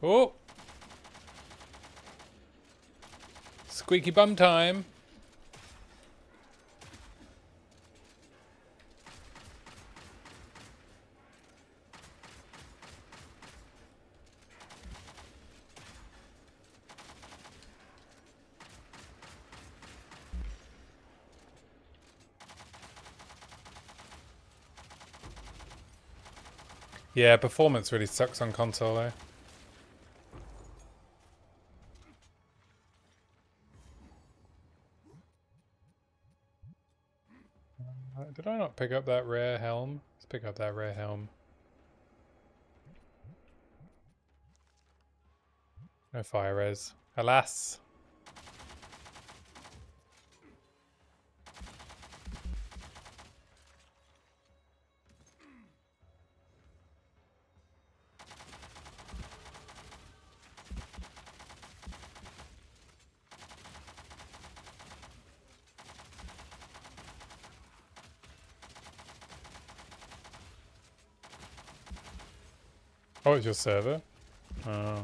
Oh! Squeaky bum time! Yeah, performance really sucks on console though. Did I not pick up that rare helm? Let's pick up that rare helm. No fire res. Alas! Oh, it's your server? Oh.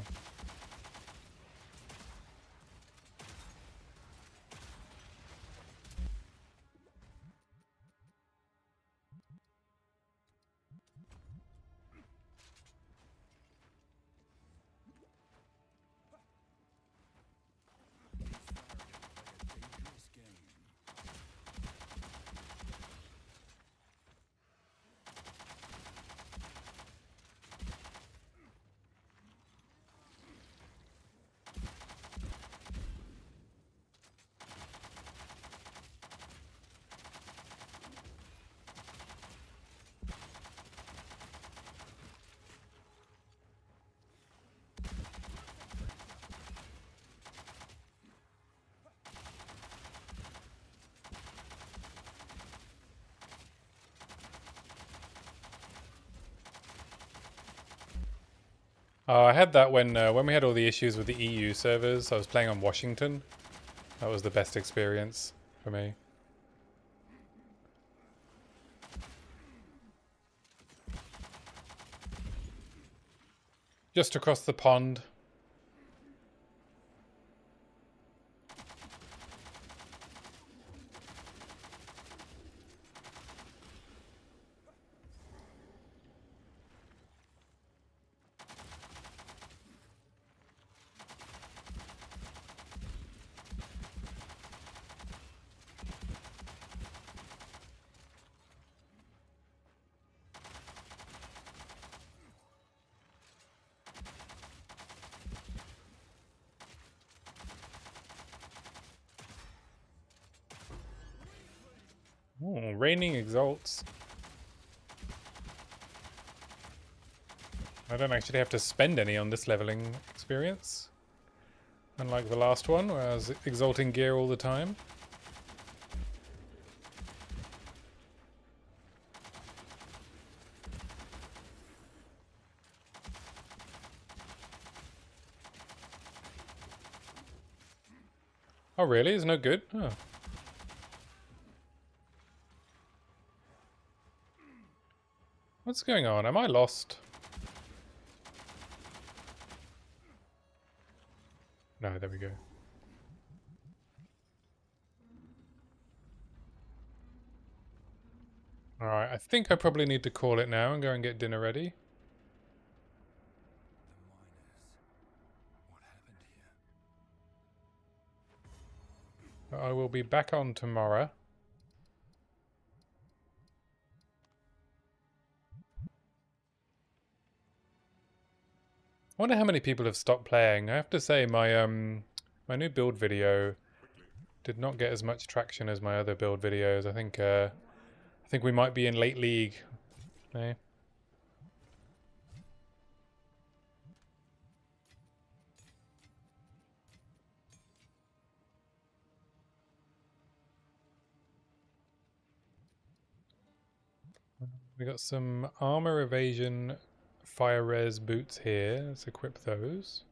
Dangerous game. Oh, I had that when we had all the issues with the EU servers. I was playing on Washington. That was the best experience for me. Just across the pond. Ooh, raining exalts. I don't actually have to spend any on this leveling experience. Unlike the last one, where I was exalting gear all the time. Oh really? It's no good? Oh. What's going on? Am I lost? No, there we go. Alright, I think I probably need to call it now and go and get dinner ready. The miners. What happened here? I will be back on tomorrow. I wonder how many people have stopped playing. I have to say my My new build video did not get as much traction as my other build videos. I think we might be in late league. Eh? We got some armor evasion fire res boots here. Let's equip those.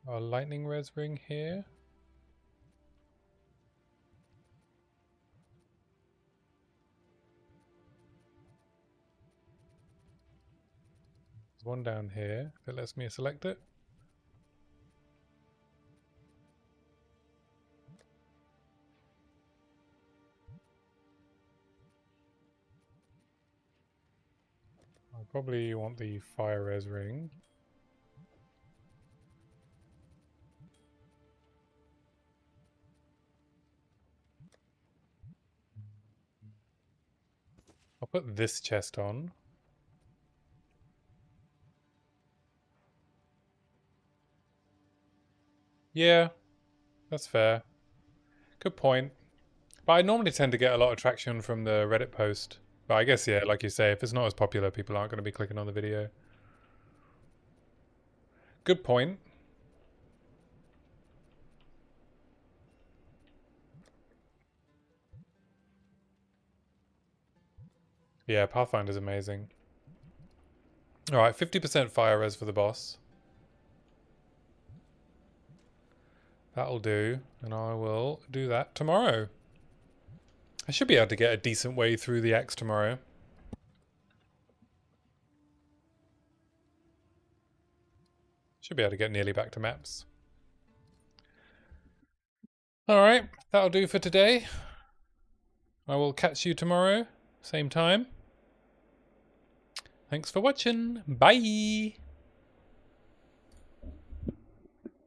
Our lightning res ring here. There's one down here if it lets me select it. I probably want the fire res ring. I'll put this chest on. Yeah, that's fair. Good point. But I normally tend to get a lot of traction from the Reddit post. But I guess, yeah, like you say, if it's not as popular, people aren't going to be clicking on the video. Good point. Yeah, Pathfinder's amazing. Alright, 50% fire res for the boss. That'll do, and I will do that tomorrow. I should be able to get a decent way through the axe tomorrow. Should be able to get nearly back to maps. Alright, that'll do for today. I will catch you tomorrow, same time. Thanks for watching. Bye!